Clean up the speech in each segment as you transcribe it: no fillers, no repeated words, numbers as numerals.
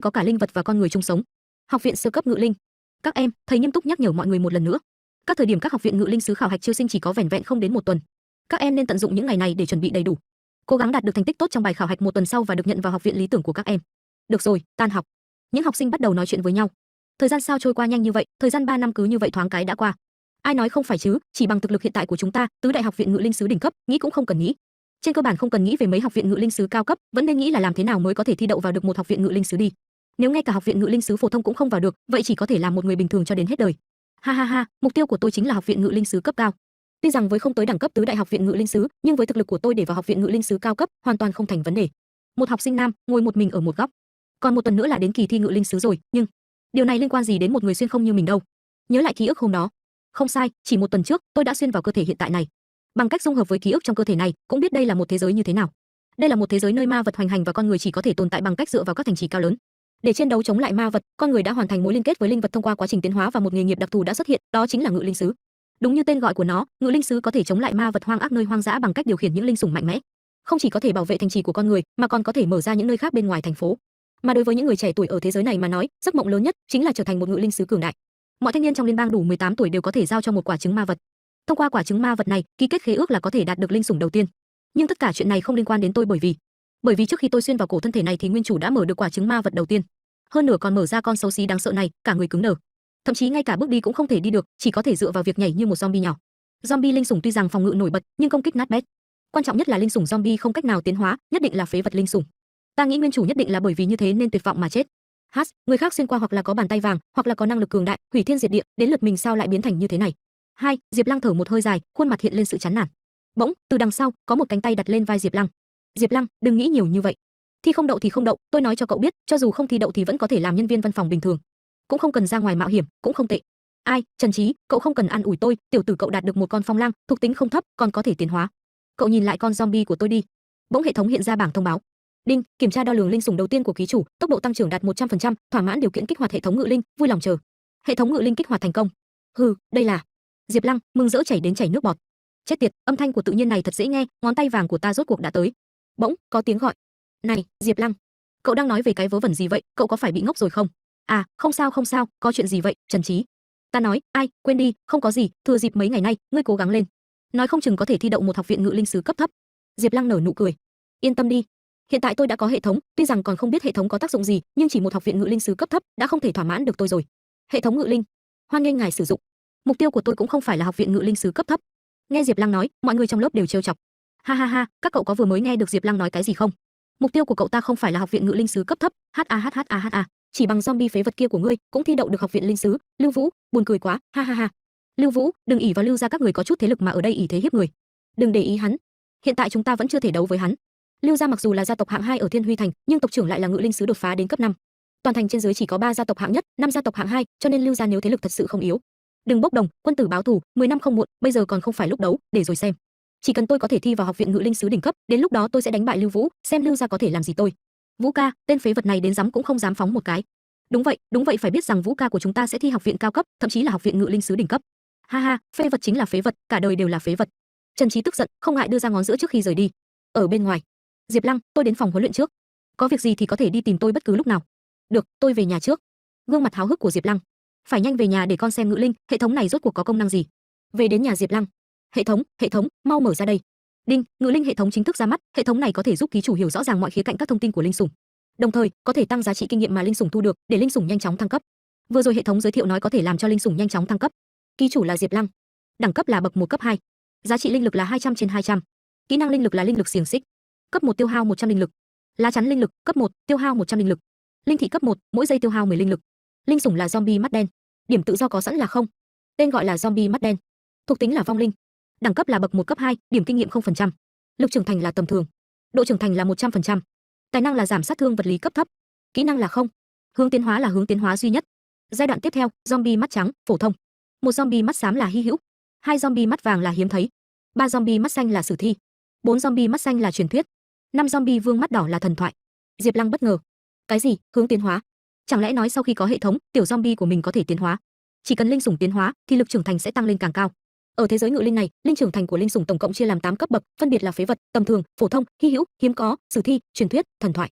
có cả linh vật và con người chung sống. Học viện sơ cấp Ngự Linh. Các em, thầy nghiêm túc nhắc nhở mọi người một lần nữa. Các thời điểm các học viện Ngự Linh sứ khảo hạch chiêu sinh chỉ có vẻn vẹn không đến một tuần. Các em nên tận dụng những ngày này để chuẩn bị đầy đủ, cố gắng đạt được thành tích tốt trong bài khảo hạch một tuần sau và được nhận vào học viện lý tưởng của các em. Được rồi, tan học. Những học sinh bắt đầu nói chuyện với nhau. Thời gian sao trôi qua nhanh như vậy, thời gian 3 năm cứ như vậy thoáng cái đã qua. Ai nói không phải chứ, chỉ bằng thực lực hiện tại của chúng ta, tứ đại học viện Ngự Linh sứ đỉnh cấp, nghĩ cũng không cần nghĩ. Trên cơ bản không cần nghĩ về mấy học viện Ngự Linh sứ cao cấp, vẫn nên nghĩ là làm thế nào mới có thể thi đậu vào được một học viện Ngự Linh sứ đi. Nếu ngay cả học viện Ngự Linh sứ phổ thông cũng không vào được, vậy chỉ có thể làm một người bình thường cho đến hết đời. Ha ha ha, mục tiêu của tôi chính là học viện Ngự Linh sứ cấp cao. Tuy rằng với không tới đẳng cấp tứ đại học viện Ngự Linh sứ, nhưng với thực lực của tôi để vào học viện Ngự Linh sứ cao cấp, hoàn toàn không thành vấn đề. Một học sinh nam, ngồi một mình ở một góc. Còn một tuần nữa là đến kỳ thi Ngự Linh sứ rồi, nhưng điều này liên quan gì đến một người xuyên không như mình đâu. Nhớ lại ký ức hôm đó. Không sai, chỉ một tuần trước, tôi đã xuyên vào cơ thể hiện tại này. Bằng cách dung hợp với ký ức trong cơ thể này, cũng biết đây là một thế giới như thế nào. Đây là một thế giới nơi ma vật hoành hành và con người chỉ có thể tồn tại bằng cách dựa vào các thành trì cao lớn. Để chiến đấu chống lại ma vật, con người đã hoàn thành mối liên kết với linh vật thông qua quá trình tiến hóa và một nghề nghiệp đặc thù đã xuất hiện, đó chính là Ngự Linh sứ. Đúng như tên gọi của nó, Ngự Linh sứ có thể chống lại ma vật hoang ác nơi hoang dã bằng cách điều khiển những linh sủng mạnh mẽ. Không chỉ có thể bảo vệ thành trì của con người, mà còn có thể mở ra những nơi khác bên ngoài thành phố. Mà đối với những người trẻ tuổi ở thế giới này mà nói, giấc mộng lớn nhất chính là trở thành một Ngự Linh sứ cường đại. Mọi thanh niên trong liên bang đủ 18 tuổi đều có thể giao cho một quả trứng ma vật. Thông qua quả trứng ma vật này, ký kết khế ước là có thể đạt được linh sủng đầu tiên. Nhưng tất cả chuyện này không liên quan đến tôi bởi vì trước khi tôi xuyên vào cổ thân thể này thì nguyên chủ đã mở được quả trứng ma vật đầu tiên. Hơn nữa còn mở ra con xấu xí đáng sợ này, cả người cứng đờ. Thậm chí ngay cả bước đi cũng không thể đi được, chỉ có thể dựa vào việc nhảy như một zombie nhỏ. Zombie linh sủng tuy rằng phòng ngự nổi bật, nhưng công kích nát bét. Quan trọng nhất là linh sủng zombie không cách nào tiến hóa, nhất định là phế vật linh sủng. Ta nghĩ nguyên chủ nhất định là bởi vì như thế nên tuyệt vọng mà chết. Người khác xuyên qua hoặc là có bàn tay vàng, hoặc là có năng lực cường đại, hủy thiên diệt địa, đến lượt mình sao lại biến thành như thế này? Diệp Lăng thở một hơi dài, khuôn mặt hiện lên sự chán nản. Bỗng, từ đằng sau, có một cánh tay đặt lên vai Diệp Lăng. Diệp Lăng, đừng nghĩ nhiều như vậy. Thi không đậu thì không đậu, tôi nói cho cậu biết, cho dù không thi đậu thì vẫn có thể làm nhân viên văn phòng bình thường, cũng không cần ra ngoài mạo hiểm, cũng không tệ. Trần Chí, cậu không cần an ủi tôi, tiểu tử cậu đạt được một con phong lang, thuộc tính không thấp, còn có thể tiến hóa. Cậu nhìn lại con zombie của tôi đi. Bỗng hệ thống hiện ra bảng thông báo. Đinh, kiểm tra đo lường linh sủng đầu tiên của ký chủ, tốc độ tăng trưởng đạt 100%, thỏa mãn điều kiện kích hoạt hệ thống Ngự Linh, vui lòng chờ. Hệ thống Ngự Linh kích hoạt thành công. Đây là Diệp Lăng mừng rỡ chảy đến chảy nước bọt. Chết tiệt, âm thanh của tự nhiên này thật dễ nghe, ngón tay vàng của ta rốt cuộc đã tới. Bỗng, có tiếng gọi. Này, Diệp Lăng, cậu đang nói về cái vớ vẩn gì vậy, cậu có phải bị ngốc rồi không? Không sao, có chuyện gì vậy, Trần Chí? Ta nói, quên đi, không có gì, thừa dịp mấy ngày nay, ngươi cố gắng lên. Nói không chừng có thể thi đậu một học viện Ngự Linh sứ cấp thấp. Diệp Lăng nở nụ cười. Yên tâm đi, hiện tại tôi đã có hệ thống, tuy rằng còn không biết hệ thống có tác dụng gì, nhưng chỉ một học viện Ngự Linh sứ cấp thấp đã không thể thỏa mãn được tôi rồi. Hệ thống Ngự Linh, hoan nghênh ngài sử dụng. Mục tiêu của tôi cũng không phải là học viện Ngự Linh sứ cấp thấp. Nghe Diệp Lăng nói, mọi người trong lớp đều trêu chọc. Ha ha ha, các cậu có vừa mới nghe được Diệp Lăng nói cái gì không? Mục tiêu của cậu ta không phải là học viện Ngự Linh sứ cấp thấp. Chỉ bằng zombie phế vật kia của ngươi cũng thi đậu được học viện linh sứ. Lưu Vũ, buồn cười quá, ha ha ha. Lưu Vũ, đừng ỷ vào Lưu gia các người có chút thế lực mà ở đây ỷ thế hiếp người. Đừng để ý hắn. Hiện tại chúng ta vẫn chưa thể đấu với hắn. Lưu gia mặc dù là gia tộc hạng 2 ở Thiên Huy thành, nhưng tộc trưởng lại là Ngự Linh sứ đột phá đến cấp 5. Toàn thành trên dưới chỉ có 3 gia tộc hạng nhất, 5 gia tộc hạng 2, cho nên Lưu gia nếu thế lực thật sự không yếu. Đừng bốc đồng, quân tử báo thù, 10 năm không muộn, bây giờ còn không phải lúc đấu, để rồi xem. Chỉ cần tôi có thể thi vào học viện Ngự Linh sứ đỉnh cấp, đến lúc đó tôi sẽ đánh bại Lưu Vũ, xem Lưu gia có thể làm gì tôi. Vũ ca, tên phế vật này đến dám cũng không dám phóng một cái. Đúng vậy, phải biết rằng Vũ ca của chúng ta sẽ thi học viện cao cấp, thậm chí là học viện Ngự Linh sứ đỉnh cấp. Ha ha, phế vật chính là phế vật, cả đời đều là phế vật. Trần Chí tức giận, không ngại đưa ra ngón giữa trước khi rời đi. Ở bên ngoài, Diệp Lăng, tôi đến phòng huấn luyện trước. Có việc gì thì có thể đi tìm tôi bất cứ lúc nào. Được, tôi về nhà trước. Gương mặt háo hức của Diệp Lăng. Phải nhanh về nhà để con xem Ngự Linh, hệ thống này rốt cuộc có công năng gì. Về đến nhà Diệp Lăng. Hệ thống, mau mở ra đây. Đinh, Ngự Linh hệ thống chính thức ra mắt, hệ thống này có thể giúp ký chủ hiểu rõ ràng mọi khía cạnh các thông tin của linh sủng. Đồng thời, có thể tăng giá trị kinh nghiệm mà linh sủng thu được, để linh sủng nhanh chóng thăng cấp. Vừa rồi hệ thống giới thiệu nói có thể làm cho linh sủng nhanh chóng thăng cấp. Ký chủ là Diệp Lăng. Đẳng cấp là bậc 1 cấp 2. Giá trị linh lực là 200/200. Kỹ năng linh lực là linh lực xiềng xích. Cấp 1 tiêu hao 100 linh lực. Lá chắn linh lực, cấp 1, tiêu hao 100 linh lực. Linh thị cấp 1, mỗi giây tiêu hao 10 linh lực. Linh sủng là zombie mắt đen. Điểm tự do có sẵn là 0. Tên gọi là zombie mắt đen. Thuộc tính là vong linh. Đẳng cấp là bậc 1 cấp 2, điểm kinh nghiệm 0%. Lực trưởng thành là tầm thường. Độ trưởng thành là 100%. Tài năng là giảm sát thương vật lý cấp thấp. Kỹ năng là 0. Hướng tiến hóa là hướng tiến hóa duy nhất. Giai đoạn tiếp theo, zombie mắt trắng, phổ thông. 1 zombie mắt xám là hy hữu. 2 zombie mắt vàng là hiếm thấy. 3 zombie mắt xanh là sử thi. 4 zombie mắt xanh là truyền thuyết. 5 zombie vương mắt đỏ là thần thoại. Diệp Lăng bất ngờ. Cái gì? Hướng tiến hóa? Chẳng lẽ nói sau khi có hệ thống, tiểu zombie của mình có thể tiến hóa? Chỉ cần linh sủng tiến hóa thì lực trưởng thành sẽ tăng lên càng cao. Ở thế giới Ngự Linh này, linh trưởng thành của linh sủng tổng cộng chia làm 8 cấp bậc, phân biệt là phế vật, tầm thường, phổ thông, hy hữu, hiếm có, sử thi, truyền thuyết, thần thoại.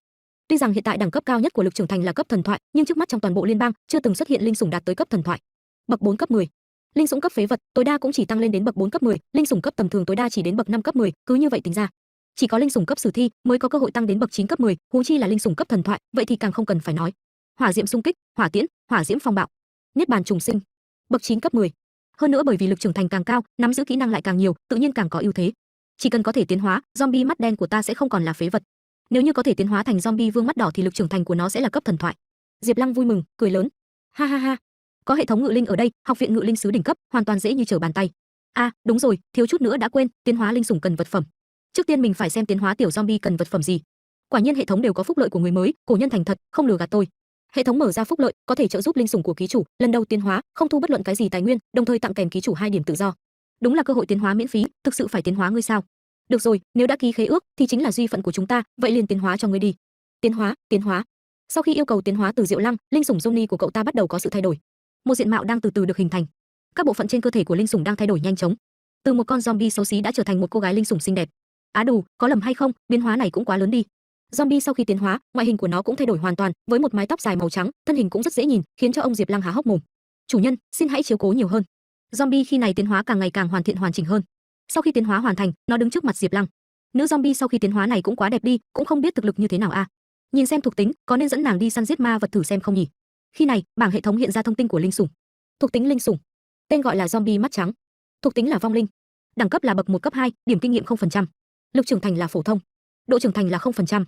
Tuy rằng hiện tại đẳng cấp cao nhất của lực trưởng thành là cấp thần thoại, nhưng trước mắt trong toàn bộ liên bang chưa từng xuất hiện linh sủng đạt tới cấp thần thoại. Bậc 4 cấp 10. Linh sủng cấp phế vật, tối đa cũng chỉ tăng lên đến bậc 4 cấp 10, linh sủng cấp tầm thường tối đa chỉ đến bậc 5 cấp 10, cứ như vậy tính ra, chỉ có linh sủng cấp sử thi mới có cơ hội tăng đến bậc 9 cấp 10, huống chi là linh sủng cấp thần thoại, vậy thì càng không cần phải nói. Hỏa diệm xung kích, hỏa tiễn, hỏa diễm phong bạo, niết bàn trùng sinh, bậc 9 cấp 10. Hơn nữa bởi vì lực trưởng thành càng cao, nắm giữ kỹ năng lại càng nhiều, tự nhiên càng có ưu thế. Chỉ cần có thể tiến hóa, zombie mắt đen của ta sẽ không còn là phế vật. Nếu như có thể tiến hóa thành zombie vương mắt đỏ thì lực trưởng thành của nó sẽ là cấp thần thoại. Diệp Lăng vui mừng, cười lớn. Ha ha ha, có hệ thống ngự linh ở đây, học viện ngự linh sứ đỉnh cấp, hoàn toàn dễ như trở bàn tay. À, đúng rồi, thiếu chút nữa đã quên, tiến hóa linh sủng cần vật phẩm. Trước tiên mình phải xem tiến hóa tiểu zombie cần vật phẩm gì. Quả nhiên hệ thống đều có phúc lợi của người mới, cổ nhân thành thật, không lừa gạt tôi. Hệ thống mở ra phúc lợi, có thể trợ giúp linh sủng của ký chủ, lần đầu tiến hóa, không thu bất luận cái gì tài nguyên, đồng thời tặng kèm ký chủ 2 điểm tự do. Đúng là cơ hội tiến hóa miễn phí, thực sự phải tiến hóa ngươi sao? Được rồi, nếu đã ký khế ước thì chính là duy phận của chúng ta, vậy liền tiến hóa cho ngươi đi. Tiến hóa, tiến hóa. Sau khi yêu cầu tiến hóa từ Diệu Lăng, linh sủng Johnny của cậu ta bắt đầu có sự thay đổi. Một diện mạo đang từ từ được hình thành. Các bộ phận trên cơ thể của linh sủng đang thay đổi nhanh chóng. Từ một con zombie xấu xí đã trở thành một cô gái linh sủng xinh đẹp. Á đù, có lầm hay không, biến hóa này cũng quá lớn đi. Zombie sau khi tiến hóa, ngoại hình của nó cũng thay đổi hoàn toàn, với một mái tóc dài màu trắng, thân hình cũng rất dễ nhìn, khiến cho ông Diệp Lăng há hốc mồm. Chủ nhân, xin hãy chiếu cố nhiều hơn. Zombie khi này tiến hóa càng ngày càng hoàn thiện hoàn chỉnh hơn. Sau khi tiến hóa hoàn thành, nó đứng trước mặt Diệp Lăng. Nữ zombie sau khi tiến hóa này cũng quá đẹp đi, cũng không biết thực lực như thế nào a. Nhìn xem thuộc tính, có nên dẫn nàng đi săn giết ma vật thử xem không nhỉ? Khi này, bảng hệ thống hiện ra thông tin của linh sủng. Thuộc tính linh sủng. Tên gọi là zombie mắt trắng. Thuộc tính là vong linh. Đẳng cấp là bậc 1 cấp 2, điểm kinh nghiệm 0%. Lực trưởng thành là phổ thông. Độ trưởng thành là 0%.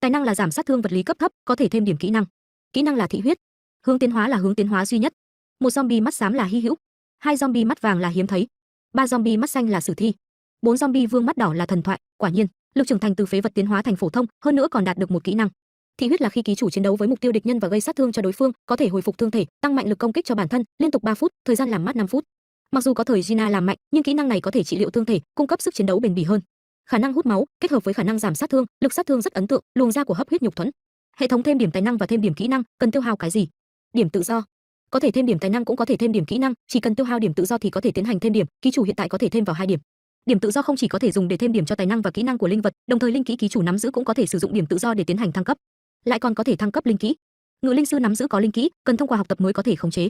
Tài năng là giảm sát thương vật lý cấp thấp, có thể thêm điểm kỹ năng. Kỹ năng là thị huyết. Hướng tiến hóa là hướng tiến hóa duy nhất. Một zombie mắt xám là hy hữu. 2 zombie mắt vàng là hiếm thấy. 3 zombie mắt xanh là sử thi. 4 zombie vương mắt đỏ là thần thoại. Quả nhiên, lực trưởng thành từ phế vật tiến hóa thành phổ thông, hơn nữa còn đạt được một kỹ năng. Thị huyết là khi ký chủ chiến đấu với mục tiêu địch nhân và gây sát thương cho đối phương, có thể hồi phục thương thể, tăng mạnh lực công kích cho bản thân, liên tục 3 phút, thời gian làm mát 5 phút. Mặc dù có thời Gina làm mạnh, nhưng kỹ năng này có thể trị liệu thương thể, cung cấp sức chiến đấu bền bỉ hơn. Khả năng hút máu kết hợp với khả năng giảm sát thương, lực sát thương rất ấn tượng, luồng ra của hấp huyết nhục thuẫn. Hệ thống thêm điểm tài năng và thêm điểm kỹ năng, cần tiêu hao cái gì? Điểm tự do. Có thể thêm điểm tài năng cũng có thể thêm điểm kỹ năng, chỉ cần tiêu hao điểm tự do thì có thể tiến hành thêm điểm, ký chủ hiện tại có thể thêm vào 2 điểm. Điểm tự do không chỉ có thể dùng để thêm điểm cho tài năng và kỹ năng của linh vật, đồng thời linh kỹ ký chủ nắm giữ cũng có thể sử dụng điểm tự do để tiến hành thăng cấp. Lại còn có thể thăng cấp linh kỹ. Ngự linh sư nắm giữ có linh kỹ, cần thông qua học tập mới có thể khống chế.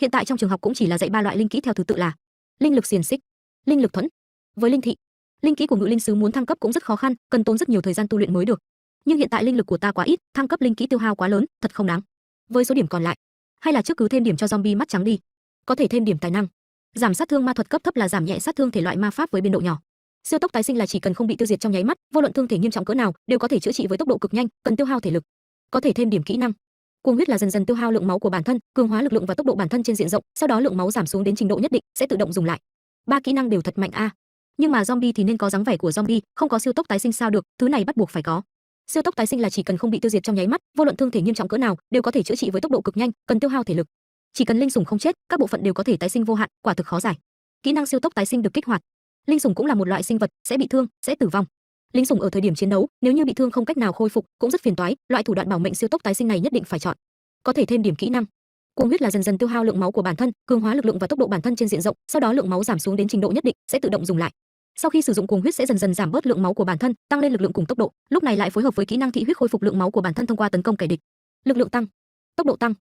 Hiện tại trong trường học cũng chỉ là dạy 3 loại linh kỹ theo thứ tự là linh lực xiềng xích, linh lực thuẫn, với linh thị. Linh kỹ của ngự linh sứ muốn thăng cấp cũng rất khó khăn, cần tốn rất nhiều thời gian tu luyện mới được. Nhưng hiện tại linh lực của ta quá ít, thăng cấp linh kỹ tiêu hao quá lớn, thật không đáng. Với số điểm còn lại, hay là trước cứ thêm điểm cho zombie mắt trắng đi. Có thể thêm điểm tài năng. Giảm sát thương ma thuật cấp thấp là giảm nhẹ sát thương thể loại ma pháp với biên độ nhỏ. Siêu tốc tái sinh là chỉ cần không bị tiêu diệt trong nháy mắt, vô luận thương thể nghiêm trọng cỡ nào, đều có thể chữa trị với tốc độ cực nhanh, cần tiêu hao thể lực. Có thể thêm điểm kỹ năng. Cuồng huyết là dần dần tiêu hao lượng máu của bản thân, cường hóa lực lượng và tốc độ bản thân trên diện rộng, sau đó lượng máu giảm xuống đến trình độ nhất định sẽ tự động dùng lại. 3 kỹ năng đều thật mạnh a. Nhưng mà zombie thì nên có dáng vẻ của zombie, không có siêu tốc tái sinh sao được, thứ này bắt buộc phải có. Siêu tốc tái sinh là chỉ cần không bị tiêu diệt trong nháy mắt, vô luận thương thể nghiêm trọng cỡ nào, đều có thể chữa trị với tốc độ cực nhanh, cần tiêu hao thể lực. Chỉ cần linh sủng không chết, các bộ phận đều có thể tái sinh vô hạn, quả thực khó giải. Kỹ năng siêu tốc tái sinh được kích hoạt. Linh sủng cũng là một loại sinh vật, sẽ bị thương, sẽ tử vong. Linh sủng ở thời điểm chiến đấu, nếu như bị thương không cách nào khôi phục, cũng rất phiền toái, loại thủ đoạn bảo mệnh siêu tốc tái sinh này nhất định phải chọn. Có thể thêm điểm kỹ năng. Cuồng huyết là dần dần tiêu hao lượng máu của bản thân, cường hóa lực lượng và tốc độ bản thân trên diện rộng, sau đó lượng máu giảm xuống đến trình độ nhất định, sẽ tự động dùng lại. Sau khi sử dụng cuồng huyết sẽ dần dần giảm bớt lượng máu của bản thân, tăng lên lực lượng cùng tốc độ, lúc này lại phối hợp với kỹ năng thị huyết khôi phục lượng máu của bản thân thông qua tấn công kẻ địch. Lực lượng tăng, tốc độ tăng.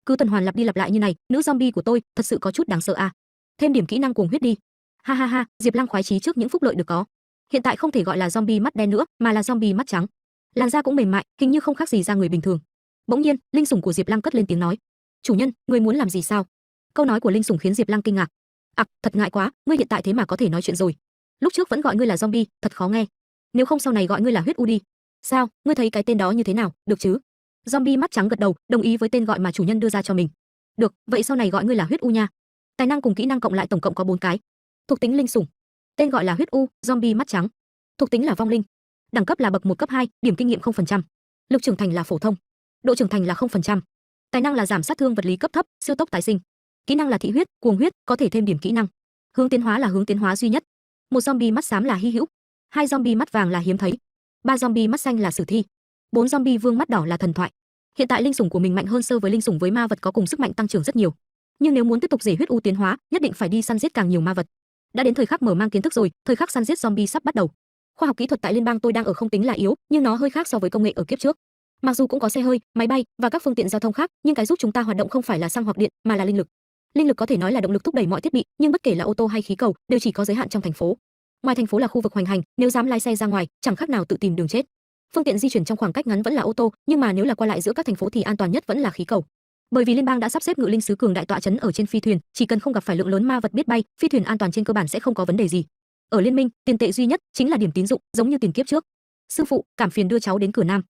Cứ tuần hoàn lặp đi lặp lại như này, nữ zombie của tôi thật sự có chút đáng sợ a. Thêm điểm kỹ năng cuồng huyết đi. Ha ha ha, Diệp Lăng khoái chí trước những phúc lợi được có. Hiện tại không thể gọi là zombie mắt đen nữa, mà là zombie mắt trắng. Làn da cũng mềm mại, hình như không khác gì da người bình thường. Bỗng nhiên, linh sủng của Diệp Lăng cất lên tiếng nói: "Chủ nhân, ngươi muốn làm gì sao?" Câu nói của linh sủng khiến Diệp Lăng kinh ngạc. Thật ngại quá, ngươi hiện tại thế mà có thể nói chuyện rồi. Lúc trước vẫn gọi ngươi là zombie, thật khó nghe. Nếu không sau này gọi ngươi là huyết u đi. Sao, ngươi thấy cái tên đó như thế nào, được chứ?" Zombie mắt trắng gật đầu, đồng ý với tên gọi mà chủ nhân đưa ra cho mình. "Được, vậy sau này gọi ngươi là huyết u nha." Tài năng cùng kỹ năng cộng lại tổng cộng có 4 cái. Thuộc tính linh sủng. Tên gọi là huyết u, zombie mắt trắng. Thuộc tính là vong linh. Đẳng cấp là bậc 1 cấp 2, điểm kinh nghiệm 0%. Lực trưởng thành là phổ thông. Độ trưởng thành là 0%. Tài năng là giảm sát thương vật lý cấp thấp, siêu tốc tái sinh. Kỹ năng là thị huyết, cuồng huyết, có thể thêm điểm kỹ năng. Hướng tiến hóa là hướng tiến hóa duy nhất. Một zombie mắt xám là hy hữu. 2 zombie mắt vàng là hiếm thấy. 3 zombie mắt xanh là sử thi. 4 zombie vương mắt đỏ là thần thoại. Hiện tại linh sủng của mình mạnh hơn so với linh sủng với ma vật có cùng sức mạnh tăng trưởng rất nhiều. Nhưng nếu muốn tiếp tục rể huyết u tiến hóa, nhất định phải đi săn giết càng nhiều ma vật. Đã đến thời khắc mở mang kiến thức rồi, thời khắc săn giết zombie sắp bắt đầu. Khoa học kỹ thuật tại liên bang tôi đang ở không tính là yếu, nhưng nó hơi khác so với công nghệ ở kiếp trước. Mặc dù cũng có xe hơi, máy bay và các phương tiện giao thông khác, nhưng cái giúp chúng ta hoạt động không phải là xăng hoặc điện, mà là linh lực. Linh lực có thể nói là động lực thúc đẩy mọi thiết bị, nhưng bất kể là ô tô hay khí cầu, đều chỉ có giới hạn trong thành phố. Ngoài thành phố là khu vực hoành hành, nếu dám lái xe ra ngoài, chẳng khác nào tự tìm đường chết. Phương tiện di chuyển trong khoảng cách ngắn vẫn là ô tô, nhưng mà nếu là qua lại giữa các thành phố thì an toàn nhất vẫn là khí cầu. Bởi vì liên bang đã sắp xếp ngự linh sứ cường đại tọa trấn ở trên phi thuyền, chỉ cần không gặp phải lượng lớn ma vật biết bay, phi thuyền an toàn trên cơ bản sẽ không có vấn đề gì. Ở liên minh, tiền tệ duy nhất chính là điểm tín dụng, giống như tiền kiếp trước. Sư phụ, cảm phiền đưa cháu đến cửa Nam.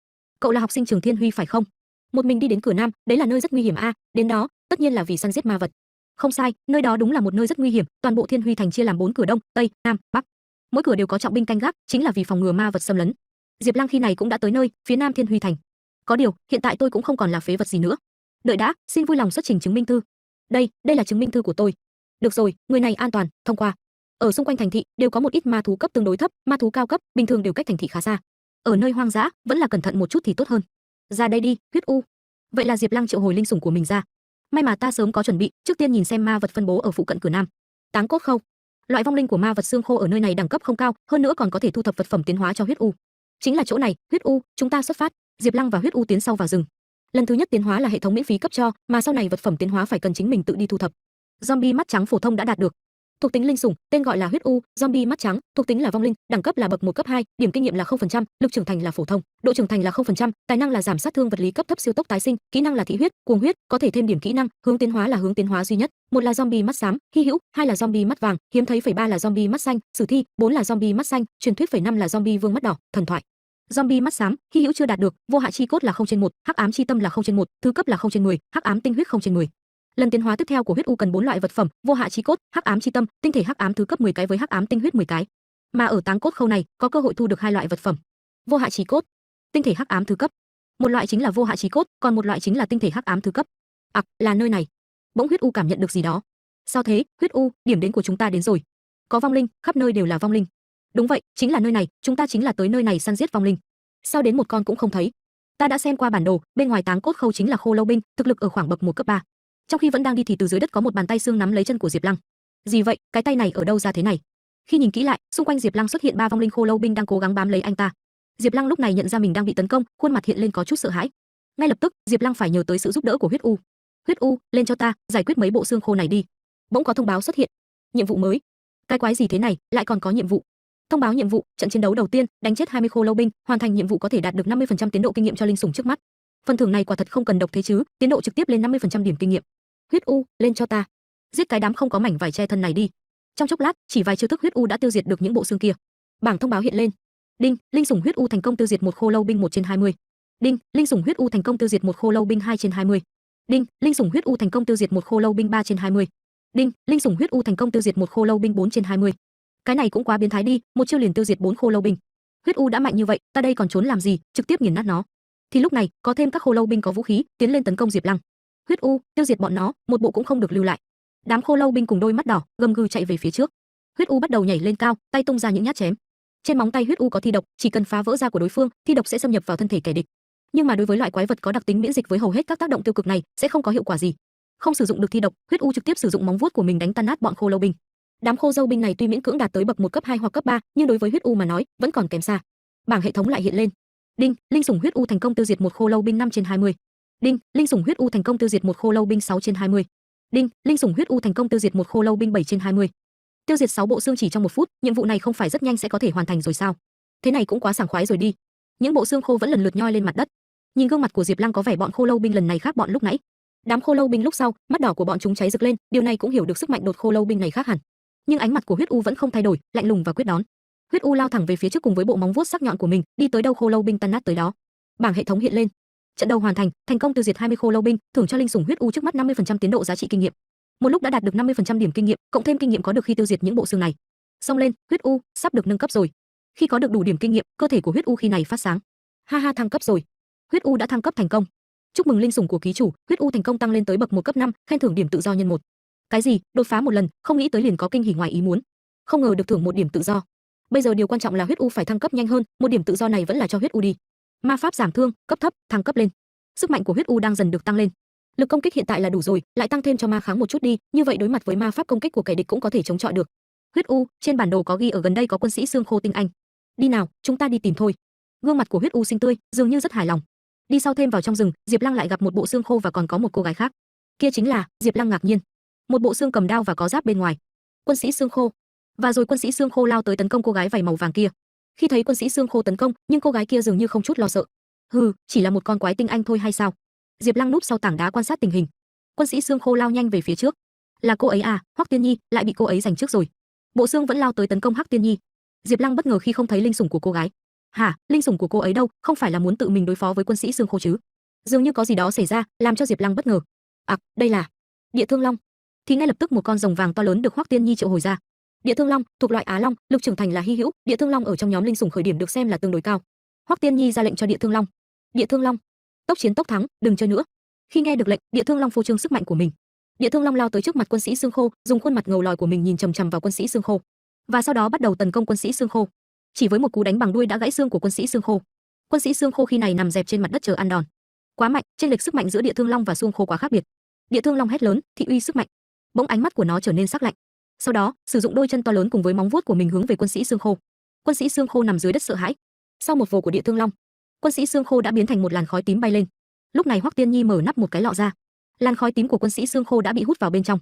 Cậu là học sinh trường Thiên Huy phải không? Một mình đi đến cửa Nam, đấy là nơi rất nguy hiểm a. Đến đó, tất nhiên là vì săn giết ma vật. Không sai, nơi đó đúng là một nơi rất nguy hiểm. Toàn bộ Thiên Huy thành chia làm 4 cửa đông, tây, nam, bắc. Mỗi cửa đều có trọng binh canh gác, chính là vì phòng ngừa ma vật xâm lấn. Diệp Lăng khi này cũng đã tới nơi phía Nam Thiên Huy thành. Có điều, hiện tại tôi cũng không còn là phế vật gì nữa. Đợi đã, xin vui lòng xuất trình chứng minh thư. Đây là chứng minh thư của tôi. Được rồi, người này an toàn, thông qua. Ở xung quanh thành thị đều có một ít ma thú cấp tương đối thấp, ma thú cao cấp bình thường đều cách thành thị khá xa. Ở nơi hoang dã, vẫn là cẩn thận một chút thì tốt hơn. Ra đây đi, huyết u. Vậy là Diệp Lăng triệu hồi linh sủng của mình ra. May mà ta sớm có chuẩn bị, trước tiên nhìn xem ma vật phân bố ở phụ cận cửa Nam. Táng cốt khâu. Loại vong linh của ma vật xương khô ở nơi này đẳng cấp không cao, hơn nữa còn có thể thu thập vật phẩm tiến hóa cho huyết u. Chính là chỗ này, huyết u, chúng ta xuất phát. Diệp Lăng và huyết u tiến sau vào rừng. Lần thứ nhất tiến hóa là hệ thống miễn phí cấp cho, mà sau này vật phẩm tiến hóa phải cần chính mình tự đi thu thập. Zombie mắt trắng phổ thông đã đạt được. Thuộc tính linh sủng, tên gọi là huyết u, zombie mắt trắng, thuộc tính là vong linh, đẳng cấp là bậc 1 cấp 2, điểm kinh nghiệm là 0%, lực trưởng thành là phổ thông, độ trưởng thành là 0%, tài năng là giảm sát thương vật lý cấp thấp siêu tốc tái sinh, kỹ năng là thị huyết, cuồng huyết, có thể thêm điểm kỹ năng, hướng tiến hóa là hướng tiến hóa duy nhất, một là zombie mắt xám, hy hữu, hai là zombie mắt vàng, hiếm thấy phẩy 3 là zombie mắt xanh, sử thi, 4 là zombie mắt xanh, truyền thuyết phẩy 5 là zombie vương mắt đỏ, thần thoại. Zombie mắt xám, hy hữu chưa đạt được, vô hạ chi cốt là 0/1, hắc ám chi tâm là 0/1, thứ cấp là 0/10, hắc ám tinh huyết 0/10. Lần tiến hóa tiếp theo của huyết u cần 4 loại vật phẩm, vô hạ chi cốt, hắc ám chi tâm, tinh thể hắc ám thứ cấp 10 cái với hắc ám tinh huyết 10 cái. Mà ở táng cốt khâu này, có cơ hội thu được 2 loại vật phẩm. Vô hạ chi cốt, tinh thể hắc ám thứ cấp. Một loại chính là vô hạ chi cốt, còn một loại chính là tinh thể hắc ám thứ cấp. Là nơi này. Bỗng huyết u cảm nhận được gì đó. Sao thế, huyết u, điểm đến của chúng ta đến rồi. Có vong linh, khắp nơi đều là vong linh. Đúng vậy, chính là nơi này, chúng ta chính là tới nơi này săn giết vong linh. Sao đến một con cũng không thấy? Ta đã xem qua bản đồ, bên ngoài táng cốt khâu chính là khô lâu binh, thực lực ở khoảng bậc 1 cấp 3. Trong khi vẫn đang đi thì từ dưới đất có một bàn tay xương nắm lấy chân của Diệp Lăng. Gì vậy, cái tay này ở đâu ra thế này? Khi nhìn kỹ lại, xung quanh Diệp Lăng xuất hiện 3 vong linh khô lâu binh đang cố gắng bám lấy anh ta. Diệp Lăng lúc này nhận ra mình đang bị tấn công, khuôn mặt hiện lên có chút sợ hãi. Ngay lập tức, Diệp Lăng phải nhờ tới sự giúp đỡ của huyết u. Huyết u, lên cho ta, giải quyết mấy bộ xương khô này đi. Bỗng có thông báo xuất hiện. Nhiệm vụ mới. Cái quái gì thế này, lại còn có nhiệm vụ. Thông báo nhiệm vụ, trận chiến đấu đầu tiên, đánh chết 20 khô lâu binh, hoàn thành nhiệm vụ có thể đạt được 50% tiến độ kinh nghiệm cho linh sủng trước mắt. Phần thưởng này quả thật không cần độc thế chứ, tiến độ trực tiếp lên 50% điểm kinh nghiệm. Huyết u, lên cho ta. Giết cái đám không có mảnh vải che thân này đi. Trong chốc lát, chỉ vài chiêu thức huyết u đã tiêu diệt được những bộ xương kia. Bảng thông báo hiện lên. Đinh, linh sủng huyết u thành công tiêu diệt một khô lâu binh 1/20. Đinh, linh sủng huyết u thành công tiêu diệt một khô lâu binh 2/20. Đinh, linh sủng huyết u thành công tiêu diệt một khô lâu binh 3/20. Đinh, linh sủng huyết u thành công tiêu diệt một khô lâu binh 4/20. Cái này cũng quá biến thái đi, một chiêu liền tiêu diệt 4 khô lâu binh. Huyết u đã mạnh như vậy, ta đây còn trốn làm gì, trực tiếp nghiền nát nó. Thì lúc này, có thêm các khô lâu binh có vũ khí, tiến lên tấn công Diệp Lăng. Huyết u, tiêu diệt bọn nó, một bộ cũng không được lưu lại. Đám khô lâu binh cùng đôi mắt đỏ, gầm gừ chạy về phía trước. Huyết u bắt đầu nhảy lên cao, tay tung ra những nhát chém. Trên móng tay huyết u có thi độc, chỉ cần phá vỡ da của đối phương, thi độc sẽ xâm nhập vào thân thể kẻ địch. Nhưng mà đối với loại quái vật có đặc tính miễn dịch với hầu hết các tác động tiêu cực này, sẽ không có hiệu quả gì. Không sử dụng được thi độc, huyết u trực tiếp sử dụng móng vuốt của mình đánh tan nát bọn khô lâu binh. Đám khô dâu binh này tuy miễn cưỡng đạt tới bậc 1 cấp 2 hoặc cấp 3, nhưng đối với huyết u mà nói, vẫn còn kém xa. Bảng hệ thống lại hiện lên. Đinh, linh sủng huyết u thành công tiêu diệt một khô lâu binh 5/20. Đinh, linh sủng huyết u thành công tiêu diệt một khô lâu binh 6/20. Đinh, linh sủng huyết u thành công tiêu diệt một khô lâu binh 7/20. Tiêu diệt 6 bộ xương chỉ trong 1 phút, nhiệm vụ này không phải rất nhanh sẽ có thể hoàn thành rồi sao? Thế này cũng quá sảng khoái rồi đi. Những bộ xương khô vẫn lần lượt nhoi lên mặt đất. Nhìn gương mặt của Diệp Lăng có vẻ bọn khô lâu binh lần này khác bọn lúc nãy. Đám khô lâu binh lúc sau, mắt đỏ của bọn chúng cháy rực lên, điều này cũng hiểu được sức mạnh đột khô lâu binh này khác hẳn. Nhưng ánh mặt của huyết u vẫn không thay đổi, lạnh lùng và quyết đoán. Huyết u lao thẳng về phía trước cùng với bộ móng vuốt sắc nhọn của mình, đi tới đâu khô lâu binh tan nát tới đó. Bảng hệ thống hiện lên. Trận đấu hoàn thành, thành công tiêu diệt 20 khô lâu binh, thưởng cho linh sủng huyết u trước mắt 50% tiến độ giá trị kinh nghiệm. Một lúc đã đạt được 50% điểm kinh nghiệm, cộng thêm kinh nghiệm có được khi tiêu diệt những bộ xương này. Xông lên, huyết u, sắp được nâng cấp rồi. Khi có được đủ điểm kinh nghiệm, cơ thể của huyết u khi này phát sáng. Ha ha, thăng cấp rồi. Huyết u đã thăng cấp thành công. Chúc mừng linh sủng của ký chủ, huyết u thành công tăng lên tới bậc 1 cấp 5, khen thưởng điểm tự do nhân 1. Cái gì? Đột phá một lần, không nghĩ tới liền có kinh hỉ ngoài ý muốn. Không ngờ được thưởng một điểm tự do. Bây giờ điều quan trọng là huyết u phải thăng cấp nhanh hơn, một điểm tự do này vẫn là cho huyết u đi. Ma pháp giảm thương, cấp thấp, thăng cấp lên. Sức mạnh của huyết u đang dần được tăng lên. Lực công kích hiện tại là đủ rồi, lại tăng thêm cho ma kháng một chút đi, như vậy đối mặt với ma pháp công kích của kẻ địch cũng có thể chống chọi được. Huyết u, trên bản đồ có ghi ở gần đây có quân sĩ xương khô tinh anh. Đi nào, chúng ta đi tìm thôi. Gương mặt của huyết u xinh tươi, dường như rất hài lòng. Đi sau thêm vào trong rừng, Diệp Lăng lại gặp một bộ xương khô và còn có một cô gái khác. Kia chính là, Diệp Lăng ngạc nhiên. Một bộ xương cầm đao và có giáp bên ngoài. Quân sĩ xương khô. Và rồi quân sĩ xương khô lao tới tấn công cô gái vảy màu vàng kia. Khi thấy quân sĩ xương khô tấn công, nhưng cô gái kia dường như không chút lo sợ. Hừ, chỉ là một con quái tinh anh thôi hay sao? Diệp Lăng núp sau tảng đá quan sát tình hình. Quân sĩ xương khô lao nhanh về phía trước. Là cô ấy à? Hoắc Tiên Nhi lại bị cô ấy giành trước rồi. Bộ xương vẫn lao tới tấn công Hắc Tiên Nhi. Diệp Lăng bất ngờ khi không thấy linh sủng của cô gái. Hả? Linh sủng của cô ấy đâu? Không phải là muốn tự mình đối phó với quân sĩ xương khô chứ? Dường như có gì đó xảy ra, làm cho Diệp Lăng bất ngờ. À, đây là Địa Thương Long. Thì ngay lập tức một con rồng vàng to lớn được Hoắc Tiên Nhi triệu hồi ra. Địa Thương Long thuộc loại Á Long, lực trưởng thành là hy hữu, Địa Thương Long ở trong nhóm linh sủng khởi điểm được xem là tương đối cao. Hoắc Tiên Nhi ra lệnh cho Địa Thương Long. Địa Thương Long, tốc chiến tốc thắng, đừng chơi nữa. Khi nghe được lệnh, Địa Thương Long phô trương sức mạnh của mình. Địa Thương Long lao tới trước mặt quân sĩ xương khô, dùng khuôn mặt ngầu lòi của mình nhìn chằm chằm vào quân sĩ xương khô, và sau đó bắt đầu tấn công quân sĩ xương khô. Chỉ với một cú đánh bằng đuôi đã gãy xương của quân sĩ xương khô. Quân sĩ xương khô khi này nằm dẹp trên mặt đất chờ ăn đòn. Quá mạnh, chênh lệch sức mạnh giữa Địa Thương Long và xương khô quá khác biệt. Địa Thương Long hét lớn, thị uy sức mạnh. Bỗng ánh mắt của nó trở nên sắc lạnh. Sau đó, sử dụng đôi chân to lớn cùng với móng vuốt của mình hướng về quân sĩ xương khô. Quân sĩ xương khô nằm dưới đất sợ hãi. Sau một vồ của Địa Thương Long, quân sĩ xương khô đã biến thành một làn khói tím bay lên. Lúc này Hoắc Tiên Nhi mở nắp một cái lọ ra. Làn khói tím của quân sĩ xương khô đã bị hút vào bên trong.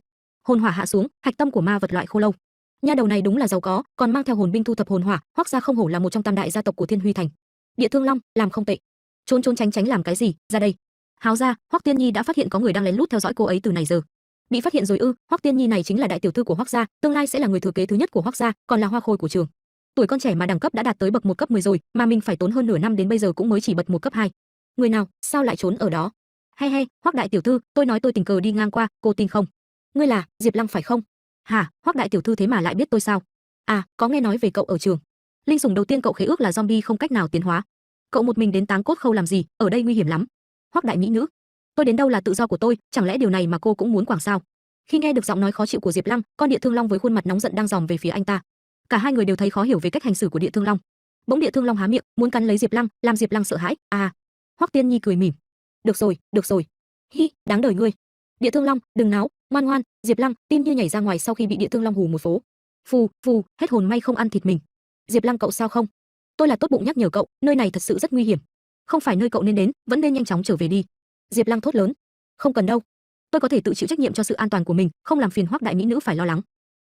Hồn hỏa hạ xuống, hạch tâm của ma vật loại khô lâu. Nha đầu này đúng là giàu có, còn mang theo hồn binh thu thập hồn hỏa, Hoắc gia không hổ là một trong tam đại gia tộc của Thiên Huy thành. Địa Thương Long, làm không tệ. Trốn trốn tránh tránh làm cái gì, ra đây. Háo ra, Hoắc Tiên Nhi đã phát hiện có người đang lén lút theo dõi cô ấy từ này giờ. Bị phát hiện rồi ư? Hoắc Tiên Nhi này chính là đại tiểu thư của Hoắc gia, tương lai sẽ là người thừa kế thứ nhất của Hoắc gia, còn là hoa khôi của trường. Tuổi con trẻ mà đẳng cấp đã đạt tới bậc 1 cấp 10 rồi, mà mình phải tốn hơn nửa năm đến bây giờ cũng mới chỉ bậc 1 cấp 2. Người nào, sao lại trốn ở đó? Hay, Hoắc đại tiểu thư, tôi nói tôi tình cờ đi ngang qua, cô tin không? Ngươi là Diệp Lăng phải không? Hả, Hoắc đại tiểu thư thế mà lại biết tôi sao? À, có nghe nói về cậu ở trường. Linh sủng đầu tiên cậu khế ước là zombie không cách nào tiến hóa. Cậu một mình đến Táng Cốt Khâu làm gì? Ở đây nguy hiểm lắm. Hoắc đại mỹ nữ, tôi đến đâu là tự do của tôi, chẳng lẽ điều này mà cô cũng muốn quảng sao? Khi nghe được giọng nói khó chịu của Diệp Lăng, con Địa Thương Long với khuôn mặt nóng giận đang dòm về phía anh ta. Cả hai người đều thấy khó hiểu về cách hành xử của Địa Thương Long. Bỗng Địa Thương Long há miệng, muốn cắn lấy Diệp Lăng, làm Diệp Lăng sợ hãi. À, Hoắc Tiên Nhi cười mỉm. Được rồi. Hi, đáng đời ngươi. Địa Thương Long, đừng náo, ngoan ngoan. Diệp Lăng tim như nhảy ra ngoài sau khi bị Địa Thương Long hù một phố. Phù, hết hồn may không ăn thịt mình. Diệp Lăng cậu sao không? Tôi là tốt bụng nhắc nhở cậu, nơi này thật sự rất nguy hiểm. Không phải nơi cậu nên đến, vẫn nên nhanh chóng trở về đi. Diệp Lăng thốt lớn. Không cần đâu. Tôi có thể tự chịu trách nhiệm cho sự an toàn của mình, không làm phiền Hoắc đại mỹ nữ phải lo lắng.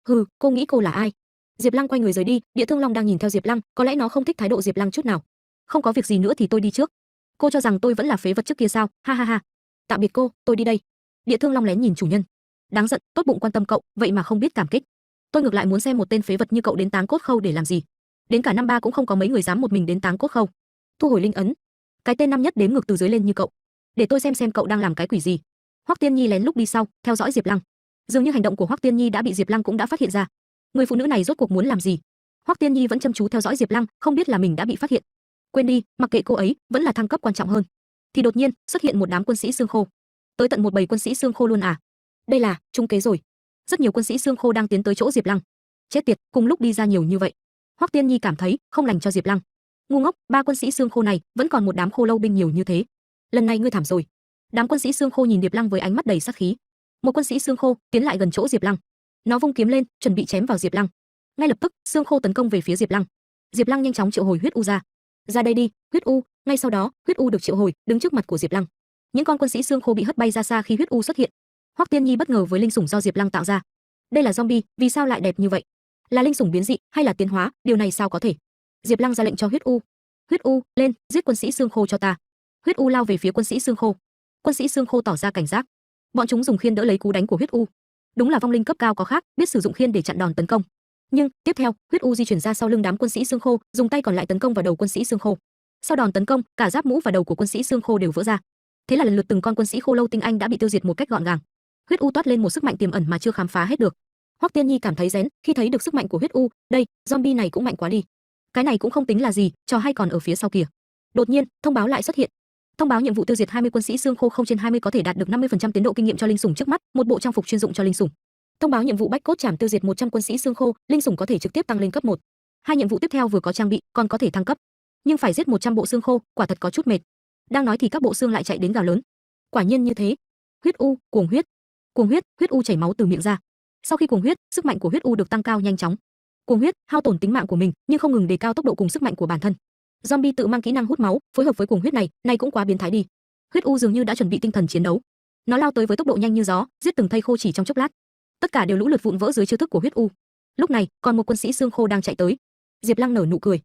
Hừ, cô nghĩ cô là ai? Diệp Lăng quay người rời đi, Địa Thương Long đang nhìn theo Diệp Lăng, có lẽ nó không thích thái độ Diệp Lăng chút nào. Không có việc gì nữa thì tôi đi trước. Cô cho rằng tôi vẫn là phế vật trước kia sao? Ha ha ha. Tạm biệt cô, tôi đi đây. Địa Thương Long lén nhìn chủ nhân. Đáng giận, tốt bụng quan tâm cậu, vậy mà không biết cảm kích. Tôi ngược lại muốn xem một tên phế vật như cậu đến Táng Cốt Khâu để làm gì. Đến cả năm ba cũng không có mấy người dám một mình đến Táng Cốt Khâu. Thu hồi linh ấn. Cái tên năm nhất đếm ngược từ dưới lên như cậu. Để tôi xem cậu đang làm cái quỷ gì. Hoắc Tiên Nhi lén lút đi sau, theo dõi Diệp Lăng. Dường như hành động của Hoắc Tiên Nhi đã bị Diệp Lăng cũng đã phát hiện ra. Người phụ nữ này rốt cuộc muốn làm gì? Hoắc Tiên Nhi vẫn chăm chú theo dõi Diệp Lăng, không biết là mình đã bị phát hiện. Quên đi, mặc kệ cô ấy, vẫn là thăng cấp quan trọng hơn. Thì đột nhiên xuất hiện một đám quân sĩ xương khô. Tới tận một bầy quân sĩ xương khô luôn à? Đây là trung kế rồi. Rất nhiều quân sĩ xương khô đang tiến tới chỗ Diệp Lăng. Chết tiệt, cùng lúc đi ra nhiều như vậy. Hoắc Tiên Nhi cảm thấy không lành cho Diệp Lăng. Ngu ngốc, ba quân sĩ xương khô này, vẫn còn một đám khô lâu binh nhiều như thế. Lần này ngươi thảm rồi. Đám quân sĩ xương khô nhìn Diệp Lăng với ánh mắt đầy sát khí. Một quân sĩ xương khô tiến lại gần chỗ Diệp Lăng. Nó vung kiếm lên, chuẩn bị chém vào Diệp Lăng. Ngay lập tức, xương khô tấn công về phía Diệp Lăng. Diệp Lăng nhanh chóng triệu hồi huyết u ra. Ra đây đi, huyết u. Ngay sau đó, huyết u được triệu hồi, đứng trước mặt của Diệp Lăng. Những con quân sĩ xương khô bị hất bay ra xa khi huyết u xuất hiện. Hoắc Tiên Nhi bất ngờ với linh sủng do Diệp Lăng tạo ra. Đây là zombie, vì sao lại đẹp như vậy? Là linh sủng biến dị hay là tiến hóa, điều này sao có thể? Diệp Lăng ra lệnh cho huyết u. Huyết u, lên, giết quân sĩ xương khô cho ta. Huyết u lao về phía quân sĩ xương khô. Quân sĩ xương khô tỏ ra cảnh giác. Bọn chúng dùng khiên đỡ lấy cú đánh của huyết u. Đúng là vong linh cấp cao có khác, biết sử dụng khiên để chặn đòn tấn công. Nhưng tiếp theo, huyết u di chuyển ra sau lưng đám quân sĩ xương khô, dùng tay còn lại tấn công vào đầu quân sĩ xương khô. Sau đòn tấn công, cả giáp mũ và đầu của quân sĩ xương khô đều vỡ ra. Thế là lần lượt từng con quân sĩ khô lâu tinh anh đã bị tiêu diệt một cách gọn gàng. Huyết u toát lên một sức mạnh tiềm ẩn mà chưa khám phá hết được. Hoắc Tiên Nhi cảm thấy rén khi thấy được sức mạnh của huyết u, đây, zombie này cũng mạnh quá đi. Cái này cũng không tính là gì, trò hay còn ở phía sau kìa. Đột nhiên, thông báo lại xuất hiện. Thông báo nhiệm vụ tiêu diệt 20 quân sĩ xương khô 0/20 có thể đạt được 50% tiến độ kinh nghiệm cho linh sủng trước mắt, một bộ trang phục chuyên dụng cho linh sủng. Thông báo nhiệm vụ bách cốt chảm tiêu diệt 100 quân sĩ xương khô, linh sủng có thể trực tiếp tăng lên cấp 1. Hai nhiệm vụ tiếp theo vừa có trang bị, còn có thể thăng cấp. Nhưng phải giết 100 bộ xương khô, quả thật có chút mệt. Đang nói thì các bộ xương lại chạy đến gào lớn. Quả nhiên như thế. Huyết u, cuồng huyết. Cuồng huyết, huyết u chảy máu từ miệng ra. Sau khi cuồng huyết, sức mạnh của huyết u được tăng cao nhanh chóng. Cuồng huyết hao tổn tính mạng của mình, nhưng không ngừng đề cao tốc độ cùng sức mạnh của bản thân. Zombie tự mang kỹ năng hút máu, phối hợp với cuồng huyết này cũng quá biến thái đi. Huyết U dường như đã chuẩn bị tinh thần chiến đấu. Nó lao tới với tốc độ nhanh như gió, giết từng thây khô chỉ trong chốc lát. Tất cả đều lũ lượt vụn vỡ dưới chiêu thức của Huyết U. Lúc này, còn một quân sĩ xương khô đang chạy tới. Diệp Lăng nở nụ cười.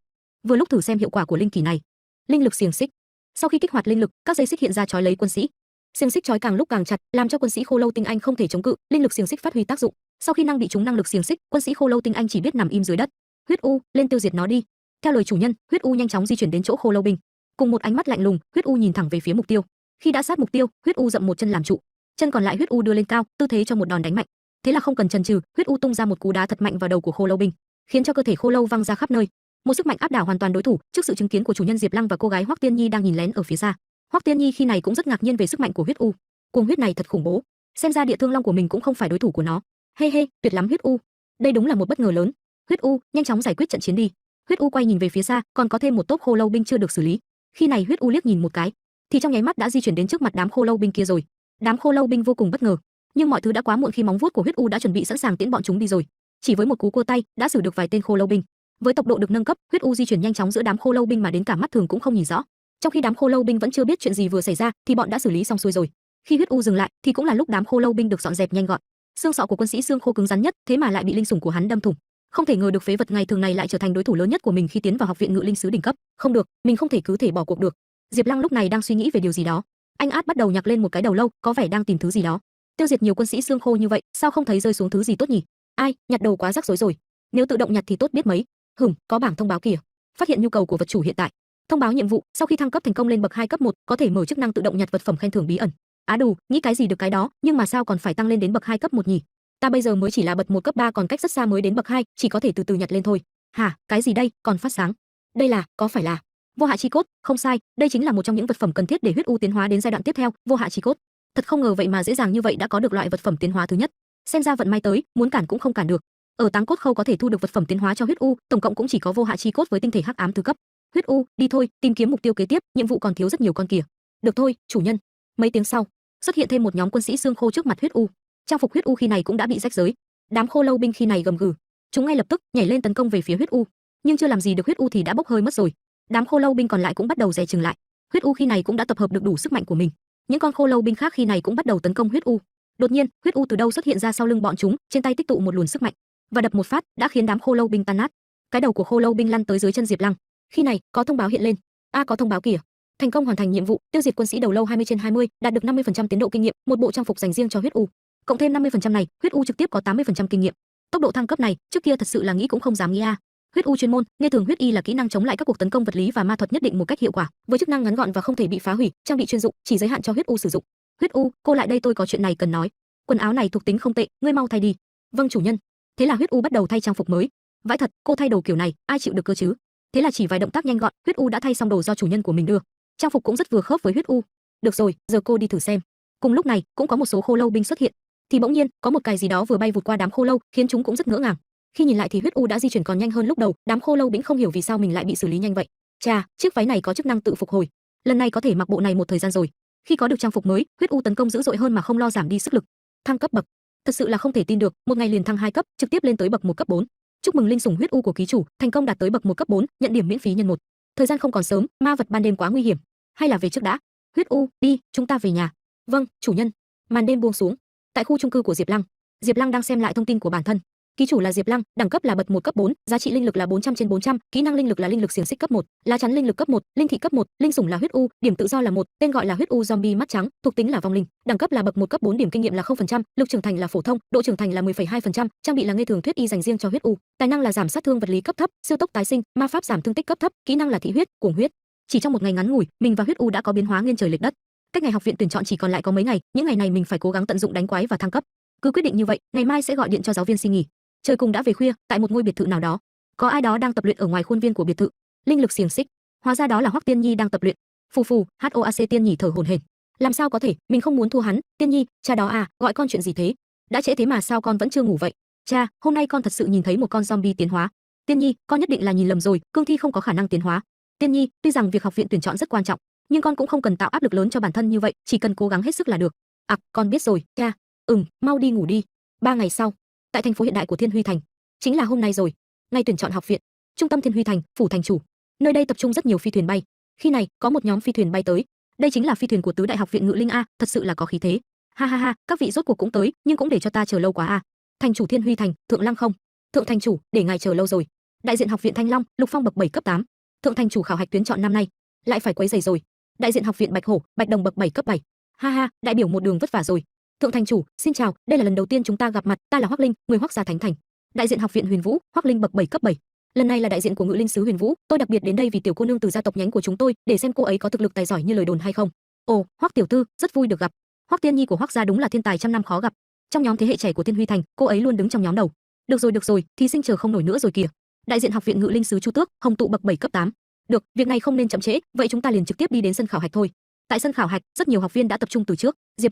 Vừa lúc thử xem hiệu quả của linh kỳ này. Linh lực xiềng xích. Sau khi kích hoạt linh lực, các dây xích hiện ra trói lấy quân sĩ. Xiềng xích trói càng lúc càng chặt, làm cho quân sĩ Khô Lâu Tinh Anh không thể chống cự, linh lực xiềng xích phát huy tác dụng. Sau khi bị trúng năng lực xiềng xích, quân sĩ Khô Lâu Tinh Anh chỉ biết nằm im dưới đất. Huyết U, lên tiêu diệt nó đi. Theo lời chủ nhân, Huyết U nhanh chóng di chuyển đến chỗ Khô Lâu binh. Cùng một ánh mắt lạnh lùng, Huyết U nhìn thẳng về phía mục tiêu. Khi đã sát mục tiêu, Huyết U dậm một chân làm trụ, chân còn lại Huyết U đưa lên cao, tư thế cho một đòn đánh mạnh. Thế là không cần chần chừ, Huyết U tung ra một cú đá thật mạnh vào đầu của Khô Lâu binh, khiến cho cơ thể Khô Lâu văng ra khắp nơi. Một sức mạnh áp đảo hoàn toàn đối thủ, trước sự chứng kiến của chủ nhân Diệp Lăng và cô gái Hoắc Tiên Nhi đang nhìn lén ở phía xa. Hoắc Tiên Nhi khi này cũng rất ngạc nhiên về sức mạnh của Huyết U. Cuồng huyết này thật khủng bố, xem ra địa thương long của mình cũng không phải đối thủ của nó. He, tuyệt lắm Huyết U. Đây đúng là một bất ngờ lớn. Huyết U, nhanh chóng giải quyết trận chiến đi. Huyết U quay nhìn về phía xa, còn có thêm một tốp Khô Lâu binh chưa được xử lý. Khi này Huyết U liếc nhìn một cái, thì trong nháy mắt đã di chuyển đến trước mặt đám Khô Lâu binh kia rồi. Đám Khô Lâu binh vô cùng bất ngờ, nhưng mọi thứ đã quá muộn khi móng vuốt của Huyết U đã chuẩn bị sẵn sàng tiễn bọn chúng đi rồi. Chỉ với một cú cua tay, đã xử được vài tên Khô Lâu binh. Với tốc độ được nâng cấp, Huyết U di chuyển nhanh chóng giữa đám Khô Lâu binh mà đến cả mắt thường cũng không nhìn rõ. Trong khi đám Khô Lâu binh vẫn chưa biết chuyện gì vừa xảy ra, thì bọn đã xử lý xong xuôi rồi. Khi Huyết U dừng lại, thì cũng là lúc đám Khô Lâu binh được dọn dẹp nhanh gọn. Xương sọ của quân sĩ xương khô cứng rắn nhất, thế mà lại bị linh sủng của hắn đâm thủng. Không thể ngờ được phế vật ngày thường này lại trở thành đối thủ lớn nhất của mình khi tiến vào học viện ngự linh sứ đỉnh cấp. Không được, mình không thể cứ thể bỏ cuộc được. Diệp Lăng lúc này đang suy nghĩ về điều gì đó. Anh Át bắt đầu nhặt lên một cái đầu lâu, có vẻ đang tìm thứ gì đó. Tiêu diệt nhiều quân sĩ xương khô như vậy, sao không thấy rơi xuống thứ gì tốt nhỉ? Ai, nhặt đầu quá rắc rối rồi. Nếu tự động nhặt thì tốt biết mấy. Có bảng thông báo kìa. Phát hiện nhu cầu của vật chủ hiện tại. Thông báo nhiệm vụ, sau khi thăng cấp thành công lên bậc 2 cấp 1, có thể mở chức năng tự động nhặt vật phẩm khen thưởng bí ẩn. Á đù, nghĩ cái gì được cái đó, nhưng mà sao còn phải tăng lên đến bậc 2 cấp 1 nhỉ? Ta bây giờ mới chỉ là bậc 1 cấp 3, còn cách rất xa mới đến bậc 2, chỉ có thể từ từ nhặt lên thôi. Hả, cái gì đây, còn phát sáng. Đây là, có phải là vô hạ chi cốt? Không sai, đây chính là một trong những vật phẩm cần thiết để Huyết U tiến hóa đến giai đoạn tiếp theo, vô hạ chi cốt. Thật không ngờ vậy mà dễ dàng như vậy đã có được loại vật phẩm tiến hóa thứ nhất. Xem ra vận may tới, muốn cản cũng không cản được. Ở Táng Cốt Khâu có thể thu được vật phẩm tiến hóa cho Huyết U, tổng cộng cũng chỉ có vô hạ chi cốt với tinh thể hắc ám thứ cấp. Huyết U, đi thôi, tìm kiếm mục tiêu kế tiếp, nhiệm vụ còn thiếu rất nhiều con kìa. Được thôi, chủ nhân. Mấy tiếng sau, xuất hiện thêm một nhóm quân sĩ xương khô trước mặt Huyết U. Trang phục Huyết U khi này cũng đã bị rách rới. Đám Khô Lâu binh khi này gầm gừ, chúng ngay lập tức nhảy lên tấn công về phía Huyết U, nhưng chưa làm gì được Huyết U thì đã bốc hơi mất rồi. Đám Khô Lâu binh còn lại cũng bắt đầu dè chừng lại. Huyết U khi này cũng đã tập hợp được đủ sức mạnh của mình. Những con Khô Lâu binh khác khi này cũng bắt đầu tấn công Huyết U. Đột nhiên, Huyết U từ đâu xuất hiện ra sau lưng bọn chúng, trên tay tích tụ một luồng sức mạnh và đập một phát, đã khiến đám Khô Lâu binh tan nát. Cái đầu của Khô Lâu binh lăn tới dưới chân Diệp Lăng. Khi này, có thông báo hiện lên. Có thông báo kìa. Thành công hoàn thành nhiệm vụ, tiêu diệt quân sĩ đầu lâu 20/20, đạt được 50% tiến độ kinh nghiệm, một bộ trang phục dành riêng cho Huyết U. Cộng thêm 50% này, Huyết U trực tiếp có 80% kinh nghiệm. Tốc độ thăng cấp này, trước kia thật sự là nghĩ cũng không dám nghĩ a. Huyết U chuyên môn, nghe thường huyết y là kỹ năng chống lại các cuộc tấn công vật lý và ma thuật nhất định một cách hiệu quả, với chức năng ngắn gọn và không thể bị phá hủy, trang bị chuyên dụng, chỉ giới hạn cho Huyết U sử dụng. Huyết U, cô lại đây, tôi có chuyện này cần nói. Quần áo này thuộc tính không tệ, ngươi mau thay đi. Vâng chủ nhân. Thế là Huyết U bắt đầu thay trang phục mới. Vãi thật, cô thay đồ kiểu này, ai chịu được cơ chứ? Thế là chỉ vài động tác nhanh gọn, Huyết U đã thay xong đồ do chủ nhân của mình đưa. Trang phục cũng rất vừa khớp với Huyết U. Được rồi, giờ cô đi thử xem. Cùng lúc này, cũng có một số Khô Lâu binh xuất hiện. Thì bỗng nhiên, có một cái gì đó vừa bay vụt qua đám Khô Lâu, khiến chúng cũng rất ngỡ ngàng. Khi nhìn lại thì Huyết U đã di chuyển còn nhanh hơn lúc đầu, đám Khô Lâu binh không hiểu vì sao mình lại bị xử lý nhanh vậy. Chà, chiếc váy này có chức năng tự phục hồi. Lần này có thể mặc bộ này một thời gian rồi. Khi có được trang phục mới, Huyết U tấn công dữ dội hơn mà không lo giảm đi sức lực. Thăng cấp bậc. Thật sự là không thể tin được, một ngày liền thăng 2 cấp, trực tiếp lên tới bậc 1 cấp 4. Chúc mừng linh sủng Huyết U của ký chủ, thành công đạt tới bậc 1 cấp 4, nhận điểm miễn phí nhân 1. Thời gian không còn sớm, ma vật ban đêm quá nguy hiểm, hay là về trước đã. Huyết U, đi, chúng ta về nhà. Vâng, chủ nhân. Màn đêm buông xuống. Tại khu chung cư của Diệp Lăng đang xem lại thông tin của bản thân. Ký chủ là Diệp Lăng, đẳng cấp là bậc 1 cấp 4, giá trị linh lực là 400/400, kỹ năng linh lực là linh lực xiềng xích cấp 1, lá chắn linh lực cấp 1, linh thị cấp 1, linh sủng là Huyết U, điểm tự do là 1, tên gọi là Huyết U zombie mắt trắng, thuộc tính là vong linh, đẳng cấp là bậc 1 cấp 4, điểm kinh nghiệm là 0%, lực trưởng thành là phổ thông, độ trưởng thành là 10,2%, trang bị là nghe thường thuyết y dành riêng cho Huyết U, tài năng là giảm sát thương vật lý cấp thấp, siêu tốc tái sinh, ma pháp giảm thương tích cấp thấp, kỹ năng là thị huyết, cuồng huyết. Chỉ trong một ngày ngắn ngủi, mình và Huyết U đã có biến hóa nghiêng trời lệch đất. Cách ngày học viện tuyển chọn chỉ còn lại có mấy ngày, những ngày này mình phải cố gắng tận dụng đánh quái và thăng cấp. Cứ quyết định như vậy, ngày mai sẽ gọi điện cho giáo viên xin nghỉ. Trời cùng đã về khuya, tại một ngôi biệt thự nào đó, có ai đó đang tập luyện ở ngoài khuôn viên của biệt thự. Linh lực xiềng xích, hóa ra đó là Hoắc Tiên Nhi đang tập luyện. Phù phù, HOAC Tiên Nhi thở hổn hển. Làm sao có thể, mình không muốn thua hắn. Tiên Nhi, cha đó à, gọi con chuyện gì thế? Đã trễ thế mà sao con vẫn chưa ngủ vậy? Cha, hôm nay con thật sự nhìn thấy một con zombie tiến hóa. Tiên Nhi, con nhất định là nhìn lầm rồi, cương thi không có khả năng tiến hóa. Tiên Nhi, tuy rằng việc học viện tuyển chọn rất quan trọng, nhưng con cũng không cần tạo áp lực lớn cho bản thân như vậy, chỉ cần cố gắng hết sức là được. Con biết rồi, cha. Mau đi ngủ đi. 3 ngày sau, tại thành phố hiện đại của Thiên Huy Thành, chính là hôm nay rồi, ngày tuyển chọn học viện, trung tâm Thiên Huy Thành, phủ thành chủ. Nơi đây tập trung rất nhiều phi thuyền bay. Khi này, có một nhóm phi thuyền bay tới. Đây chính là phi thuyền của tứ đại học viện Ngự Linh a, thật sự là có khí thế. Ha ha ha, các vị rốt cuộc cũng tới, nhưng cũng để cho ta chờ lâu quá a. Thành chủ Thiên Huy Thành, Thượng Lăng không? Thượng thành chủ, để ngài chờ lâu rồi. Đại diện học viện Thanh Long, Lục Phong bậc 7 cấp 8. Thượng thành chủ khảo hạch tuyến chọn năm nay, lại phải quấy rầy rồi. Đại diện học viện Bạch Hổ, Bạch Đồng bậc 7 cấp 7. Ha ha, đại biểu một đường vất vả rồi. Thượng thành chủ, xin chào, đây là lần đầu tiên chúng ta gặp mặt, ta là Hoắc Linh, người Hoắc gia Thánh Thành. Đại diện học viện Huyền Vũ, Hoắc Linh bậc 7 cấp 7. Lần này là đại diện của Ngự Linh sứ Huyền Vũ, tôi đặc biệt đến đây vì tiểu cô nương từ gia tộc nhánh của chúng tôi, để xem cô ấy có thực lực tài giỏi như lời đồn hay không. Ồ, Hoắc tiểu thư, rất vui được gặp. Hoắc Tiên Nhi của Hoắc gia đúng là thiên tài trăm năm khó gặp. Trong nhóm thế hệ trẻ của Thiên Huy Thành, cô ấy luôn đứng trong nhóm đầu. Được rồi, thí sinh chờ không nổi nữa rồi kìa. Đại diện học viện Ngự Linh sứ Chu Tước, Hồng tụ bậc 7 cấp 8. Được, việc này không nên chậm trễ, vậy chúng ta liền trực tiếp đi đến sân khảo hạch thôi. Tại sân khảo hạch, rất nhiều học viên đã tập trung từ trước. Diệp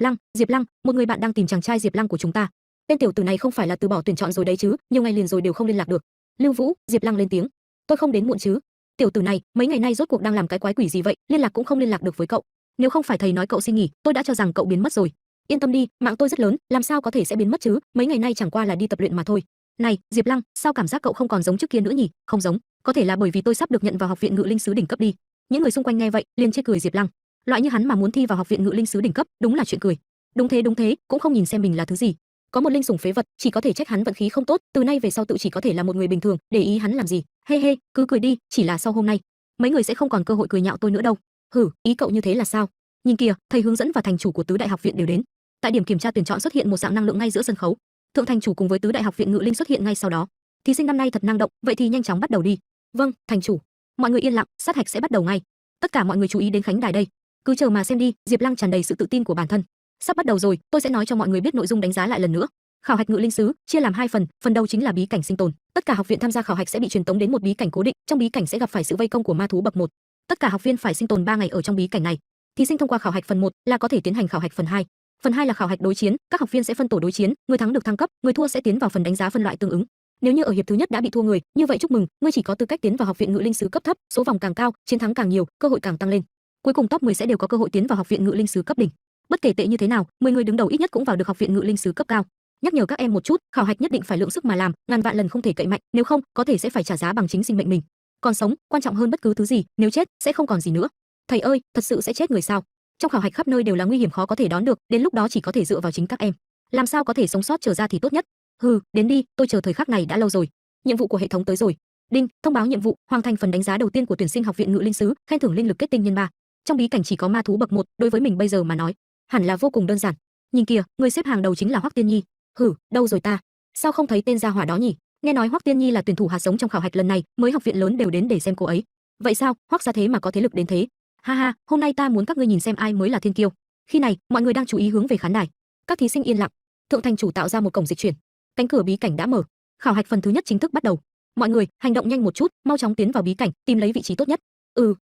Lăng, một người bạn đang tìm chàng trai Diệp Lăng của chúng ta. Tên tiểu tử này không phải là từ bỏ tuyển chọn rồi đấy chứ, nhiều ngày liền rồi đều không liên lạc được. Lưu Vũ, Diệp Lăng lên tiếng. Tôi không đến muộn chứ? Tiểu tử này, mấy ngày nay rốt cuộc đang làm cái quái quỷ gì vậy, liên lạc cũng không liên lạc được với cậu. Nếu không phải thầy nói cậu xin nghỉ, tôi đã cho rằng cậu biến mất rồi. Yên tâm đi, mạng tôi rất lớn, làm sao có thể sẽ biến mất chứ, mấy ngày nay chẳng qua là đi tập luyện mà thôi. Này, Diệp Lăng, sao cảm giác cậu không còn giống trước kia nữa nhỉ? Không giống, có thể là bởi vì tôi sắp được nhận vào học viện Ngự Linh sứ đỉnh cấp đi. Những người xung quanh nghe vậy, liền chê cười Diệp Lăng. Loại như hắn mà muốn thi vào học viện Ngự Linh sứ đỉnh cấp, đúng là chuyện cười. Đúng thế, cũng không nhìn xem mình là thứ gì. Có một linh sủng phế vật, chỉ có thể trách hắn vận khí không tốt, từ nay về sau tự chỉ có thể là một người bình thường, để ý hắn làm gì. He, cứ cười đi, chỉ là sau hôm nay, mấy người sẽ không còn cơ hội cười nhạo tôi nữa đâu. Hử, ý cậu như thế là sao? Nhìn kìa, thầy hướng dẫn và thành chủ của tứ đại học viện đều đến. Tại điểm kiểm tra tuyển chọn xuất hiện một dạng năng lượng ngay giữa sân khấu. Thượng thành chủ cùng với tứ đại học viện Ngự Linh xuất hiện ngay sau đó. Thí sinh năm nay thật năng động, vậy thì nhanh chóng bắt đầu đi. Vâng, thành chủ. Mọi người yên lặng, sát hạch sẽ bắt đầu ngay. Tất cả mọi người chú ý đến khánh đài đây. Cứ chờ mà xem đi. Diệp Lăng tràn đầy sự tự tin của bản thân. Sắp bắt đầu rồi, tôi sẽ nói cho mọi người biết nội dung đánh giá lại lần nữa. Khảo hạch Ngự Linh sứ chia làm 2 phần đầu chính là bí cảnh sinh tồn. Tất cả học viện tham gia khảo hạch sẽ bị truyền tống đến một bí cảnh cố định, trong bí cảnh sẽ gặp phải sự vây công của ma thú bậc 1. Tất cả học viên phải sinh tồn 3 ngày ở trong bí cảnh này. Thí sinh thông qua khảo hạch phần 1 là có thể tiến hành khảo hạch phần 2. Phần 2 là khảo hạch đối chiến, các học viên sẽ phân tổ đối chiến, người thắng được thăng cấp, người thua sẽ tiến vào phần đánh giá phân loại tương ứng. Nếu như ở hiệp thứ nhất đã bị thua người, như vậy chúc mừng, ngươi chỉ có tư cách tiến vào học viện Ngự Linh sứ cấp thấp, số vòng càng cao, chiến thắng càng nhiều, cơ hội càng tăng lên. Cuối cùng top 10 sẽ đều có cơ hội tiến vào học viện Ngự Linh sứ cấp đỉnh. Bất kể tệ như thế nào, 10 người đứng đầu ít nhất cũng vào được học viện Ngự Linh sứ cấp cao. Nhắc nhở các em một chút, khảo hạch nhất định phải lượng sức mà làm, ngàn vạn lần không thể cậy mạnh, nếu không, có thể sẽ phải trả giá bằng chính sinh mệnh mình. Còn sống, quan trọng hơn bất cứ thứ gì, nếu chết, sẽ không còn gì nữa. Thầy ơi, thật sự sẽ chết người sao? Trong khảo hạch khắp nơi đều là nguy hiểm khó có thể đón được, đến lúc đó chỉ có thể dựa vào chính các em. Làm sao có thể sống sót trở ra thì tốt nhất. Hừ, đến đi, tôi chờ thời khắc này đã lâu rồi. Nhiệm vụ của hệ thống tới rồi. Đinh, thông báo nhiệm vụ, hoàn thành phần đánh giá đầu tiên của tuyển sinh học viện Ngự Linh sứ, khen thưởng linh lực kết tinh nhân 3. Trong bí cảnh chỉ có ma thú bậc 1, đối với mình bây giờ mà nói, hẳn là vô cùng đơn giản. Nhìn kìa, người xếp hàng đầu chính là Hoắc Tiên Nhi. Hử, đâu rồi ta? Sao không thấy tên gia hỏa đó nhỉ? Nghe nói Hoắc Tiên Nhi là tuyển thủ hạt giống trong khảo hạch lần này, mới học viện lớn đều đến để xem cô ấy. Vậy sao, Hoắc gia thế mà có thế lực đến thế? Ha ha, hôm nay ta muốn các ngươi nhìn xem ai mới là thiên kiêu. Khi này, mọi người đang chú ý hướng về khán đài. Các thí sinh yên lặng. Thượng thành chủ tạo ra một cổng dịch chuyển. Cánh cửa bí cảnh đã mở. Khảo hạch phần thứ nhất chính thức bắt đầu. Mọi người, hành động nhanh một chút, mau chóng tiến vào bí cảnh, tìm lấy vị trí tốt nhất.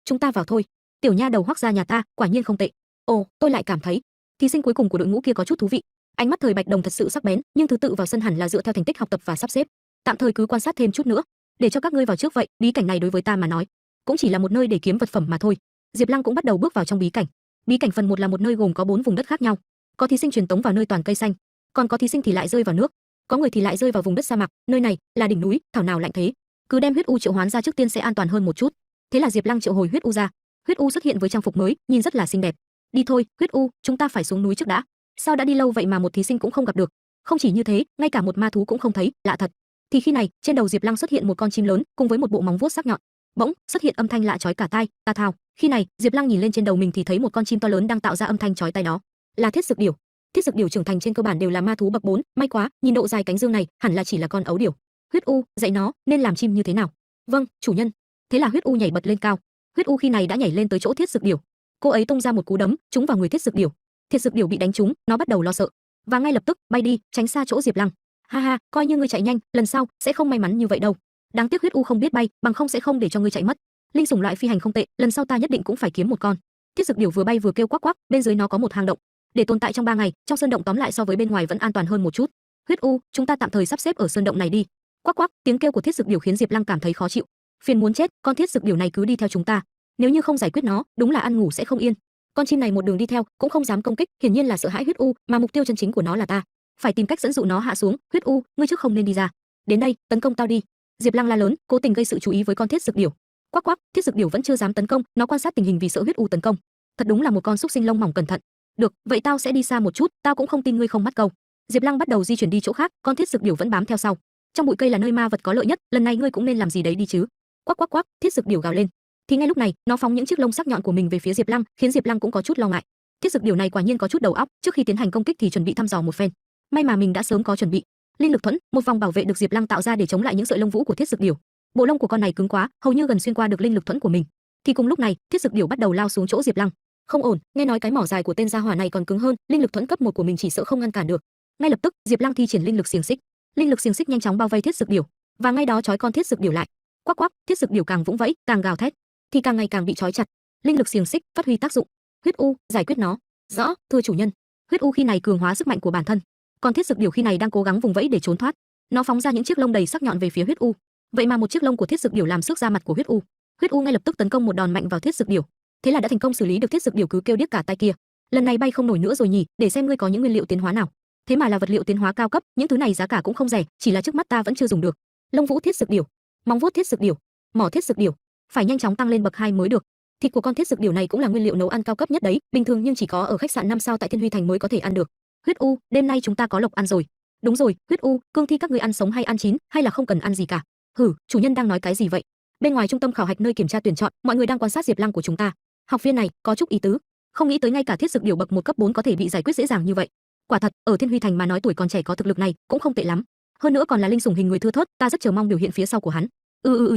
Chúng ta vào thôi. Tiểu nha đầu Hoắc gia nhà ta, quả nhiên không tệ. Ồ, tôi lại cảm thấy, thí sinh cuối cùng của đội ngũ kia có chút thú vị. Ánh mắt thời Bạch Đồng thật sự sắc bén, nhưng thứ tự vào sân hẳn là dựa theo thành tích học tập và sắp xếp. Tạm thời cứ quan sát thêm chút nữa, để cho các ngươi vào trước vậy. Bí cảnh này đối với ta mà nói, cũng chỉ là một nơi để kiếm vật phẩm mà thôi. Diệp Lăng cũng bắt đầu bước vào trong bí cảnh. Bí cảnh phần 1 là một nơi gồm có 4 vùng đất khác nhau. Có thí sinh truyền tống vào nơi toàn cây xanh, còn có thí sinh thì lại rơi vào nước, có người thì lại rơi vào vùng đất sa mạc. Nơi này là đỉnh núi, thảo nào lạnh thế. Cứ đem huyết u triệu hoán ra trước tiên sẽ an toàn hơn một chút. Thế là Diệp Lăng triệu hồi huyết u ra. Huyết u xuất hiện với trang phục mới, nhìn rất là xinh đẹp. Đi thôi, huyết u, chúng ta phải xuống núi trước đã. Sao đã đi lâu vậy mà một thí sinh cũng không gặp được? Không chỉ như thế, ngay cả một ma thú cũng không thấy, lạ thật. Thì khi này, trên đầu Diệp Lăng xuất hiện một con chim lớn, cùng với một bộ móng vuốt sắc nhọn. Bỗng xuất hiện âm thanh lạ chói cả tai, ta thao. Khi này, Diệp Lăng nhìn lên trên đầu mình thì thấy một con chim to lớn đang tạo ra âm thanh chói tai đó. Là thiết dực điểu. Thiết dực điểu trưởng thành trên cơ bản đều là ma thú bậc 4, may quá, nhìn độ dài cánh dương này, hẳn là chỉ là con ấu điểu. Huyết u, dạy nó nên làm chim như thế nào? Vâng, chủ nhân. Thế là huyết u nhảy bật lên cao. Huyết u khi này đã nhảy lên tới chỗ thiết dực điểu. Cô ấy tung ra một cú đấm, trúng vào người thiết dực điểu. Thiết dực điểu bị đánh trúng, nó bắt đầu lo sợ và ngay lập tức bay đi, tránh xa chỗ Diệp Lăng. Ha ha, coi như ngươi chạy nhanh, lần sau sẽ không may mắn như vậy đâu. Đáng tiếc huyết u không biết bay, bằng không sẽ không để cho ngươi chạy mất. Linh sủng loại phi hành không tệ, lần sau ta nhất định cũng phải kiếm một con. Thiết dực điểu vừa bay vừa kêu quắc quắc, bên dưới nó có một hang động. Để tồn tại trong 3 ngày, trong sơn động tóm lại so với bên ngoài vẫn an toàn hơn một chút. Huyết u, chúng ta tạm thời sắp xếp ở sơn động này đi. Quắc quắc, tiếng kêu của thiết dực điểu khiến Diệp Lăng cảm thấy khó chịu. Phiền muốn chết, con thiết dực điểu này cứ đi theo chúng ta. Nếu như không giải quyết nó, đúng là ăn ngủ sẽ không yên. Con chim này một đường đi theo, cũng không dám công kích, hiển nhiên là sợ hãi huyết u, mà mục tiêu chân chính của nó là ta. Phải tìm cách dẫn dụ nó hạ xuống. Huyết u, ngươi trước không nên đi ra. Đến đây, tấn công tao đi. Diệp Lăng la lớn, cố tình gây sự chú ý với con thiết dực điểu. Quắc quắc, Thiết Dực Điểu vẫn chưa dám tấn công, nó quan sát tình hình vì sợ huyết u tấn công. Thật đúng là một con xúc sinh lông mỏng cẩn thận. Được, vậy tao sẽ đi xa một chút, tao cũng không tin ngươi không mắt câu. Diệp Lăng bắt đầu di chuyển đi chỗ khác, con Thiết Dực Điểu vẫn bám theo sau. Trong bụi cây là nơi ma vật có lợi nhất, lần này ngươi cũng nên làm gì đấy đi chứ. Quắc quắc quắc, Thiết Dực Điểu gào lên. Thì ngay lúc này, nó phóng những chiếc lông sắc nhọn của mình về phía Diệp Lăng, khiến Diệp Lăng cũng có chút lo ngại. Thiết Dực Điểu này quả nhiên có chút đầu óc, trước khi tiến hành công kích thì chuẩn bị thăm dò một phen. May mà mình đã sớm có chuẩn bị. Linh lực thuẫn, một vòng bảo vệ được Diệp Lăng tạo ra để chống lại những sợi lông vũ của Thiết Dực Điểu. Bộ lông của con này cứng quá, hầu như gần xuyên qua được linh lực thuẫn của mình. Thì cùng lúc này, Thiết Dực Điểu bắt đầu lao xuống chỗ Diệp Lăng. Không ổn, nghe nói cái mỏ dài của tên gia hỏa này còn cứng hơn, linh lực thuẫn cấp 1 của mình chỉ sợ không ngăn cản được. Ngay lập tức, Diệp Lăng thi triển linh lực xiềng xích. Linh lực xiềng xích nhanh chóng bao vây Thiết Dực Điểu, và ngay đó trói con Thiết Dực Điểu lại. Quắc quắc, Thiết Dực Điểu càng vũng vẫy, càng gào thét, thì càng ngày càng bị trói chặt. Linh lực xiềng xích phát huy tác dụng. Huyết u, giải quyết nó. Rõ, thưa chủ nhân. Huyết u khi này cường hóa sức mạnh của bản thân, còn Thiết Dực Điểu khi này đang cố gắng vùng vẫy để trốn thoát. Nó phóng ra những chiếc lông đầy sắc nhọn về phía Huyết u. Vậy mà một chiếc lông của Thiết Dực Điểu làm xước da mặt của Huyết u. Huyết u ngay lập tức tấn công một đòn mạnh vào Thiết Dực Điểu. Thế là đã thành công xử lý được Thiết Dực Điểu cứ kêu điếc cả tai kia. Lần này bay không nổi nữa rồi nhỉ, để xem ngươi có những nguyên liệu tiến hóa nào. Thế mà là vật liệu tiến hóa cao cấp, những thứ này giá cả cũng không rẻ, chỉ là trước mắt ta vẫn chưa dùng được. Lông vũ Thiết Dực Điểu, móng vuốt Thiết Dực Điểu, mỏ Thiết Dực Điểu, phải nhanh chóng tăng lên bậc 2 mới được. Thịt của con Thiết Dực Điểu này cũng là nguyên liệu nấu ăn cao cấp nhất đấy, bình thường nhưng chỉ có ở khách sạn 5 sao tại Thiên Huy Thành mới có thể ăn được. Huyết u, đêm nay chúng ta có lộc ăn rồi. Đúng rồi, Huyết u, cương thi các ngươi ăn sống hay ăn chín, hay là không cần ăn gì cả? Hử, chủ nhân đang nói cái gì vậy? Bên ngoài trung tâm khảo hạch nơi kiểm tra tuyển chọn, mọi người đang quan sát Diệp Lăng của chúng ta. Học viên này có chút ý tứ, không nghĩ tới ngay cả Thiết Dực Điểu bậc 1 cấp 4 có thể bị giải quyết dễ dàng như vậy. Quả thật, ở Thiên Huy Thành mà nói tuổi còn trẻ có thực lực này cũng không tệ lắm. Hơn nữa còn là linh sủng hình người thưa thớt, ta rất chờ mong biểu hiện phía sau của hắn.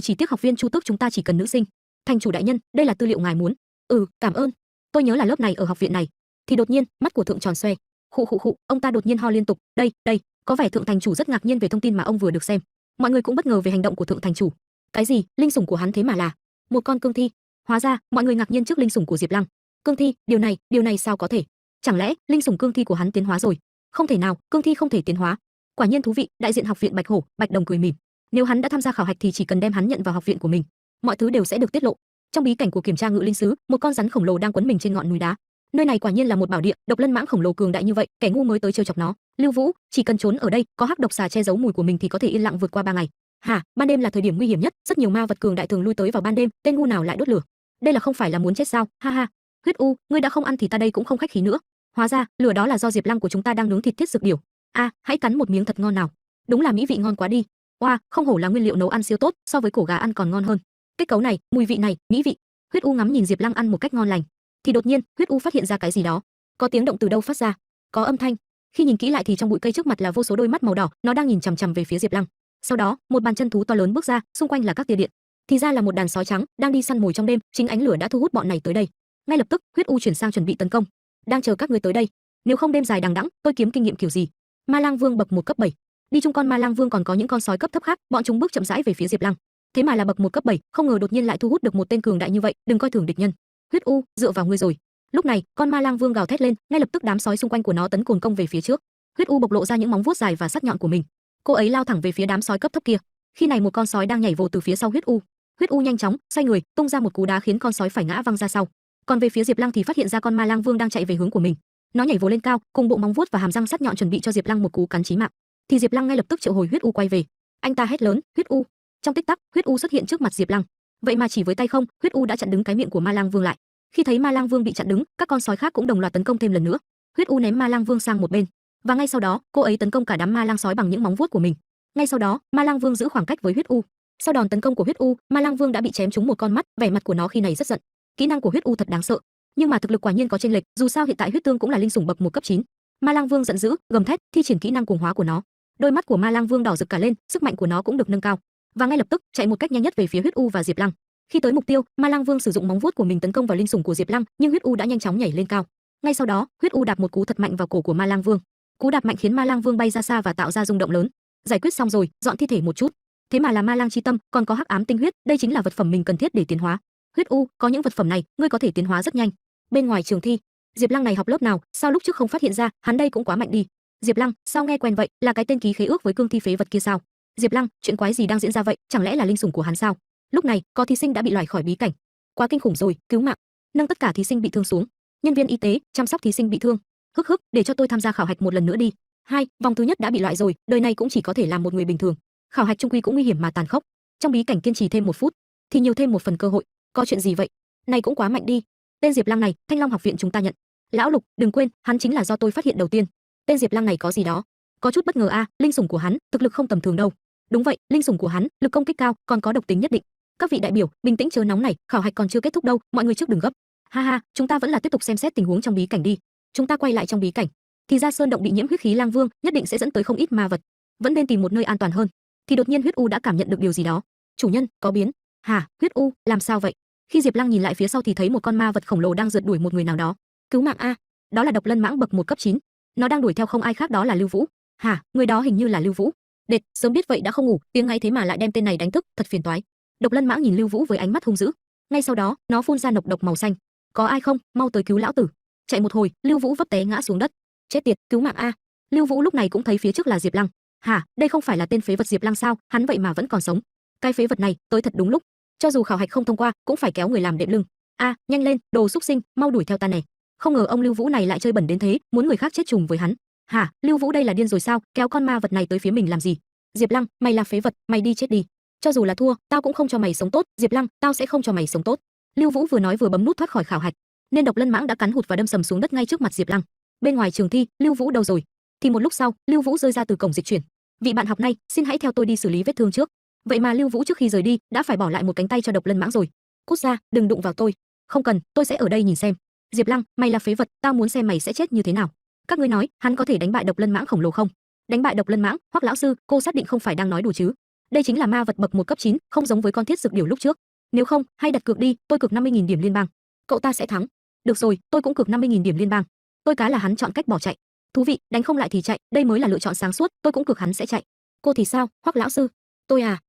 Chỉ tiếc học viên Chu Tước chúng ta chỉ cần nữ sinh. Thành chủ đại nhân, đây là tư liệu ngài muốn. Cảm ơn. Tôi nhớ là lớp này ở học viện này. Thì đột nhiên, mắt của thượng tròn xoe. Khụ, ông ta đột nhiên ho liên tục. Đây, có vẻ thượng thành chủ rất ngạc nhiên về thông tin mà ông vừa được xem. Mọi người cũng bất ngờ về hành động của thượng thành chủ. Cái gì? Linh sủng của hắn thế mà là một con cương thi? Hóa ra, mọi người ngạc nhiên trước linh sủng của Diệp Lăng. Cương thi, điều này sao có thể? Chẳng lẽ linh sủng cương thi của hắn tiến hóa rồi? Không thể nào, cương thi không thể tiến hóa. Quả nhiên thú vị, đại diện học viện Bạch Hổ, Bạch Đồng cười mỉm. Nếu hắn đã tham gia khảo hạch thì chỉ cần đem hắn nhận vào học viện của mình, mọi thứ đều sẽ được tiết lộ. Trong bí cảnh của kiểm tra ngự linh sứ, một con rắn khổng lồ đang quấn mình trên ngọn núi đá. Nơi này quả nhiên là một bảo địa, độc lân mãng khổng lồ cường đại như vậy, kẻ ngu mới tới trêu chọc nó. Lưu Vũ, chỉ cần trốn ở đây, có hắc độc xà che giấu mùi của mình thì có thể yên lặng vượt qua 3 ngày. Hả? Ban đêm là thời điểm nguy hiểm nhất, rất nhiều ma vật cường đại thường lui tới vào ban đêm, tên ngu nào lại đốt lửa? Đây là không phải là muốn chết sao? Ha ha. Huyết u, ngươi đã không ăn thì ta đây cũng không khách khí nữa. Hóa ra, lửa đó là do Diệp Lăng của chúng ta đang nướng thịt Thiết Dực Điểu. Hãy cắn một miếng thật ngon nào. Đúng là mỹ vị ngon quá đi. Oa, không hổ là nguyên liệu nấu ăn siêu tốt, so với cổ gà ăn còn ngon hơn. Kết cấu này, mùi vị này, mỹ vị. Huyết u ngắm nhìn Diệp Lăng ăn một cách ngon lành. Thì đột nhiên, Huyết u phát hiện ra cái gì đó. Có tiếng động từ đâu phát ra? Có âm thanh. Khi nhìn kỹ lại thì trong bụi cây trước mặt là vô số đôi mắt màu đỏ, nó đang nhìn chằm chằm về phía Diệp Lăng. Sau đó, một bàn chân thú to lớn bước ra, xung quanh là các tia điện. Thì ra là một đàn sói trắng đang đi săn mồi trong đêm, chính ánh lửa đã thu hút bọn này tới đây. Ngay lập tức, Huyết u chuyển sang chuẩn bị tấn công. Đang chờ các ngươi tới đây. Nếu không đêm dài đằng đẵng, tôi kiếm kinh nghiệm kiểu gì? Ma Lang Vương bậc 1 cấp 7. Đi chung con Ma Lang Vương còn có những con sói cấp thấp khác, bọn chúng bước chậm rãi về phía Diệp Lăng. Thế mà là bậc 1 cấp 7, không ngờ đột nhiên lại thu hút được một tên cường đại như vậy, đừng coi thường địch nhân. Huyết u, dựa vào ngươi rồi. Lúc này, con Ma Lang Vương gào thét lên, ngay lập tức đám sói xung quanh của nó tấn cồn công về phía trước. Huyết u bộc lộ ra những móng vuốt dài và sắc nhọn của mình. Cô ấy lao thẳng về phía đám sói cấp thấp kia. Khi này một con sói đang nhảy vồ từ phía sau Huyết u. Huyết u nhanh chóng xoay người, tung ra một cú đá khiến con sói phải ngã văng ra sau. Còn về phía Diệp Lăng thì phát hiện ra con Ma Lang Vương đang chạy về hướng của mình. Nó nhảy vồ lên cao, cùng bộ móng vuốt và hàm răng sắc nhọn chuẩn bị cho Diệp Lăng một cú cắn chí mạng. Thì Diệp Lăng ngay lập tức triệu hồi Huyết u quay về. Anh ta hét lớn, "Huyết u!" Trong tích tắc, Huyết u xuất hiện trước mặt Diệp Lăng. Vậy mà chỉ với tay không, Huyết u đã chặn đứng cái miệng của Ma Lang Vương lại. Khi thấy Ma Lang Vương bị chặn đứng, các con sói khác cũng đồng loạt tấn công thêm lần nữa. Huyết u ném Ma Lang Vương sang một bên, và ngay sau đó, cô ấy tấn công cả đám ma lang sói bằng những móng vuốt của mình. Ngay sau đó, Ma Lang Vương giữ khoảng cách với Huyết u. Sau đòn tấn công của Huyết u, Ma Lang Vương đã bị chém trúng một con mắt, vẻ mặt của nó khi này rất giận. Kỹ năng của Huyết u thật đáng sợ, nhưng mà thực lực quả nhiên có chênh lệch, dù sao hiện tại Huyết Tương cũng là linh sủng bậc 1 cấp 9. Ma Lang Vương giận dữ, gầm thét, thi triển kỹ năng cuồng hóa của nó. Đôi mắt của Ma Lang Vương đỏ rực cả lên, sức mạnh của nó cũng được nâng cao, và ngay lập tức chạy một cách nhanh nhất về phía Huyết u và Diệp Lăng. Khi tới mục tiêu, Ma Lang Vương sử dụng móng vuốt của mình tấn công vào linh sủng của Diệp Lăng, nhưng Huyết u đã nhanh chóng nhảy lên cao. Ngay sau đó, Huyết u đạp một cú thật mạnh vào cổ của Ma Lang Vương. Cú đạp mạnh khiến Ma Lang Vương bay ra xa và tạo ra rung động lớn. Giải quyết xong rồi, dọn thi thể một chút. Thế mà là Ma Lang chi tâm, còn có hắc ám tinh huyết, đây chính là vật phẩm mình cần thiết để tiến hóa. Huyết u, có những vật phẩm này, ngươi có thể tiến hóa rất nhanh. Bên ngoài trường thi, Diệp Lăng này học lớp nào, sao lúc trước không phát hiện ra, hắn đây cũng quá mạnh đi. Diệp Lăng, sao nghe quen vậy, là cái tên ký khế ước với cương thi phế vật kia sao? Diệp Lăng, chuyện quái gì đang diễn ra vậy, chẳng lẽ là linh sủng của hắn sao? Lúc này, có thí sinh đã bị loại khỏi bí cảnh. Quá kinh khủng rồi, cứu mạng. Nâng tất cả thí sinh bị thương xuống. Nhân viên y tế, chăm sóc thí sinh bị thương. Hức hức, để cho tôi tham gia khảo hạch một lần nữa đi. Vòng thứ nhất đã bị loại rồi, đời này cũng chỉ có thể làm một người bình thường. Khảo hạch trung quy cũng nguy hiểm mà tàn khốc. Trong bí cảnh kiên trì thêm 1 phút. thì nhiều thêm một phần cơ hội. Có chuyện gì vậy? Này cũng quá mạnh đi. Tên Diệp Lăng này, Thanh Long học viện chúng ta nhận. Lão Lục, đừng quên, hắn chính là do tôi phát hiện đầu tiên. Tên Diệp Lăng này có gì đó, có chút bất ngờ a, linh sủng của hắn, thực lực không tầm thường đâu. Đúng vậy, linh sủng của hắn, lực công kích cao, còn có độc tính nhất định. Các vị đại biểu, bình tĩnh chớ nóng này, khảo hạch còn chưa kết thúc đâu, mọi người trước đừng gấp. Ha ha, chúng ta vẫn là tiếp tục xem xét tình huống trong bí cảnh đi. Chúng ta quay lại trong bí cảnh. Thì ra sơn động bị nhiễm huyết khí lang vương, nhất định sẽ dẫn tới không ít ma vật. Vẫn nên tìm một nơi an toàn hơn. Thì đột nhiên huyết u đã cảm nhận được điều gì đó. Chủ nhân, có biến. Hả? Huyết u, làm sao vậy? Khi Diệp Lăng nhìn lại phía sau thì thấy một con ma vật khổng lồ đang rượt đuổi một người nào đó. Cứu mạng a! Đó là độc lân mãng bậc 1 cấp 9. Nó đang đuổi theo không ai khác đó là Lưu Vũ. Hả? Người đó hình như là Lưu Vũ. Đệt, sớm biết vậy đã không ngủ, tiếng ngáy thế mà lại đem tên này đánh thức, thật phiền toái. Độc lân mãng nhìn Lưu Vũ với ánh mắt hung dữ. Ngay sau đó, nó phun ra nọc độc màu xanh. Có ai không? Mau tới cứu lão tử! Chạy một hồi, Lưu Vũ vấp té ngã xuống đất. Chết tiệt, cứu mạng a! Lưu Vũ lúc này cũng thấy phía trước là Diệp Lăng. Hả? Đây không phải là tên phế vật Diệp Lăng sao? Hắn vậy mà vẫn còn sống. Cái phế vật này, tới thật đúng lúc. Cho dù khảo hạch không thông qua, cũng phải kéo người làm đệm lưng. A, nhanh lên, đồ xúc sinh, mau đuổi theo ta này. Không ngờ ông Lưu Vũ này lại chơi bẩn đến thế, muốn người khác chết trùng với hắn. Hả? Lưu Vũ đây là điên rồi sao? Kéo con ma vật này tới phía mình làm gì? Diệp Lăng, mày là phế vật, mày đi chết đi. Cho dù là thua, tao cũng không cho mày sống tốt. Diệp Lăng, tao sẽ không cho mày sống tốt. Lưu Vũ vừa nói vừa bấm nút thoát khỏi khảo hạch, nên độc lân mãng đã cắn hụt và đâm sầm xuống đất ngay trước mặt Diệp Lăng. Bên ngoài trường thi, Lưu Vũ đâu rồi? Thì một lúc sau, Lưu Vũ rơi ra từ cổng dịch chuyển. Vị bạn học này, xin hãy theo tôi đi xử lý vết thương trước. Vậy mà Lưu Vũ trước khi rời đi, đã phải bỏ lại một cánh tay cho độc lân mãng rồi. Cút ra, đừng đụng vào tôi. Không cần, tôi sẽ ở đây nhìn xem. Diệp Lăng, mày là phế vật, tao muốn xem mày sẽ chết như thế nào. Các ngươi nói, hắn có thể đánh bại độc lân mãng khổng lồ không? Đánh bại độc lân mãng, Hoắc lão sư, cô xác định không phải đang nói đùa chứ? Đây chính là ma vật bậc 1 cấp 9, không giống với con thiết dược điểu lúc trước. Nếu không, hay đặt cược đi, tôi cược 50.000 điểm liên bang. Cậu ta sẽ thắng. Được rồi, tôi cũng cược 50.000 điểm liên bang. Tôi cá là hắn chọn cách bỏ chạy. Thú vị, đánh không lại thì chạy, đây mới là lựa chọn sáng suốt, tôi cũng cược hắn sẽ chạy. Cô thì sao, Hoắc lão sư?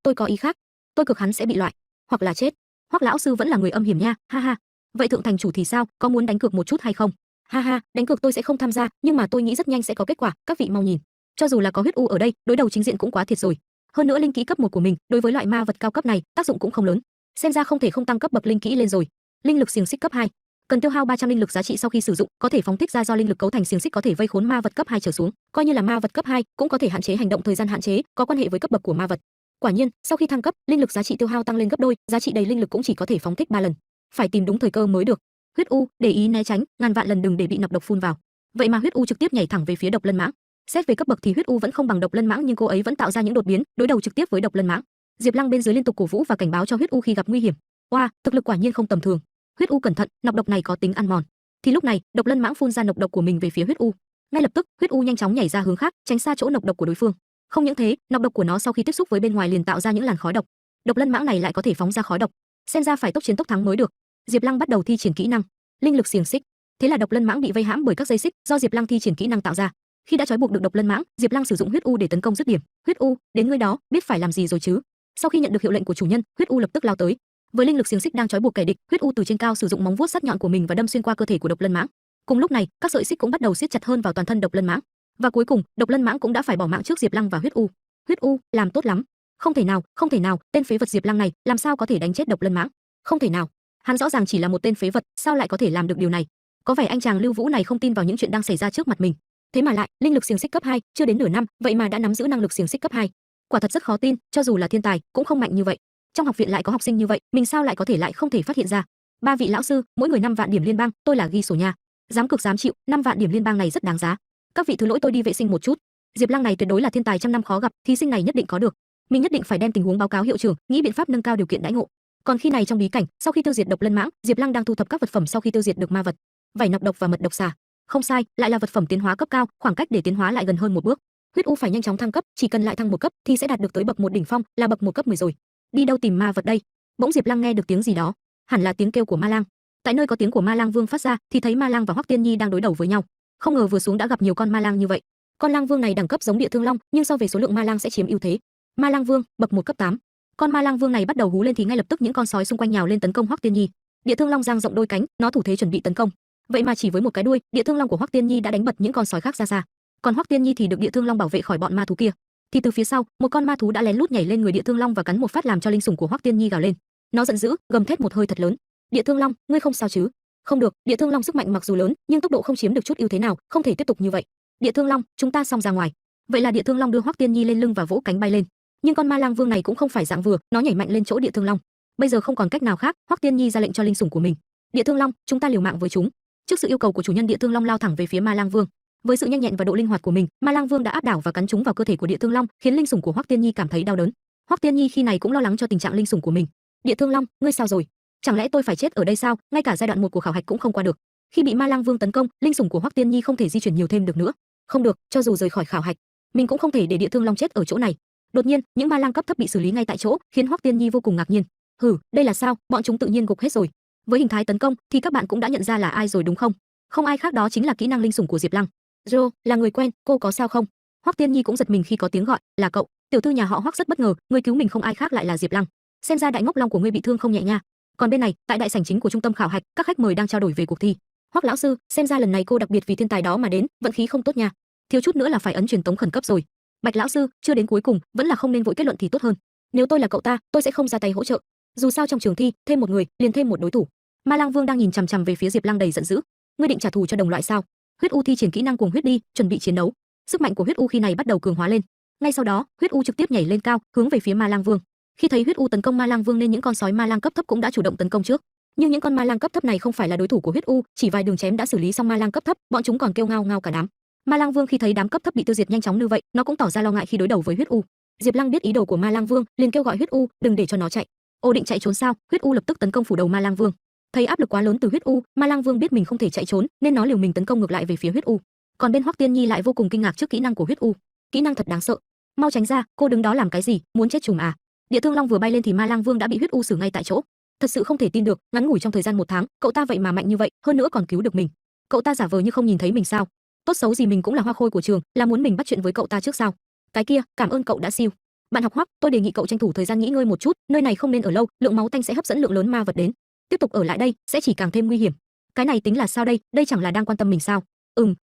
Tôi có ý khác. Tôi cược hắn sẽ bị loại, hoặc là chết. Hoắc lão sư vẫn là người âm hiểm nha, ha ha. Vậy thượng thành chủ thì sao, có muốn đánh cược một chút hay không? Ha ha, đánh cược tôi sẽ không tham gia, nhưng mà tôi nghĩ rất nhanh sẽ có kết quả, các vị mau nhìn. Cho dù là có huyết u ở đây, đối đầu chính diện cũng quá thiệt rồi. Hơn nữa linh kỹ cấp 1 của mình, đối với loại ma vật cao cấp này, tác dụng cũng không lớn. Xem ra không thể không tăng cấp bậc linh kỹ lên rồi. Linh lực xiềng xích cấp 2, cần tiêu hao 300 linh lực giá trị sau khi sử dụng, có thể phóng thích ra do linh lực cấu thành xiềng xích có thể vây khốn ma vật cấp 2 trở xuống, coi như là ma vật cấp 2, cũng có thể hạn chế hành động thời gian hạn chế, có quan hệ với cấp bậc của ma vật. Quả nhiên, sau khi thăng cấp, linh lực giá trị tiêu hao tăng lên gấp đôi, giá trị đầy linh lực cũng chỉ có thể phóng thích 3 lần. Phải tìm đúng thời cơ mới được. Huyết u, để ý né tránh, ngàn vạn lần đừng để bị nọc độc phun vào. Vậy mà huyết u trực tiếp nhảy thẳng về phía độc lân mãng. Xét về cấp bậc thì huyết u vẫn không bằng độc lân mãng, nhưng cô ấy vẫn tạo ra những đột biến, đối đầu trực tiếp với độc lân mãng. Diệp Lăng bên dưới liên tục cổ vũ và cảnh báo cho huyết u khi gặp nguy hiểm. Oa, thực lực quả nhiên không tầm thường. Huyết u cẩn thận, nọc độc này có tính ăn mòn. Thì lúc này, độc lân mãng phun ra nọc độc của mình về phía huyết u. Ngay lập tức, huyết u nhanh chóng nhảy ra hướng khác, tránh xa chỗ nọc độc của đối phương. Không những thế, nọc độc của nó sau khi tiếp xúc với bên ngoài liền tạo ra những làn khói độc. Độc lân mãng này lại có thể phóng ra khói độc, xem ra phải tốc chiến tốc thắng mới được. Diệp Lăng bắt đầu thi triển kỹ năng linh lực xiềng xích. Thế là độc lân mãng bị vây hãm bởi các dây xích do Diệp Lăng thi triển kỹ năng tạo ra. Khi đã trói buộc được độc lân mãng, Diệp Lăng sử dụng huyết u để tấn công dứt điểm. Huyết u, đến ngươi đó, biết phải làm gì rồi chứ? Sau khi nhận được hiệu lệnh của chủ nhân, huyết u lập tức lao tới. Với linh lực xiềng xích đang trói buộc kẻ địch, huyết u từ trên cao sử dụng móng vuốt sắc nhọn của mình và đâm xuyên qua cơ thể của độc lân mãng. Cùng lúc này, các sợi xích cũng bắt đầu siết chặt hơn vào toàn thân độc lân mãng. Và cuối cùng, độc lân mãng cũng đã phải bỏ mạng trước Diệp Lăng và huyết u. Huyết u, làm tốt lắm. Không thể nào, không thể nào, tên phế vật Diệp Lăng này, làm sao có thể đánh chết độc lân mãng? Không thể nào. Hắn rõ ràng chỉ là một tên phế vật, sao lại có thể làm được điều này? Có vẻ anh chàng Lưu Vũ này không tin vào những chuyện đang xảy ra trước mặt mình. Thế mà lại, linh lực xiềng xích cấp 2, chưa đến nửa năm, vậy mà đã nắm giữ năng lực xiềng xích cấp 2. Quả thật rất khó tin, cho dù là thiên tài, cũng không mạnh như vậy. Trong học viện lại có học sinh như vậy, mình sao lại có thể lại không thể phát hiện ra? Ba vị lão sư, mỗi người 5 vạn điểm liên bang, tôi là ghi sổ nha. Dám cực dám chịu, 5 vạn điểm liên bang này rất đáng giá. Các vị thứ lỗi tôi đi vệ sinh một chút. Diệp Lăng này tuyệt đối là thiên tài trăm năm khó gặp, thí sinh này nhất định có được. Mình nhất định phải đem tình huống báo cáo hiệu trưởng, nghĩ biện pháp nâng cao điều kiện đãi ngộ. Còn khi này trong bí cảnh, sau khi tiêu diệt độc lân mãng, Diệp Lăng đang thu thập các vật phẩm sau khi tiêu diệt được ma vật, vảy nọc độc và mật độc xà. Không sai, lại là vật phẩm tiến hóa cấp cao, khoảng cách để tiến hóa lại gần hơn một bước. Huyết u phải nhanh chóng thăng cấp, chỉ cần lại thăng một cấp thì sẽ đạt được tới bậc 1 đỉnh phong, là bậc 1 cấp 10 rồi. Đi đâu tìm ma vật đây? Bỗng Diệp Lăng nghe được tiếng gì đó, hẳn là tiếng kêu của Ma Lang. Tại nơi có tiếng của Ma Lang Vương phát ra, thì thấy Ma Lang và Hoắc Tiên Nhi đang đối đầu với nhau. Không ngờ vừa xuống đã gặp nhiều con Ma Lang như vậy. Con Lang Vương này đẳng cấp giống Địa Thương Long, nhưng so về số lượng Ma Lang sẽ chiếm ưu thế. Ma Lang Vương, bậc 1 cấp 8. Con Ma Lang Vương này bắt đầu hú lên thì ngay lập tức những con sói xung quanh nhào lên tấn công Hoắc Tiên Nhi. Địa Thương Long dang rộng đôi cánh, nó thủ thế chuẩn bị tấn công. Vậy mà chỉ với một cái đuôi, Địa Thương Long của Hoắc Tiên Nhi đã đánh bật những con sói khác ra xa. Còn Hoắc Tiên Nhi thì được Địa Thương Long bảo vệ khỏi bọn ma thú kia. Thì từ phía sau, một con ma thú đã lén lút nhảy lên người Địa Thương Long và cắn một phát làm cho linh sủng của Hoắc Tiên Nhi gào lên. Nó giận dữ, gầm thét một hơi thật lớn. Địa Thương Long, ngươi không sao chứ? Không được, Địa Thương Long sức mạnh mặc dù lớn, nhưng tốc độ không chiếm được chút ưu thế nào, không thể tiếp tục như vậy. Địa Thương Long, chúng ta xong ra ngoài. Vậy là Địa Thương Long đưa Hoắc Tiên Nhi lên lưng và vỗ cánh bay lên. Nhưng con Ma Lang Vương này cũng không phải dạng vừa, nó nhảy mạnh lên chỗ Địa Thương Long. Bây giờ không còn cách nào khác, Hoắc Tiên Nhi ra lệnh cho linh sủng của mình. Địa Thương Long, chúng ta liều mạng với chúng. Trước sự yêu cầu của chủ nhân, Địa Thương Long lao thẳng về phía Ma Lang Vương. Với sự nhanh nhẹn và độ linh hoạt của mình, Ma Lang Vương đã áp đảo và cắn trúng vào cơ thể của Địa Thương Long, khiến linh sủng của Hoắc Tiên Nhi cảm thấy đau đớn. Hoắc Tiên Nhi khi này cũng lo lắng cho tình trạng linh sủng của mình. Địa Thương Long, ngươi sao rồi? Chẳng lẽ tôi phải chết ở đây sao? Ngay cả giai đoạn 1 của khảo hạch cũng không qua được. Khi bị Ma Lang Vương tấn công, linh sủng của Hoắc Tiên Nhi không thể di chuyển nhiều thêm được nữa. Không được, cho dù rời khỏi khảo hạch, mình cũng không thể để Địa Thương Long chết ở chỗ này. Đột nhiên, những ma lang cấp thấp bị xử lý ngay tại chỗ, khiến Hoắc Tiên Nhi vô cùng ngạc nhiên. Hừ, đây là sao? Bọn chúng tự nhiên gục hết rồi. Với hình thái tấn công, thì các bạn cũng đã nhận ra là ai rồi đúng không? Không ai khác đó chính là kỹ năng linh sủng của Diệp Lăng. Jo, là người quen, cô có sao không? Hoắc Tiên Nhi cũng giật mình khi có tiếng gọi, là cậu. Tiểu thư nhà họ Hoắc rất bất ngờ, người cứu mình không ai khác lại là Diệp Lăng. Xem ra đại ngốc long của ngươi bị thương không nhẹ nha. Còn bên này, tại đại sảnh chính của trung tâm khảo hạch, các khách mời đang trao đổi về cuộc thi. Hoắc lão sư, xem ra lần này cô đặc biệt vì thiên tài đó mà đến, vận khí không tốt nha. Thiếu chút nữa là phải ấn truyền tống khẩn cấp rồi. Bạch lão sư, chưa đến cuối cùng, vẫn là không nên vội kết luận thì tốt hơn. Nếu tôi là cậu ta, tôi sẽ không ra tay hỗ trợ. Dù sao trong trường thi, thêm một người, liền thêm một đối thủ. Ma Lang Vương đang nhìn chằm chằm về phía Diệp Lăng đầy giận dữ. Ngươi định trả thù cho đồng loại sao? Huyết U thi triển kỹ năng cuồng huyết đi, chuẩn bị chiến đấu. Sức mạnh của huyết U khi này bắt đầu cường hóa lên. Ngay sau đó, huyết U trực tiếp nhảy lên cao, hướng về phía Ma Lang Vương. Khi thấy huyết U tấn công Ma Lang Vương nên những con sói ma lang cấp thấp cũng đã chủ động tấn công trước. Nhưng những con ma lang cấp thấp này không phải là đối thủ của huyết U, chỉ vài đường chém đã xử lý xong ma lang cấp thấp, bọn chúng còn kêu ngao ngao cả đám. Ma Lang Vương khi thấy đám cấp thấp bị tiêu diệt nhanh chóng như vậy, nó cũng tỏ ra lo ngại khi đối đầu với huyết U. Diệp Lăng biết ý đồ của Ma Lang Vương, liền kêu gọi huyết U, đừng để cho nó chạy. Ô định chạy trốn sao? Huyết U lập tức tấn công phủ đầu Ma Lang Vương. Thấy áp lực quá lớn từ huyết U, Ma Lang Vương biết mình không thể chạy trốn, nên nó liều mình tấn công ngược lại về phía huyết U. Còn bên Hoắc Tiên Nhi lại vô cùng kinh ngạc trước kỹ năng của huyết U. Kỹ năng thật đáng sợ. Mau tránh ra, cô đứng đó làm cái gì, muốn chết chùm à? Địa Thương Long vừa bay lên thì Ma Lang Vương đã bị huyết U xử ngay tại chỗ. Thật sự không thể tin được, ngắn ngủi trong thời gian 1 tháng, cậu ta vậy mà mạnh như vậy, hơn nữa còn cứu được mình. Cậu ta giả vờ như không nhìn thấy mình sao? Tốt xấu gì mình cũng là hoa khôi của trường, là muốn mình bắt chuyện với cậu ta trước sao? Cái kia, cảm ơn cậu đã siêu. Bạn học Hoắc, tôi đề nghị cậu tranh thủ thời gian nghỉ ngơi một chút, nơi này không nên ở lâu, lượng máu tanh sẽ hấp dẫn lượng lớn ma vật đến. Tiếp tục ở lại đây sẽ chỉ càng thêm nguy hiểm. Cái này tính là sao đây? Đây chẳng là đang quan tâm mình sao?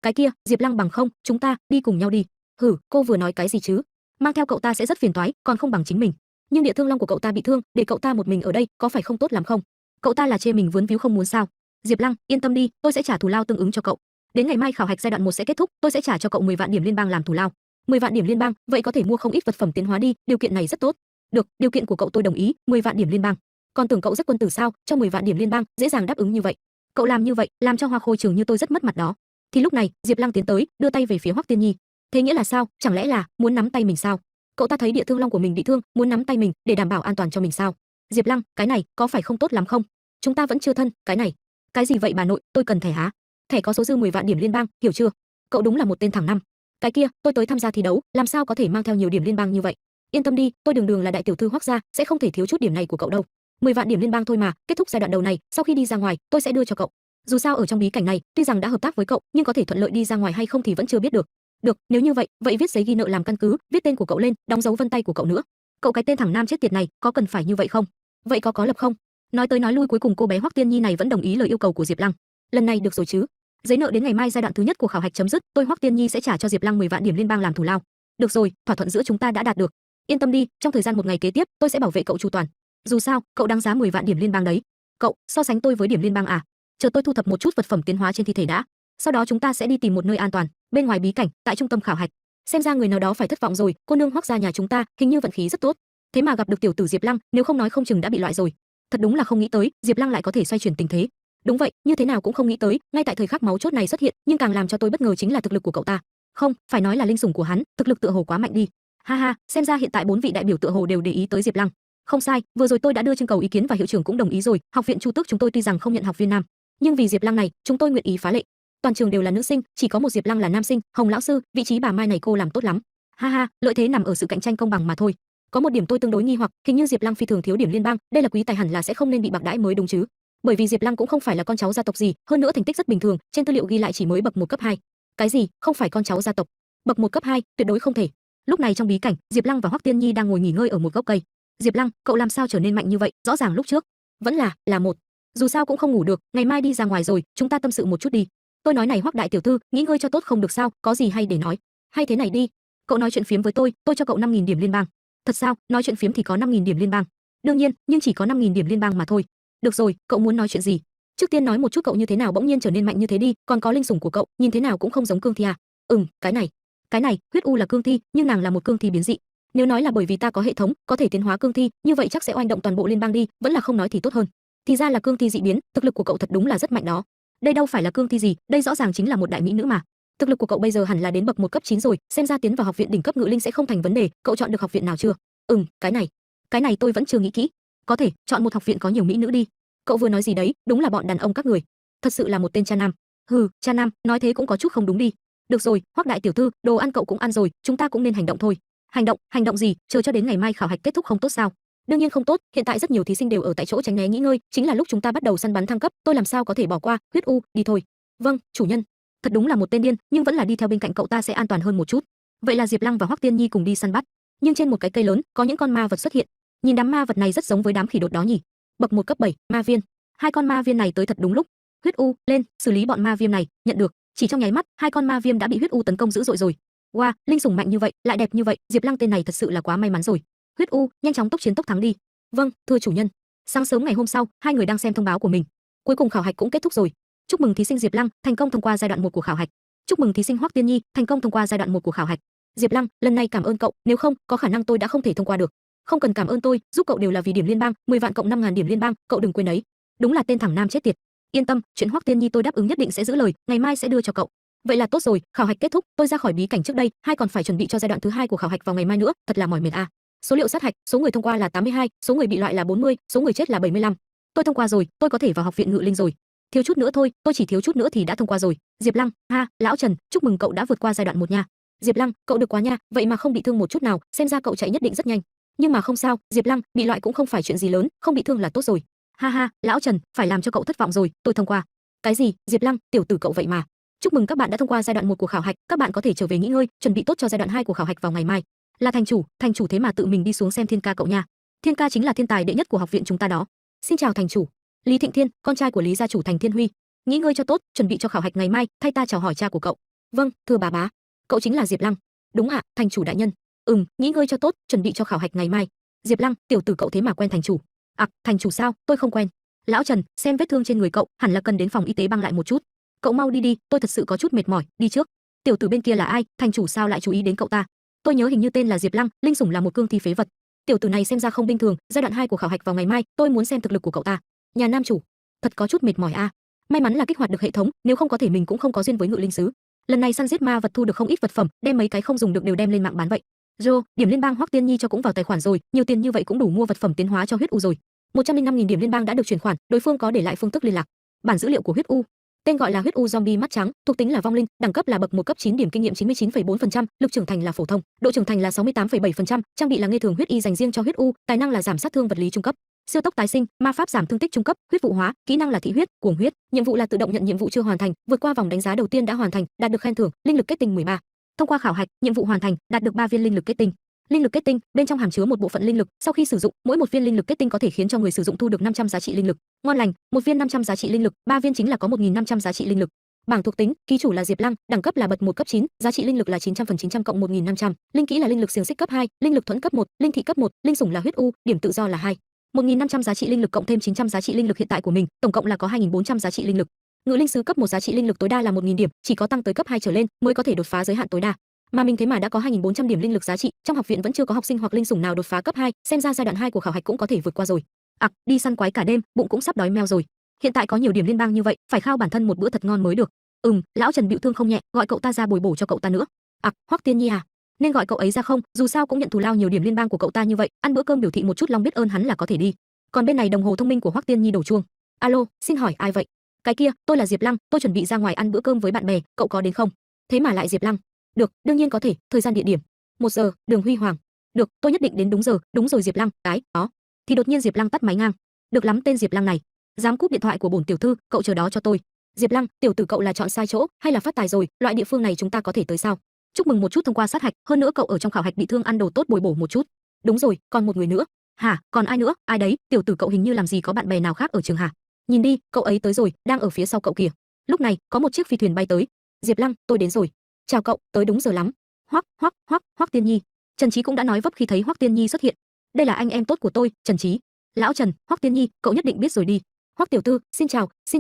Cái kia, Diệp Lăng bằng không, chúng ta đi cùng nhau đi. Hử, cô vừa nói cái gì chứ? Mang theo cậu ta sẽ rất phiền toái, còn không bằng chính mình. Nhưng Địa Thương Long của cậu ta bị thương, để cậu ta một mình ở đây, có phải không tốt lắm không? Cậu ta là chê mình vướng víu không muốn sao? Diệp Lăng, yên tâm đi, tôi sẽ trả thù lao tương ứng cho cậu. Đến ngày mai khảo hạch giai đoạn 1 sẽ kết thúc, tôi sẽ trả cho cậu 10 vạn điểm liên bang làm thù lao. 10 vạn điểm liên bang, vậy có thể mua không ít vật phẩm tiến hóa đi, điều kiện này rất tốt. Được, điều kiện của cậu tôi đồng ý, 10 vạn điểm liên bang. Còn tưởng cậu rất quân tử sao, cho 10 vạn điểm liên bang, dễ dàng đáp ứng như vậy. Cậu làm như vậy, làm cho Hoa Khôi trường như tôi rất mất mặt đó. Thì lúc này, Diệp Lăng tiến tới, đưa tay về phía Hoắc Tiên Nhi. Thế nghĩa là sao? Chẳng lẽ là muốn nắm tay mình sao? Cậu ta thấy Địa Thương Long của mình bị thương, muốn nắm tay mình để đảm bảo an toàn cho mình sao? Diệp Lăng, cái này có phải không tốt lắm không? Chúng ta vẫn chưa thân, cái này. Cái gì vậy bà nội, tôi cần thẻ hả? Thẻ có số dư 10 vạn điểm liên bang, hiểu chưa? Cậu đúng là một tên thằng năm. Cái kia, tôi tới tham gia thi đấu, làm sao có thể mang theo nhiều điểm liên bang như vậy? Yên tâm đi, tôi đường đường là đại tiểu thư Hoắc gia, sẽ không thể thiếu chút điểm này của cậu đâu. 10 vạn điểm liên bang thôi mà, kết thúc giai đoạn đầu này, sau khi đi ra ngoài, tôi sẽ đưa cho cậu. Dù sao ở trong bí cảnh này, tuy rằng đã hợp tác với cậu, nhưng có thể thuận lợi đi ra ngoài hay không thì vẫn chưa biết được. Được, nếu như vậy, vậy viết giấy ghi nợ làm căn cứ, viết tên của cậu lên, đóng dấu vân tay của cậu nữa. Cậu cái tên thằng nam chết tiệt này, có cần phải như vậy không? Vậy có lập không? Nói tới nói lui cuối cùng cô bé Hoắc Tiên Nhi này vẫn đồng ý lời yêu cầu của Diệp Lăng. Lần này được rồi chứ? Giấy nợ đến ngày mai giai đoạn thứ nhất của khảo hạch chấm dứt, tôi Hoắc Tiên Nhi sẽ trả cho Diệp Lăng 10 vạn điểm liên bang làm thù lao. Được rồi, thỏa thuận giữa chúng ta đã đạt được. Yên tâm đi, trong thời gian 1 ngày kế tiếp, tôi sẽ bảo vệ cậu chu toàn. Dù sao, cậu đáng giá 10 vạn điểm liên bang đấy. Cậu, so sánh tôi với điểm liên bang à? Chờ tôi thu thập một chút vật phẩm tiến hóa trên thi thể đã. Sau đó chúng ta sẽ đi tìm một nơi an toàn, bên ngoài bí cảnh, tại trung tâm khảo hạch. Xem ra người nào đó phải thất vọng rồi, cô nương Hoắc gia nhà chúng ta, hình như vận khí rất tốt. Thế mà gặp được tiểu tử Diệp Lăng, nếu không nói không chừng đã bị loại rồi. Thật đúng là không nghĩ tới, Diệp Lăng lại có thể xoay chuyển tình thế. Đúng vậy, như thế nào cũng không nghĩ tới, ngay tại thời khắc máu chốt này xuất hiện, nhưng càng làm cho tôi bất ngờ chính là thực lực của cậu ta. Không, phải nói là linh sủng của hắn, thực lực tựa hồ quá mạnh đi. Ha ha, xem ra hiện tại 4 vị đại biểu tựa hồ đều để ý tới Diệp Lăng. Không sai, vừa rồi tôi đã đưa trưng cầu ý kiến và hiệu trưởng cũng đồng ý rồi, học viện Chu Tước chúng tôi tuy rằng không nhận học viên nam, nhưng vì Diệp Lăng này, chúng tôi nguyện ý phá lệ. Toàn trường đều là nữ sinh, chỉ có một Diệp Lăng là nam sinh, Hồng lão sư, vị trí bà Mai này cô làm tốt lắm. Ha ha, lợi thế nằm ở sự cạnh tranh công bằng mà thôi. Có một điểm tôi tương đối nghi hoặc, hình như Diệp Lăng phi thường thiếu điểm liên bang, đây là quý tài hẳn là sẽ không nên bị bạc đãi mới đúng chứ? Bởi vì Diệp Lăng cũng không phải là con cháu gia tộc gì, hơn nữa thành tích rất bình thường, trên tư liệu ghi lại chỉ mới bậc 1 cấp 2. Cái gì? Không phải con cháu gia tộc? Bậc 1 cấp 2, tuyệt đối không thể. Lúc này trong bí cảnh, Diệp Lăng và Hoắc Tiên Nhi đang ngồi nghỉ ngơi ở một gốc cây. Diệp Lăng, cậu làm sao trở nên mạnh như vậy? Rõ ràng lúc trước vẫn là một. Dù sao cũng không ngủ được, ngày mai đi ra ngoài rồi, chúng ta tâm sự một chút đi. Tôi nói này Hoắc đại tiểu thư, nghỉ ngơi cho tốt không được sao? Có gì hay để nói? Hay thế này đi, cậu nói chuyện phiếm với tôi cho cậu 5000 điểm liên bang. Thật sao? Nói chuyện phiếm thì có 5000 điểm liên bang. Đương nhiên, nhưng chỉ có 5000 điểm liên bang mà thôi. Được rồi, cậu muốn nói chuyện gì? Trước tiên nói một chút cậu như thế nào bỗng nhiên trở nên mạnh như thế đi, còn có linh sủng của cậu, nhìn thế nào cũng không giống cương thi à? Cái này, huyết u là cương thi, nhưng nàng là một cương thi biến dị. Nếu nói là bởi vì ta có hệ thống, có thể tiến hóa cương thi, như vậy chắc sẽ oanh động toàn bộ liên bang đi, vẫn là không nói thì tốt hơn. Thì ra là cương thi dị biến, thực lực của cậu thật đúng là rất mạnh đó. Đây đâu phải là cương thi gì, đây rõ ràng chính là một đại mỹ nữ mà. Thực lực của cậu bây giờ hẳn là đến bậc 1 cấp 9 rồi, xem ra tiến vào học viện đỉnh cấp ngự linh sẽ không thành vấn đề, cậu chọn được học viện nào chưa? Cái này tôi vẫn chưa nghĩ kỹ. Có thể chọn một học viện có nhiều mỹ nữ đi. Cậu vừa nói gì đấy, đúng là bọn đàn ông các người. Thật sự là một tên cha nam. Hừ, cha nam, nói thế cũng có chút không đúng đi. Được rồi, Hoắc đại tiểu thư, đồ ăn cậu cũng ăn rồi, chúng ta cũng nên hành động thôi. Hành động gì? Chờ cho đến ngày mai khảo hạch kết thúc không tốt sao? Đương nhiên không tốt, hiện tại rất nhiều thí sinh đều ở tại chỗ tránh né nghỉ ngơi, chính là lúc chúng ta bắt đầu săn bắn thăng cấp, tôi làm sao có thể bỏ qua? Huyết U, đi thôi. Vâng, chủ nhân. Thật đúng là một tên điên, nhưng vẫn là đi theo bên cạnh cậu ta sẽ an toàn hơn một chút. Vậy là Diệp Lăng và Hoắc Tiên Nhi cùng đi săn bắt, nhưng trên một cái cây lớn, có những con ma vật xuất hiện. Nhìn đám ma vật này rất giống với đám khỉ đột đó nhỉ? Bậc 1 cấp 7, ma viên. Hai con ma viên này tới thật đúng lúc. Huyết U, lên, xử lý bọn ma viêm này, nhận được. Chỉ trong nháy mắt, hai con ma viêm đã bị Huyết U tấn công dữ dội rồi. Wow, linh sủng mạnh như vậy, lại đẹp như vậy, Diệp Lăng tên này thật sự là quá may mắn rồi. Huyết U, nhanh chóng tốc chiến tốc thắng đi. Vâng, thưa chủ nhân. Sáng sớm ngày hôm sau, hai người đang xem thông báo của mình. Cuối cùng khảo hạch cũng kết thúc rồi. Chúc mừng thí sinh Diệp Lăng thành công thông qua giai đoạn 1 của khảo hạch. Chúc mừng thí sinh Hoắc Tiên Nhi thành công thông qua giai đoạn 1 của khảo hạch. Diệp Lăng, lần này cảm ơn cậu, nếu không, có khả năng tôi đã không thể thông qua được. Không cần cảm ơn tôi, giúp cậu đều là vì điểm liên bang, 10 vạn cộng 5.000 điểm liên bang, cậu đừng quên đấy. Đúng là tên thằng nam chết tiệt. Yên tâm, chuyện Hoắc Tiên Nhi tôi đáp ứng nhất định sẽ giữ lời, ngày mai sẽ đưa cho cậu. Vậy là tốt rồi, khảo hạch kết thúc, tôi ra khỏi bí cảnh trước đây, hai còn phải chuẩn bị cho giai đoạn thứ hai của khảo hạch vào ngày mai nữa, thật là mỏi mệt a. Số liệu sát hạch, số người thông qua là 82, số người bị loại là 40, số người chết là 75. Tôi thông qua rồi, tôi có thể vào học viện ngự linh rồi. Thiếu chút nữa thôi, tôi chỉ thiếu chút nữa thì đã thông qua rồi. Diệp Lăng, ha, lão Trần, chúc mừng cậu đã vượt qua giai đoạn 1 nha. Diệp Lăng, cậu được quá nha, vậy mà không bị thương một chút nào, xem ra cậu chạy nhất định rất nhanh. Nhưng mà không sao, Diệp Lăng, bị loại cũng không phải chuyện gì lớn, không bị thương là tốt rồi. Ha ha, lão Trần, phải làm cho cậu thất vọng rồi, tôi thông qua. Cái gì? Diệp Lăng, tiểu tử cậu vậy mà. Chúc mừng các bạn đã thông qua giai đoạn 1 của khảo hạch, các bạn có thể trở về nghỉ ngơi, chuẩn bị tốt cho giai đoạn 2 của khảo hạch vào ngày mai. Là thành chủ thế mà tự mình đi xuống xem Thiên Ca cậu nha. Thiên Ca chính là thiên tài đệ nhất của học viện chúng ta đó. Xin chào thành chủ. Lý Thịnh Thiên, con trai của Lý gia chủ Thành Thiên Huy. Nghỉ ngơi cho tốt, chuẩn bị cho khảo hạch ngày mai, thay ta chào hỏi cha của cậu. Vâng, thưa bà bá. Cậu chính là Diệp Lăng. Đúng ạ, thành chủ đại nhân. Nghỉ ngơi cho tốt, chuẩn bị cho khảo hạch ngày mai. Diệp Lăng, tiểu tử cậu thế mà quen thành chủ. À, thành chủ sao, tôi không quen. Lão Trần, xem vết thương trên người cậu, hẳn là cần đến phòng y tế băng lại một chút. Cậu mau đi đi, tôi thật sự có chút mệt mỏi, đi trước. Tiểu tử bên kia là ai, thành chủ sao lại chú ý đến cậu ta? Tôi nhớ hình như tên là Diệp Lăng, linh sủng là một cương thi phế vật. Tiểu tử này xem ra không bình thường, giai đoạn 2 của khảo hạch vào ngày mai, tôi muốn xem thực lực của cậu ta. Nhà nam chủ, thật có chút mệt mỏi a. May mắn là kích hoạt được hệ thống, nếu không có thể mình cũng không có duyên với ngự linh sứ. Lần này săn giết ma vật thu được không ít vật phẩm, đem mấy cái không dùng được đều đem lên mạng bán vậy. Rô, điểm liên bang Hoắc Tiên Nhi cho cũng vào tài khoản rồi, nhiều tiền như vậy cũng đủ mua vật phẩm tiến hóa cho huyết u rồi. 105.000 điểm liên bang đã được chuyển khoản, đối phương có để lại phương thức liên lạc. Bản dữ liệu của huyết u, tên gọi là huyết u zombie mắt trắng, thuộc tính là vong linh, đẳng cấp là bậc 1 cấp 9, điểm kinh nghiệm 99,4%, lực trưởng thành là phổ thông, độ trưởng thành là 68,7%, trang bị là nghe thường huyết y dành riêng cho huyết u, tài năng là giảm sát thương vật lý trung cấp, siêu tốc tái sinh, ma pháp giảm thương tích trung cấp, huyết vụ hóa, kỹ năng là thị huyết, cuồng huyết, nhiệm vụ là tự động nhận nhiệm vụ chưa hoàn thành, vượt qua vòng đánh giá đầu tiên đã hoàn thành, đạt được khen thưởng, linh lực kết tinh 13. Thông qua khảo hạch, nhiệm vụ hoàn thành, đạt được 3 viên linh lực kết tinh. Linh lực kết tinh bên trong hàm chứa một bộ phận linh lực, sau khi sử dụng, mỗi một viên linh lực kết tinh có thể khiến cho người sử dụng thu được 500 giá trị linh lực. Ngon lành, một viên 500 giá trị linh lực, 3 viên chính là có 1.500 giá trị linh lực. Bảng thuộc tính, ký chủ là Diệp Lăng, đẳng cấp là bậc 1 cấp 9, giá trị linh lực là 900/900 cộng 1.500, linh kỹ là linh lực xiềng xích cấp 2, linh lực thuẫn cấp 1, linh thị cấp 1, linh sủng là huyết u, điểm tự do là 2. 1.500 giá trị linh lực cộng thêm 900 giá trị linh lực hiện tại của mình, tổng cộng là có 2.400 giá trị linh lực. Ngự linh sứ cấp 1 giá trị linh lực tối đa là 1.000 điểm, chỉ có tăng tới cấp 2 trở lên mới có thể đột phá giới hạn tối đa. Mà mình thế mà đã có 2.400 điểm linh lực giá trị, trong học viện vẫn chưa có học sinh hoặc linh sủng nào đột phá cấp 2, xem ra giai đoạn 2 của khảo hạch cũng có thể vượt qua rồi. Đi săn quái cả đêm, bụng cũng sắp đói meo rồi. Hiện tại có nhiều điểm liên bang như vậy, phải khao bản thân một bữa thật ngon mới được. Lão Trần bịu thương không nhẹ, gọi cậu ta ra bồi bổ cho cậu ta nữa. Hoắc Tiên Nhi à, nên gọi cậu ấy ra không, dù sao cũng nhận thù lao nhiều điểm liên bang của cậu ta như vậy, ăn bữa cơm biểu thị một chút lòng biết ơn hắn là có thể đi. Còn bên này đồng hồ thông minh của Hoắc Tiên Nhi đổ chuông. Alo, xin hỏi ai vậy? Cái kia, tôi là Diệp Lăng, tôi chuẩn bị ra ngoài ăn bữa cơm với bạn bè, cậu có đến không? Thế mà lại Diệp Lăng. Được, đương nhiên có thể, thời gian địa điểm. 1 giờ, đường Huy Hoàng. Được, tôi nhất định đến đúng giờ, đúng rồi Diệp Lăng, cái đó. Thì đột nhiên Diệp Lăng tắt máy ngang. Được lắm tên Diệp Lăng này, dám cúp điện thoại của bổn tiểu thư, cậu chờ đó cho tôi. Diệp Lăng, tiểu tử cậu là chọn sai chỗ, hay là phát tài rồi, loại địa phương này chúng ta có thể tới sao? Chúc mừng một chút thông qua sát hạch, hơn nữa cậu ở trong khảo hạch bị thương ăn đồ tốt bồi bổ một chút. Đúng rồi, còn một người nữa. Hả, còn ai nữa? Ai đấy? Tiểu tử cậu hình như làm gì có bạn bè nào khác ở trường hả? Nhìn đi, cậu ấy tới rồi, đang ở phía sau cậu kìa. Lúc này, có một chiếc phi thuyền bay tới. Diệp Lăng, tôi đến rồi. Chào cậu, tới đúng giờ lắm. Hoắc Tiên Nhi. Trần Chí cũng đã nói vấp khi thấy Hoắc Tiên Nhi xuất hiện. Đây là anh em tốt của tôi, Trần Chí. Lão Trần, Hoắc Tiên Nhi, cậu nhất định biết rồi đi. Hoắc tiểu thư, xin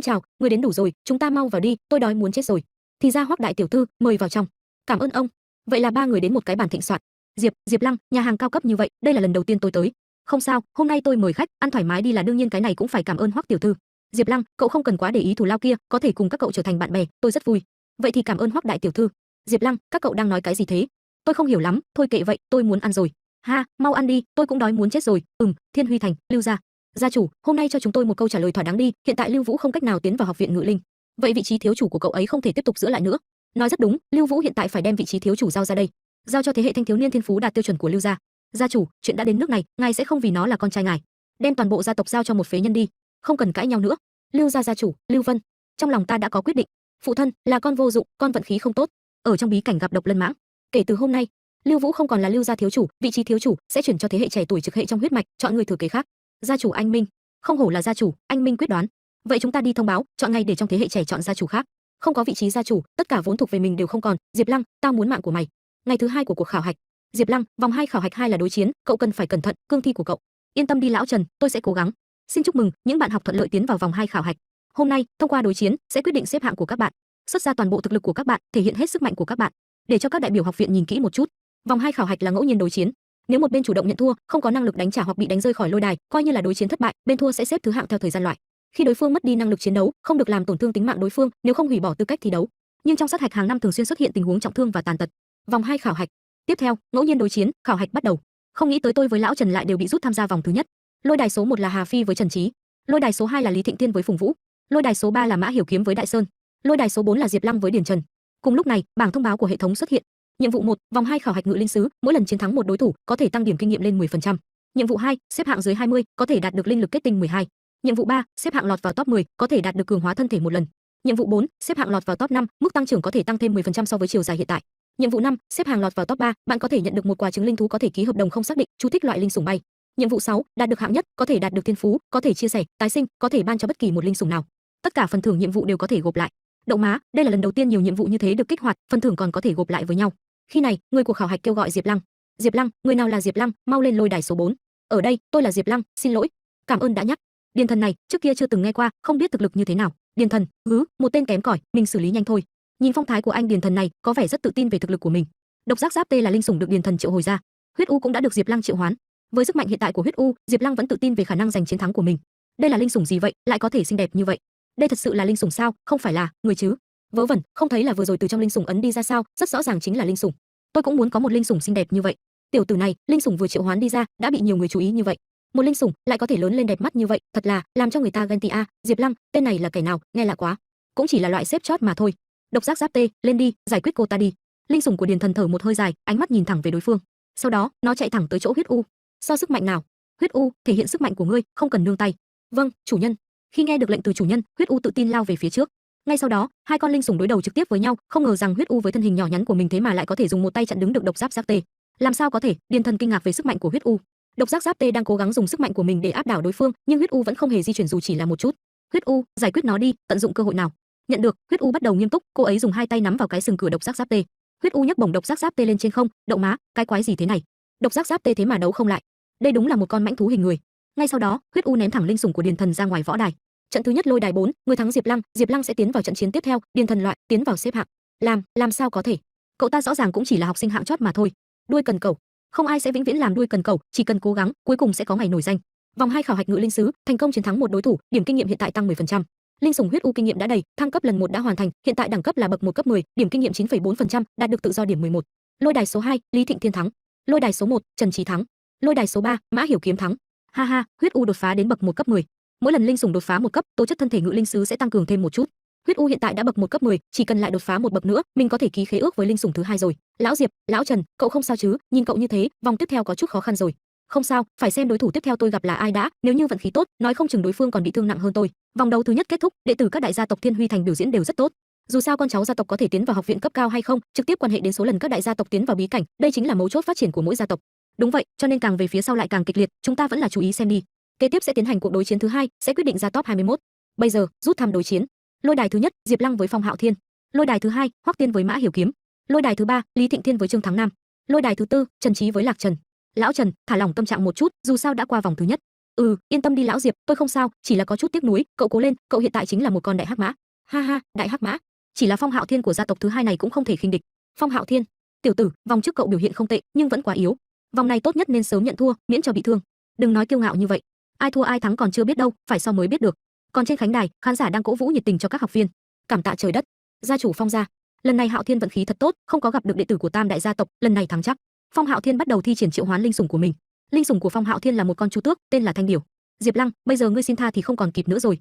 chào, người đến đủ rồi, chúng ta mau vào đi, tôi đói muốn chết rồi. Thì ra Hoắc đại tiểu thư, mời vào trong. Cảm ơn ông. Vậy là ba người đến một cái bàn thịnh soạn. Diệp Lăng, nhà hàng cao cấp như vậy, đây là lần đầu tiên tôi tới. Không sao, hôm nay tôi mời khách, ăn thoải mái đi là đương nhiên, cái này cũng phải cảm ơn Hoắc tiểu thư. Diệp Lăng, cậu không cần quá để ý thù lao kia, có thể cùng các cậu trở thành bạn bè, tôi rất vui. Vậy thì cảm ơn Hoắc đại tiểu thư. Diệp Lăng, các cậu đang nói cái gì thế? Tôi không hiểu lắm, thôi kệ vậy, tôi muốn ăn rồi. Ha, mau ăn đi, tôi cũng đói muốn chết rồi. Thiên Huy Thành, Lưu gia. Gia chủ, hôm nay cho chúng tôi một câu trả lời thỏa đáng đi, hiện tại Lưu Vũ không cách nào tiến vào học viện Ngự Linh. Vậy vị trí thiếu chủ của cậu ấy không thể tiếp tục giữ lại nữa. Nói rất đúng, Lưu Vũ hiện tại phải đem vị trí thiếu chủ giao ra đây, giao cho thế hệ thanh thiếu niên thiên phú đạt tiêu chuẩn của Lưu gia. Gia chủ, chuyện đã đến nước này, ngài sẽ không vì nó là con trai ngài, đem toàn bộ gia tộc giao cho một phế nhân đi, không cần cãi nhau nữa. Lưu gia gia chủ, Lưu Vân, trong lòng ta đã có quyết định. Phụ thân, là con vô dụng, con vận khí không tốt, ở trong bí cảnh gặp độc lân mãng. Kể từ hôm nay, Lưu Vũ không còn là Lưu gia thiếu chủ, vị trí thiếu chủ sẽ chuyển cho thế hệ trẻ tuổi trực hệ trong huyết mạch, chọn người thừa kế khác. Gia chủ anh Minh, không hổ là gia chủ, anh Minh quyết đoán. Vậy chúng ta đi thông báo, chọn ngay để trong thế hệ trẻ chọn gia chủ khác. Không có vị trí gia chủ, tất cả vốn thuộc về mình đều không còn. Diệp Lăng, tao muốn mạng của mày. Ngày thứ 2 của cuộc khảo hạch. Diệp Lăng, vòng 2 khảo hạch 2 là đối chiến, cậu cần phải cẩn thận, cương thi của cậu. Yên tâm đi lão Trần, tôi sẽ cố gắng. Xin chúc mừng, những bạn học thuận lợi tiến vào vòng 2 khảo hạch. Hôm nay, thông qua đối chiến sẽ quyết định xếp hạng của các bạn, xuất ra toàn bộ thực lực của các bạn, thể hiện hết sức mạnh của các bạn, để cho các đại biểu học viện nhìn kỹ một chút. Vòng 2 khảo hạch là ngẫu nhiên đối chiến. Nếu một bên chủ động nhận thua, không có năng lực đánh trả hoặc bị đánh rơi khỏi lôi đài, coi như là đối chiến thất bại, bên thua sẽ xếp thứ hạng theo thời gian loại. Khi đối phương mất đi năng lực chiến đấu, không được làm tổn thương tính mạng đối phương, nếu không hủy bỏ tư cách thi đấu. Nhưng trong sát hạch hàng năm thường xuyên xuất hiện tình huống trọng thương và tàn tật. Vòng 2 khảo hạch. Tiếp theo, ngẫu nhiên đối chiến, khảo hạch bắt đầu. Không nghĩ tới tôi với lão Trần lại đều bị rút tham gia vòng thứ nhất. Lôi đài số 1 là Hà Phi với Trần Chí, lôi đài số 2 là Lý Thịnh Tiên với Phùng Vũ, lôi đài số 3 là Mã Hiểu Kiếm với Đại Sơn, lôi đài số 4 là Diệp Lăng với Điền Trần. Cùng lúc này, bảng thông báo của hệ thống xuất hiện. Nhiệm vụ 1, vòng 2 khảo hạch ngự linh sứ, mỗi lần chiến thắng một đối thủ, có thể tăng điểm kinh nghiệm lên 10%. Nhiệm vụ 2, xếp hạng dưới 20, có thể đạt được linh lực kết tinh 12. Nhiệm vụ 3, xếp hạng lọt vào top 10, có thể đạt được cường hóa thân thể một lần. Nhiệm vụ 4, xếp hạng lọt vào top 5, mức tăng trưởng có thể tăng thêm 10% so với chiều dài hiện tại. Nhiệm vụ 5, xếp hàng lọt vào top 3, bạn có thể nhận được một quả trứng linh thú có thể ký hợp đồng không xác định, chú thích loại linh sủng bay. Nhiệm vụ 6, đạt được hạng nhất, có thể đạt được thiên phú, có thể chia sẻ, tái sinh, có thể ban cho bất kỳ một linh sủng nào. Tất cả phần thưởng nhiệm vụ đều có thể gộp lại. Đậu má, đây là lần đầu tiên nhiều nhiệm vụ như thế được kích hoạt, phần thưởng còn có thể gộp lại với nhau. Khi này, người của khảo hạch kêu gọi Diệp Lăng. Diệp Lăng, người nào là Diệp Lăng, mau lên lôi đài số 4. Ở đây, tôi là Diệp Lăng, xin lỗi. Cảm ơn đã nhắc. Điền Thần này, trước kia chưa từng nghe qua, không biết thực lực như thế nào. Điền Thần, một tên kém cỏi, mình xử lý nhanh thôi. Nhìn phong thái của anh Điền Thần này, có vẻ rất tự tin về thực lực của mình. Độc giác giáp tê là linh sủng được Điền Thần triệu hồi ra. Huyết u cũng đã được Diệp Lăng triệu hoán. Với sức mạnh hiện tại của huyết u, Diệp Lăng vẫn tự tin về khả năng giành chiến thắng của mình. Đây là linh sủng gì vậy, lại có thể xinh đẹp như vậy? Đây thật sự là linh sủng sao, không phải là người chứ? Vớ vẩn, không thấy là vừa rồi từ trong linh sủng ấn đi ra sao, rất rõ ràng chính là linh sủng. Tôi cũng muốn có một linh sủng xinh đẹp như vậy. Tiểu tử này, linh sủng vừa triệu hoán đi ra, đã bị nhiều người chú ý như vậy. Một linh sủng lại có thể lớn lên đẹp mắt như vậy, thật là làm cho người ta ghen tị a. Diệp Lăng, tên này là kẻ nào, nghe lạ quá. Cũng chỉ là loại xếp chót mà thôi. Độc giác giáp tê, lên đi, giải quyết cô ta đi. Linh sủng của Điền Thần thở một hơi dài, ánh mắt nhìn thẳng về đối phương. Sau đó, nó chạy thẳng tới chỗ huyết u. So sức mạnh nào? Huyết u, thể hiện sức mạnh của ngươi, không cần nương tay. Vâng, chủ nhân. Khi nghe được lệnh từ chủ nhân, huyết u tự tin lao về phía trước. Ngay sau đó, hai con linh sủng đối đầu trực tiếp với nhau, không ngờ rằng huyết u với thân hình nhỏ nhắn của mình thế mà lại có thể dùng một tay chặn đứng được độc giác giáp tê. Làm sao có thể? Điền Thần kinh ngạc về sức mạnh của huyết u. Độc giác giáp tê đang cố gắng dùng sức mạnh của mình để áp đảo đối phương, nhưng huyết u vẫn không hề di chuyển dù chỉ là một chút. Huyết u, giải quyết nó đi, tận dụng cơ hội nào. Nhận được, huyết u bắt đầu nghiêm túc, cô ấy dùng hai tay nắm vào cái sừng cửa độc giác giáp tê. Huyết u nhấc bổng độc giác giáp tê lên trên không, đậu má, cái quái gì thế này? Độc giác giáp tê thế mà đấu không lại. Đây đúng là một con mãnh thú hình người. Ngay sau đó, huyết u ném thẳng linh sủng của Điền Thần ra ngoài võ đài. Trận thứ nhất lôi đài 4, người thắng Diệp Lăng sẽ tiến vào trận chiến tiếp theo, Điền Thần loại, tiến vào xếp hạng. Làm sao có thể? Cậu ta rõ ràng cũng chỉ là học sinh hạng chót mà thôi. Đuôi cần cẩu, không ai sẽ vĩnh viễn làm đuôi cần cẩu, chỉ cần cố gắng, cuối cùng sẽ có ngày nổi danh. Vòng 2 khảo hạch ngự linh sứ, thành công chiến thắng một đối thủ, điểm kinh nghiệm hiện tại tăng 10%. Linh sủng huyết u kinh nghiệm đã đầy, thăng cấp lần 1 đã hoàn thành, hiện tại đẳng cấp là bậc 1 cấp 10, điểm kinh nghiệm 9,4%, đạt được tự do điểm 11. Lôi đài số 2, Lý Thịnh Thiên thắng. Lôi đài số 1, Trần Chí thắng. Lôi đài số 3, Mã Hiểu Kiếm thắng. Ha ha, huyết u đột phá đến bậc 1 cấp 10. Mỗi lần linh sủng đột phá một cấp, tố chất thân thể ngự linh sứ sẽ tăng cường thêm một chút. Huyết u hiện tại đã bậc 1 cấp 10, chỉ cần lại đột phá một bậc nữa, mình có thể ký khế ước với linh sủng thứ 2 rồi. Lão Diệp, lão Trần, cậu không sao chứ? Nhìn cậu như thế, vòng tiếp theo có chút khó khăn rồi. Không sao, phải xem đối thủ tiếp theo tôi gặp là ai đã, nếu như vận khí tốt, nói không chừng đối phương còn bị thương nặng hơn tôi. Vòng đấu thứ nhất kết thúc, đệ tử các đại gia tộc Thiên Huy Thành biểu diễn đều rất tốt. Dù sao con cháu gia tộc có thể tiến vào học viện cấp cao hay không, trực tiếp quan hệ đến số lần các đại gia tộc tiến vào bí cảnh, đây chính là mấu chốt phát triển của mỗi gia tộc. Đúng vậy, cho nên càng về phía sau lại càng kịch liệt, chúng ta vẫn là chú ý xem đi. Kế tiếp sẽ tiến hành cuộc đối chiến thứ 2, sẽ quyết định ra top 21. Bây giờ, rút thăm đối chiến. Lôi đài thứ nhất, Diệp Lăng với Phong Hạo Thiên. Lôi đài thứ 2, Hoắc Tiên với Mã Hiểu Kiếm. Lôi đài thứ 3, Lý Thịnh Thiên với Trương Thắng Nam. Lôi đài thứ 4, Trần Chí với Lạc Trần. Lão Trần, thả lỏng tâm trạng một chút, dù sao đã qua vòng thứ nhất. Yên tâm đi lão Diệp, tôi không sao, chỉ là có chút tiếc nuối, cậu cố lên, cậu hiện tại chính là một con đại hắc mã. Ha ha, đại hắc mã. Chỉ là Phong Hạo Thiên của gia tộc thứ 2 này cũng không thể khinh địch. Phong Hạo Thiên, Tiểu tử, vòng trước cậu biểu hiện không tệ, nhưng vẫn quá yếu. Vòng này tốt nhất nên sớm nhận thua, miễn cho bị thương. Đừng nói kiêu ngạo như vậy. Ai thua ai thắng còn chưa biết đâu, phải sau mới biết được. Còn trên khán đài, khán giả đang cổ vũ nhiệt tình cho các học viên. Cảm tạ trời đất. Gia chủ Phong gia, lần này Hạo Thiên vận khí thật tốt, không có gặp được đệ tử của Tam đại gia tộc, lần này thắng chắc. Phong Hạo Thiên bắt đầu thi triển triệu hoán linh sủng của mình. Linh sủng của Phong Hạo Thiên là một con chu tước, tên là Thanh Điểu. Diệp Lăng, bây giờ ngươi xin tha thì không còn kịp nữa rồi.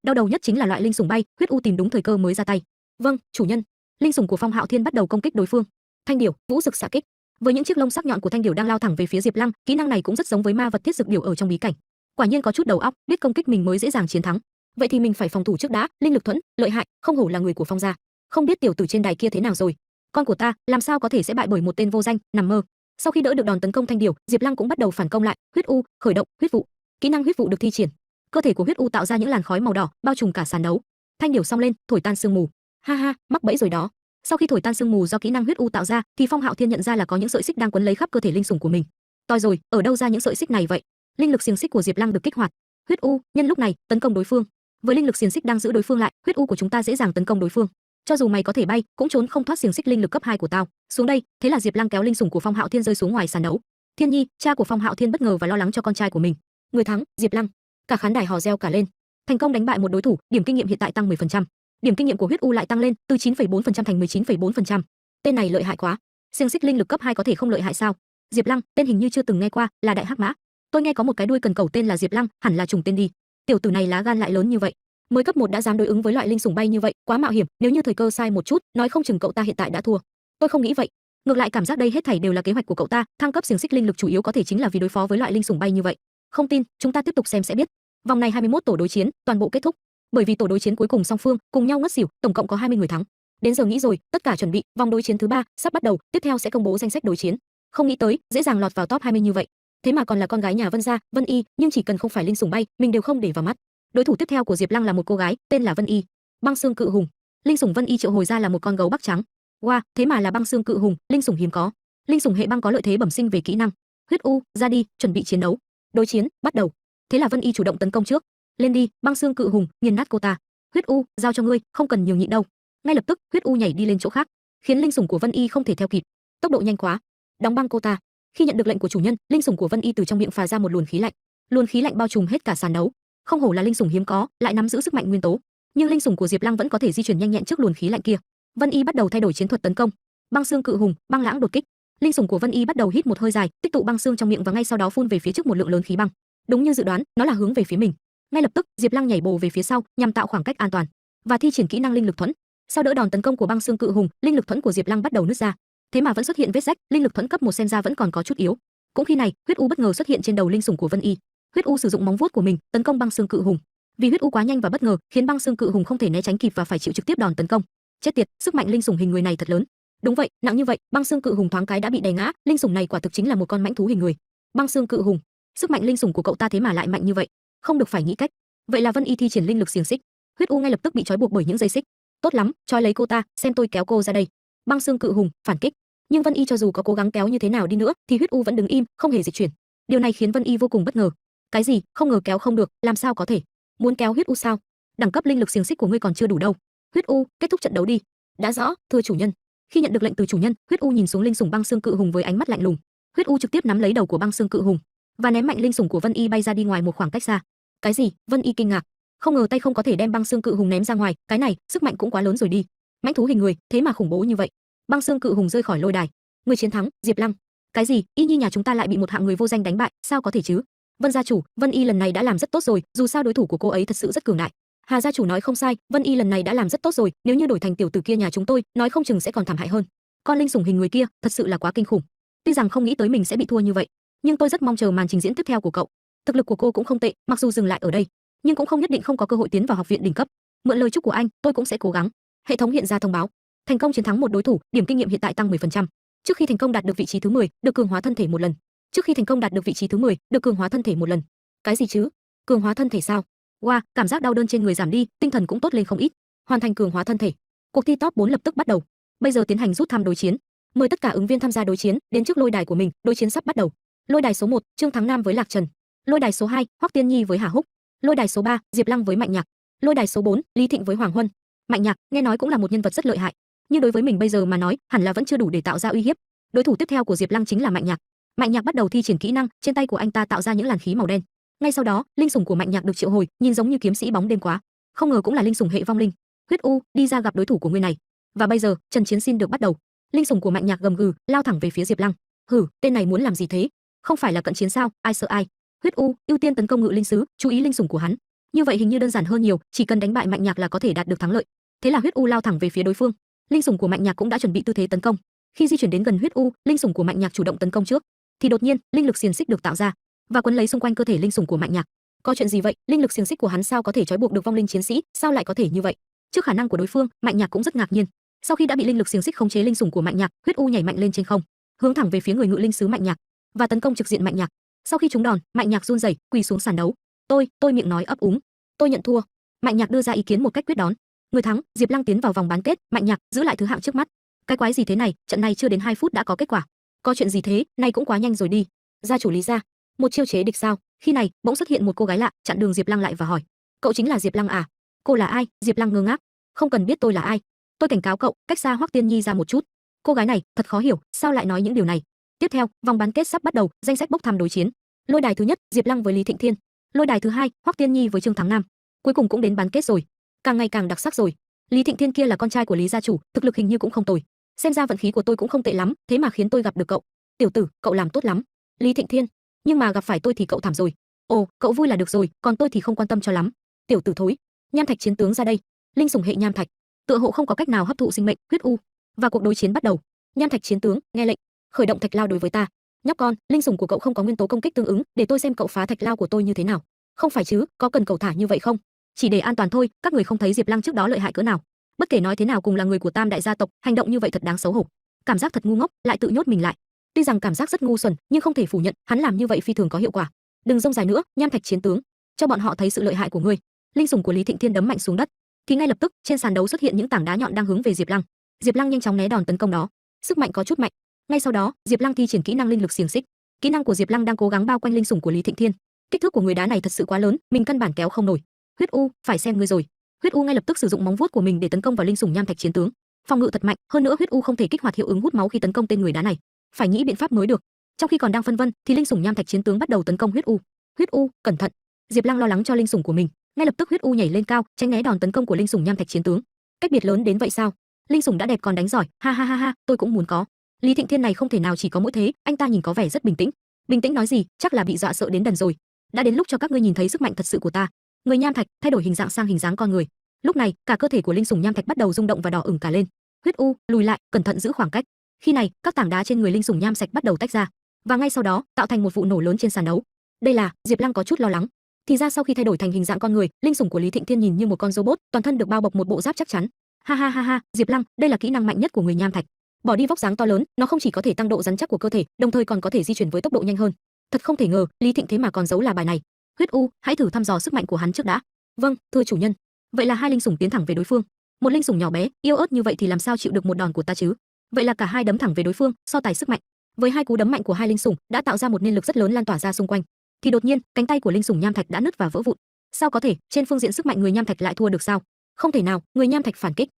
Đau đầu nhất chính là loại linh sủng bay, huyết u tìm đúng thời cơ mới ra tay. Vâng, chủ nhân. Linh sủng của Phong Hạo Thiên bắt đầu công kích đối phương. Thanh Điểu, vũ dực xạ kích. Với những chiếc lông sắc nhọn của Thanh Điểu đang lao thẳng về phía Diệp Lăng, kỹ năng này cũng rất giống với ma vật thiết dực điểu ở trong bí cảnh. Quả nhiên có chút đầu óc, biết công kích mình mới dễ dàng chiến thắng. Vậy thì mình phải phòng thủ trước đã. Linh lực thuẫn, lợi hại, không hổ là người của Phong gia. Không biết tiểu tử trên đài kia thế nào rồi. Con của ta làm sao có thể sẽ bại bởi một tên vô danh, nằm mơ. Sau khi đỡ được đòn tấn công Thanh Điểu, Diệp Lăng cũng bắt đầu phản công lại. Huyết u, khởi động, huyết vụ. Kỹ năng huyết vụ được thi triển. Cơ thể của huyết u tạo ra những làn khói màu đỏ, bao trùm cả sàn đấu. Thanh Điểu xông lên, thổi tan sương mù. Ha ha, mắc bẫy rồi đó. Sau khi thổi tan sương mù do kỹ năng huyết u tạo ra, thì Phong Hạo Thiên nhận ra là có những sợi xích đang quấn lấy khắp cơ thể linh sủng của mình. Toi rồi, ở đâu ra những sợi xích này vậy? Linh lực xiềng xích của Diệp Lăng được kích hoạt. Huyết u, nhân lúc này tấn công đối phương. Với linh lực xiềng xích đang giữ đối phương lại, huyết u của chúng ta dễ dàng tấn công đối phương. Cho dù mày có thể bay, cũng trốn không thoát xiềng xích linh lực cấp 2 của tao. Xuống đây, thế là Diệp Lăng kéo linh sủng của Phong Hạo Thiên rơi xuống ngoài sàn đấu. Thiên Nhi, cha của Phong Hạo Thiên bất ngờ và lo lắng cho con trai của mình. Người thắng, Diệp Lăng. Cả khán đài hò reo cả lên. Thành công đánh bại một đối thủ, điểm kinh nghiệm hiện tại tăng 10%. Điểm kinh nghiệm của huyết u lại tăng lên từ 9,4% thành 19,4%. Tên này lợi hại quá. Xiềng xích linh lực cấp 2 có thể không lợi hại sao? Diệp Lăng, tên hình như chưa từng nghe qua, là đại hắc mã. Tôi nghe có một cái đuôi cần cẩu tên là Diệp Lăng, hẳn là trùng tên đi. Tiểu tử này lá gan lại lớn như vậy. Mới cấp 1 đã dám đối ứng với loại linh sủng bay như vậy, quá mạo hiểm, nếu như thời cơ sai một chút, nói không chừng cậu ta hiện tại đã thua. Tôi không nghĩ vậy. Ngược lại cảm giác đây hết thảy đều là kế hoạch của cậu ta, thăng cấp xiềng xích linh lực chủ yếu có thể chính là vì đối phó với loại linh sủng bay như vậy. Không tin, chúng ta tiếp tục xem sẽ biết. Vòng này 21 tổ đối chiến, toàn bộ kết thúc. Bởi vì tổ đối chiến cuối cùng song phương cùng nhau ngất xỉu, tổng cộng có 20 người thắng. Đến giờ nghĩ rồi, tất cả chuẩn bị, vòng đối chiến thứ 3 sắp bắt đầu, tiếp theo sẽ công bố danh sách đối chiến. Không nghĩ tới, dễ dàng lọt vào top 20 như vậy. Thế mà còn là con gái nhà Vân gia, Vân Y, nhưng chỉ cần không phải linh sủng bay, mình đều không để vào mắt. Đối thủ tiếp theo của Diệp Lăng là một cô gái, tên là Vân Y. Băng xương cự hùng. Linh sủng Vân Y triệu hồi ra là một con gấu bắc trắng. Wow, thế mà là băng xương cự hùng, linh sủng hiếm có. Linh sủng hệ băng có lợi thế bẩm sinh về kỹ năng. Huyết u, ra đi, chuẩn bị chiến đấu. Đối chiến, bắt đầu. Thế là Vân Y chủ động tấn công trước. Lên đi, băng xương cự hùng, nghiền nát cô ta. Huyết u, giao cho ngươi, không cần nhiều nhịn đâu. Ngay lập tức, Huyết u nhảy đi lên chỗ khác, khiến linh sủng của Vân Y không thể theo kịp. Tốc độ nhanh quá. Đóng băng cô ta. Khi nhận được lệnh của chủ nhân, linh sủng của Vân Y từ trong miệng phà ra một luồng khí lạnh. Luồng khí lạnh bao trùm hết cả sàn đấu. Không hổ là linh sủng hiếm có, lại nắm giữ sức mạnh nguyên tố. Nhưng linh sủng của Diệp Lăng vẫn có thể di chuyển nhanh nhẹn trước luồng khí lạnh kia. Vân Y bắt đầu thay đổi chiến thuật tấn công. Băng xương cự hùng, băng lãng đột kích. Linh sủng của Vân Y bắt đầu hít một hơi dài, tích tụ băng xương trong miệng và ngay sau đó phun về phía trước một lượng lớn khí băng. Đúng như dự đoán, nó là hướng về phía mình. Ngay lập tức, Diệp Lăng nhảy bổ về phía sau, nhằm tạo khoảng cách an toàn và thi triển kỹ năng linh lực thuẫn. Sau đỡ đòn tấn công của băng xương cự hùng, linh lực thuẫn của Diệp Lăng bắt đầu nứt ra. Thế mà vẫn xuất hiện vết rách, linh lực thuẫn cấp 1 xem ra vẫn còn có chút yếu. Cũng khi này, huyết u bất ngờ xuất hiện trên đầu linh sủng của Vân Y. Huyết u sử dụng móng vuốt của mình tấn công băng xương cự hùng. Vì huyết u quá nhanh và bất ngờ, khiến băng xương cự hùng không thể né tránh kịp và phải chịu trực tiếp đòn tấn công. Chết tiệt, sức mạnh linh sủng hình người này thật lớn. Đúng vậy, nặng như vậy, băng xương cự hùng thoáng cái đã bị đè ngã, linh sủng này quả thực chính là một con mãnh thú hình người. Băng xương cự hùng, sức mạnh linh sủng của cậu ta thế mà lại mạnh như vậy, không được phải nghĩ cách. Vậy là Vân Y thi triển linh lực xiềng xích, huyết u ngay lập tức bị trói buộc bởi những dây xích. Tốt lắm, trói lấy cô ta, xem tôi kéo cô ra đây. Băng xương cự hùng phản kích, nhưng Vân Y cho dù có cố gắng kéo như thế nào đi nữa, thì huyết u vẫn đứng im, không hề dịch chuyển. Điều này khiến Vân Y vô cùng bất ngờ. Cái gì? Không ngờ kéo không được, làm sao có thể? Muốn kéo huyết u sao? Đẳng cấp linh lực xiềng xích của ngươi còn chưa đủ đâu. Huyết u, kết thúc trận đấu đi. Đã rõ, thưa chủ nhân. Khi nhận được lệnh từ chủ nhân, huyết u nhìn xuống linh sủng băng xương cự hùng với ánh mắt lạnh lùng. Huyết u trực tiếp nắm lấy đầu của băng xương cự hùng và ném mạnh linh sủng của Vân Y bay ra đi ngoài một khoảng cách xa. Cái gì? Vân Y kinh ngạc, không ngờ tay không có thể đem băng xương cự hùng ném ra ngoài, cái này, sức mạnh cũng quá lớn rồi đi. Mãnh thú hình người, thế mà khủng bố như vậy. Băng xương cự hùng rơi khỏi lôi đài. Người chiến thắng, Diệp Lăng. Cái gì? Y Nhi nhà chúng ta lại bị một hạng người vô danh đánh bại, sao có thể chứ? Vân gia chủ, Vân Y lần này đã làm rất tốt rồi, dù sao đối thủ của cô ấy thật sự rất cường đại. Hà gia chủ nói không sai, Vân Y lần này đã làm rất tốt rồi, nếu như đổi thành tiểu tử kia nhà chúng tôi, nói không chừng sẽ còn thảm hại hơn. Con linh sủng hình người kia, thật sự là quá kinh khủng. Tuy rằng không nghĩ tới mình sẽ bị thua như vậy, nhưng tôi rất mong chờ màn trình diễn tiếp theo của cậu. Thực lực của cô cũng không tệ, mặc dù dừng lại ở đây, nhưng cũng không nhất định không có cơ hội tiến vào học viện đỉnh cấp. Mượn lời chúc của anh, tôi cũng sẽ cố gắng. Hệ thống hiện ra thông báo, thành công chiến thắng một đối thủ, điểm kinh nghiệm hiện tại tăng 10%. Trước khi thành công đạt được vị trí thứ 10, được cường hóa thân thể một lần. Trước khi thành công đạt được vị trí thứ 10, được cường hóa thân thể một lần. Cái gì chứ? Cường hóa thân thể sao? Wow, cảm giác đau đớn trên người giảm đi, tinh thần cũng tốt lên không ít. Hoàn thành cường hóa thân thể. Cuộc thi top 4 lập tức bắt đầu. Bây giờ tiến hành rút thăm đối chiến. Mời tất cả ứng viên tham gia đối chiến đến trước lôi đài của mình, đối chiến sắp bắt đầu. Lôi đài số 1, Trương Thắng Nam với Lạc Trần. Lôi đài số 2, Hoắc Tiên Nhi với Hà Húc. Lôi đài số 3, Diệp Lăng với Mạnh Nhạc. Lôi đài số 4, Lý Thịnh với Hoàng Huân. Mạnh Nhạc, nghe nói cũng là một nhân vật rất lợi hại, nhưng đối với mình bây giờ mà nói, hẳn là vẫn chưa đủ để tạo ra uy hiếp. Đối thủ tiếp theo của Diệp Lăng chính là Mạnh Nhạc. Mạnh Nhạc bắt đầu thi triển kỹ năng, trên tay của anh ta tạo ra những làn khí màu đen. Ngay sau đó, linh sủng của Mạnh Nhạc được triệu hồi, nhìn giống như kiếm sĩ bóng đêm quá. Không ngờ cũng là linh sủng hệ vong linh. Huyết U, đi ra gặp đối thủ của ngươi này. Và bây giờ, trận chiến xin được bắt đầu. Linh sủng của Mạnh Nhạc gầm gừ, lao thẳng về phía Diệp Lăng. Hử, tên này muốn làm gì thế? Không phải là cận chiến sao? Ai sợ ai? Huyết U, ưu tiên tấn công ngự linh sứ, chú ý linh sủng của hắn. Như vậy hình như đơn giản hơn nhiều, chỉ cần đánh bại Mạnh Nhạc là có thể đạt được thắng lợi. Thế là Huyết U lao thẳng về phía đối phương. Linh sủng của Mạnh Nhạc cũng đã chuẩn bị tư thế tấn công. Khi di chuyển đến gần Huyết U, linh sủng của Mạnh Nhạc chủ động tấn công trước, thì đột nhiên, linh lực xiềng xích được tạo ra và quấn lấy xung quanh cơ thể linh sủng của Mạnh Nhạc. Có chuyện gì vậy? Linh lực xiềng xích của hắn sao có thể trói buộc được vong linh chiến sĩ? Sao lại có thể như vậy? Trước khả năng của đối phương, Mạnh Nhạc cũng rất ngạc nhiên. Sau khi đã bị linh lực xiềng xích khống chế linh sủng của Mạnh Nhạc, Huyết U nhảy mạnh lên trên không, hướng thẳng về phía người ngự linh sứ Mạnh Nhạc và tấn công trực diện Mạnh Nhạc. Sau khi trúng đòn, Mạnh Nhạc run rẩy, quỳ xuống sàn đấu. Tôi miệng nói ấp úng. Tôi nhận thua. Mạnh Nhạc đưa ra ý kiến một cách quyết đoán. Người thắng, Diệp Lăng tiến vào vòng bán kết, Mạnh Nhạc giữ lại thứ hạng trước mắt. Cái quái gì thế này, trận này chưa đến 2 phút đã có kết quả. Có chuyện gì thế, này cũng quá nhanh rồi đi. Gia chủ Lý gia, một chiêu chế địch sao? Khi này, bỗng xuất hiện một cô gái lạ, chặn đường Diệp Lăng lại và hỏi: "Cậu chính là Diệp Lăng à?" "Cô là ai?" Diệp Lăng ngơ ngác. "Không cần biết tôi là ai. Tôi cảnh cáo cậu, cách xa Hoắc Tiên Nhi ra một chút." Cô gái này thật khó hiểu, sao lại nói những điều này. Tiếp theo, vòng bán kết sắp bắt đầu, danh sách bốc thăm đối chiến. Lôi đài thứ nhất, Diệp Lăng với Lý Thịnh Thiên. Lôi đài thứ hai, Hoắc Tiên Nhi với Trương Thắng Nam. Cuối cùng cũng đến bán kết rồi. Càng ngày càng đặc sắc rồi. Lý Thịnh Thiên kia là con trai của Lý gia chủ, thực lực hình như cũng không tồi. Xem ra vận khí của tôi cũng không tệ lắm, thế mà khiến tôi gặp được cậu. Tiểu tử, cậu làm tốt lắm. Lý Thịnh Thiên, nhưng mà gặp phải tôi thì cậu thảm rồi. Ồ, cậu vui là được rồi, còn tôi thì không quan tâm cho lắm. Tiểu tử thối. Nham thạch chiến tướng ra đây. Linh sủng hệ nham thạch, tựa hộ không có cách nào hấp thụ sinh mệnh, Huyết U. Và cuộc đối chiến bắt đầu. Nham thạch chiến tướng, nghe lệnh, khởi động thạch lao đối với ta. Nhóc con, linh sủng của cậu không có nguyên tố công kích tương ứng, để tôi xem cậu phá thạch lao của tôi như thế nào. Không phải chứ, có cần cậu thả như vậy không? Chỉ để an toàn thôi, các người không thấy Diệp Lăng trước đó lợi hại cỡ nào. Bất kể nói thế nào cùng là người của Tam đại gia tộc, hành động như vậy thật đáng xấu hổ. Cảm giác thật ngu ngốc, lại tự nhốt mình lại. Tuy rằng cảm giác rất ngu xuẩn, nhưng không thể phủ nhận, hắn làm như vậy phi thường có hiệu quả. Đừng rông dài nữa, nham thạch chiến tướng, cho bọn họ thấy sự lợi hại của ngươi. Linh sủng của Lý Thịnh Thiên đấm mạnh xuống đất, thì ngay lập tức trên sàn đấu xuất hiện những tảng đá nhọn đang hướng về Diệp Lăng. Diệp Lăng nhanh chóng né đòn tấn công đó, sức mạnh có chút mạnh. Ngay sau đó, Diệp Lăng thi triển kỹ năng linh lực xiềng xích. Kỹ năng của Diệp Lăng đang cố gắng bao quanh linh sủng của Lý Thịnh Thiên. Kích thước của người đá này thật sự quá lớn, mình căn bản kéo không nổi. Huyết U, phải xem ngươi rồi. Huyết U ngay lập tức sử dụng móng vuốt của mình để tấn công vào linh sủng nham thạch chiến tướng. Phòng ngự thật mạnh, hơn nữa Huyết U không thể kích hoạt hiệu ứng hút máu khi tấn công tên người đá này, phải nghĩ biện pháp mới được. Trong khi còn đang phân vân, thì linh sủng nham thạch chiến tướng bắt đầu tấn công Huyết U. Huyết U, cẩn thận! Diệp Lăng lo lắng cho linh sủng của mình, ngay lập tức Huyết U nhảy lên cao, tránh né đòn tấn công của linh sủng nham thạch chiến tướng. Cách biệt lớn đến vậy sao? Linh sủng đã đẹp còn đánh giỏi, ha ha ha ha, tôi cũng muốn có. Lý Thịnh Thiên này không thể nào chỉ có mỗi thế, anh ta nhìn có vẻ rất bình tĩnh. Bình tĩnh nói gì, chắc là bị dọa sợ đến đần rồi. Đã đến lúc cho các ngươi nhìn thấy sức mạnh thật sự của ta. Người nham thạch thay đổi hình dạng sang hình dáng con người. Lúc này, cả cơ thể của linh sủng nham thạch bắt đầu rung động và đỏ ửng cả lên. Huyết U, lùi lại, cẩn thận giữ khoảng cách. Khi này, các tảng đá trên người linh sủng nham sạch bắt đầu tách ra, và ngay sau đó, tạo thành một vụ nổ lớn trên sàn đấu. Đây là, Diệp Lăng có chút lo lắng. Thì ra sau khi thay đổi thành hình dạng con người, linh sủng của Lý Thịnh Thiên nhìn như một con robot, toàn thân được bao bọc một bộ giáp chắc chắn. Ha ha ha ha, Diệp Lăng, đây là kỹ năng mạnh nhất của người nham thạch. Bỏ đi vóc dáng to lớn, nó không chỉ có thể tăng độ rắn chắc của cơ thể, đồng thời còn có thể di chuyển với tốc độ nhanh hơn. Thật không thể ngờ, Lý Thịnh thế mà còn giấu là bài này. Huyết U, hãy thử thăm dò sức mạnh của hắn trước đã. Vâng, thưa chủ nhân. Vậy là hai linh sủng tiến thẳng về đối phương. Một linh sủng nhỏ bé, yếu ớt như vậy thì làm sao chịu được một đòn của ta chứ? Vậy là cả hai đấm thẳng về đối phương, so tài sức mạnh. Với hai cú đấm mạnh của hai linh sủng đã tạo ra một nên lực rất lớn lan tỏa ra xung quanh. Thì đột nhiên, cánh tay của linh sủng nham thạch đã nứt và vỡ vụn. Sao có thể? Trên phương diện sức mạnh người nham thạch lại thua được sao? Không thể nào, người nham thạch phản kích.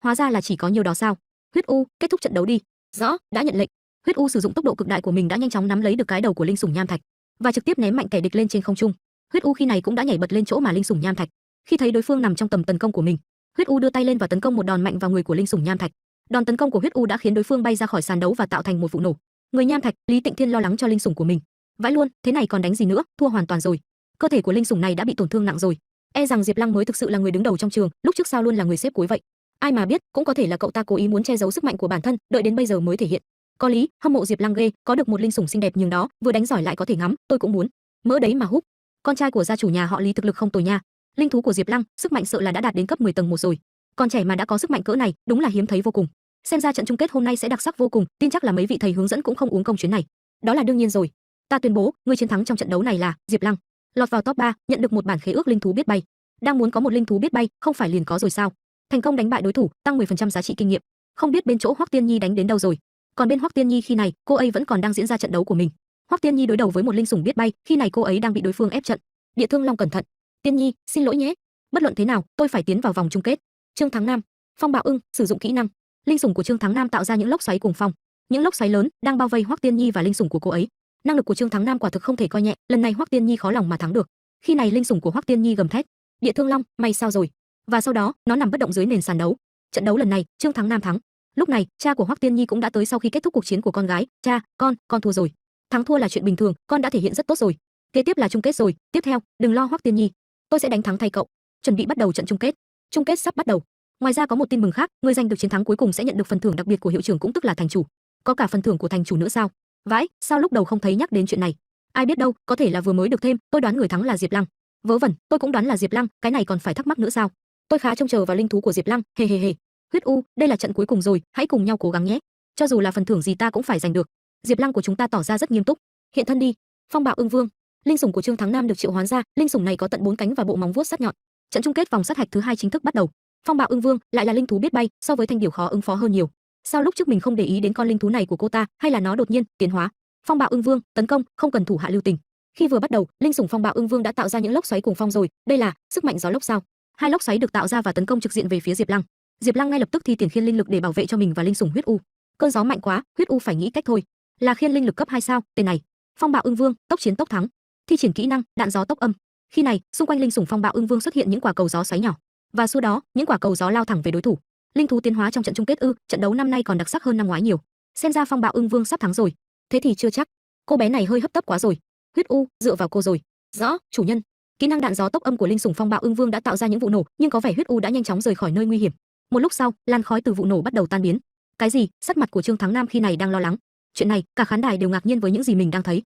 Hóa ra là chỉ có nhiều đó sao? Huyết U, kết thúc trận đấu đi. Rõ, đã nhận lệnh. Huyết U sử dụng tốc độ cực đại của mình đã nhanh chóng nắm lấy được cái đầu của linh sủng nham thạch và trực tiếp ném mạnh kẻ địch lên trên không trung. Huyết U khi này cũng đã nhảy bật lên chỗ mà linh sủng nham thạch. Khi thấy đối phương nằm trong tầm tấn công của mình, Huyết U đưa tay lên và tấn công một đòn mạnh vào người của linh sủng nham thạch. Đòn tấn công của Huyết U đã khiến đối phương bay ra khỏi sàn đấu và tạo thành một vụ nổ. Người nham thạch, Lý Tịnh Thiên lo lắng cho linh sủng của mình. Vãi luôn, thế này còn đánh gì nữa, thua hoàn toàn rồi. Cơ thể của linh sủng này đã bị tổn thương nặng rồi. E rằng Diệp Lăng mới thực sự là người đứng đầu trong trường, lúc trước sao luôn là người xếp cuối vậy. Ai mà biết, cũng có thể là cậu ta cố ý muốn che giấu sức mạnh của bản thân, đợi đến bây giờ mới thể hiện. Có lý, hâm mộ Diệp Lăng ghê, có được một linh sủng xinh đẹp nhường đó, vừa đánh giỏi lại có thể ngắm, tôi cũng muốn. Mỡ đấy mà húc. Con trai của gia chủ nhà họ Lý thực lực không tồi nha. Linh thú của Diệp Lăng, sức mạnh sợ là đã đạt đến cấp 10 tầng 1 rồi. Còn trẻ mà đã có sức mạnh cỡ này, đúng là hiếm thấy vô cùng. Xem ra trận chung kết hôm nay sẽ đặc sắc vô cùng, tin chắc là mấy vị thầy hướng dẫn cũng không uống công chuyến này. Đó là đương nhiên rồi. Ta tuyên bố, người chiến thắng trong trận đấu này là Diệp Lăng, lọt vào top 3, nhận được một bản khế ước linh thú biết bay. Đang muốn có một linh thú biết bay, không phải liền có rồi sao? Thành công đánh bại đối thủ, tăng 10% giá trị kinh nghiệm. Không biết bên chỗ Hoắc Tiên Nhi đánh đến đâu rồi. Còn bên Hoắc Tiên Nhi khi này, cô ấy vẫn còn đang diễn ra trận đấu của mình. Hoắc Tiên Nhi đối đầu với một linh sủng biết bay, khi này cô ấy đang bị đối phương ép trận. Địa Thương Long cẩn thận. Tiên Nhi, xin lỗi nhé. Bất luận thế nào, tôi phải tiến vào vòng chung kết. Trương Thắng Nam, Phong Bạo Ưng, sử dụng kỹ năng. Linh sủng của Trương Thắng Nam tạo ra những lốc xoáy cuồng phong, những lốc xoáy lớn đang bao vây Hoắc Tiên Nhi và linh sủng của cô ấy. Năng lực của Trương Thắng Nam quả thực không thể coi nhẹ, lần này Hoắc Tiên Nhi khó lòng mà thắng được. Khi này linh sủng của Hoắc Tiên Nhi gầm thét: "Địa Thương Long, mày sao rồi?" Và sau đó, nó nằm bất động dưới nền sàn đấu. Trận đấu lần này, Trương Thắng Nam thắng. Lúc này, cha của Hoắc Tiên Nhi cũng đã tới sau khi kết thúc cuộc chiến của con gái. "Cha, con thua rồi. Thắng thua là chuyện bình thường, con đã thể hiện rất tốt rồi. Kế tiếp là chung kết rồi, tiếp theo, đừng lo Hoắc Tiên Nhi, tôi sẽ đánh thắng thay cậu." Chuẩn bị bắt đầu trận chung kết. Chung kết sắp bắt đầu. Ngoài ra có một tin mừng khác, người giành được chiến thắng cuối cùng sẽ nhận được phần thưởng đặc biệt của hiệu trưởng cũng tức là thành chủ. Có cả phần thưởng của thành chủ nữa sao? Vãi, sao lúc đầu không thấy nhắc đến chuyện này? Ai biết đâu, có thể là vừa mới được thêm, tôi đoán người thắng là Diệp Lăng. Vớ vẩn, tôi cũng đoán là Diệp Lăng, cái này còn phải thắc mắc nữa sao? Tôi khá trông chờ vào linh thú của Diệp Lăng, hề hề hề. Huyết U, đây là trận cuối cùng rồi, hãy cùng nhau cố gắng nhé. Cho dù là phần thưởng gì ta cũng phải giành được. Diệp Lăng của chúng ta tỏ ra rất nghiêm túc. Hiện thân đi. Phong Bạo Ưng Vương. Linh sủng của Trương Thắng Nam được triệu hoán ra, linh sủng này có tận 4 cánh và bộ móng vuốt sắc nhọn. Trận chung kết vòng sát hạch thứ 2 chính thức bắt đầu. Phong Bạo Ưng Vương lại là linh thú biết bay, so với Thanh Điểu khó ứng phó hơn nhiều. Sao lúc trước mình không để ý đến con linh thú này của cô ta, hay là nó đột nhiên tiến hóa? Phong Bạo Ưng Vương, tấn công, không cần thủ hạ lưu tình. Khi vừa bắt đầu, linh sủng Phong Bạo Ưng Vương đã tạo ra những lốc xoáy cuồng phong rồi, đây là sức mạnh gió lốc sao? Hai lốc xoáy được tạo ra và tấn công trực diện về phía Diệp Lăng. Diệp Lăng ngay lập tức thi triển khiên linh lực để bảo vệ cho mình và linh sủng Huyết U. Cơn gió mạnh quá, Huyết U phải nghĩ cách thôi. Là khiên linh lực cấp 2 sao? Tên này. Phong Bạo Ưng Vương, tốc chiến tốc thắng. Thi triển kỹ năng, đạn gió tốc âm. Khi này, xung quanh linh sủng Phong Bạo Ưng Vương xuất hiện những quả cầu gió xoáy nhỏ, và sau đó, những quả cầu gió lao thẳng về đối thủ. Linh thú tiến hóa trong trận chung kết ư? Trận đấu năm nay còn đặc sắc hơn năm ngoái nhiều. Xem ra Phong Bạo Ưng Vương sắp thắng rồi. Thế thì chưa chắc. Cô bé này hơi hấp tấp quá rồi. Huyết U, dựa vào cô rồi. Rõ, chủ nhân. Kỹ năng đạn gió tốc âm của linh sủng Phong Bạo Ưng Vương đã tạo ra những vụ nổ, nhưng có vẻ Huyết U đã nhanh chóng rời khỏi nơi nguy hiểm. Một lúc sau, làn khói từ vụ nổ bắt đầu tan biến. Cái gì? Sắc mặt của Trương Thắng Nam khi này đang lo lắng. Chuyện này, cả khán đài đều ngạc nhiên với những gì mình đang thấy.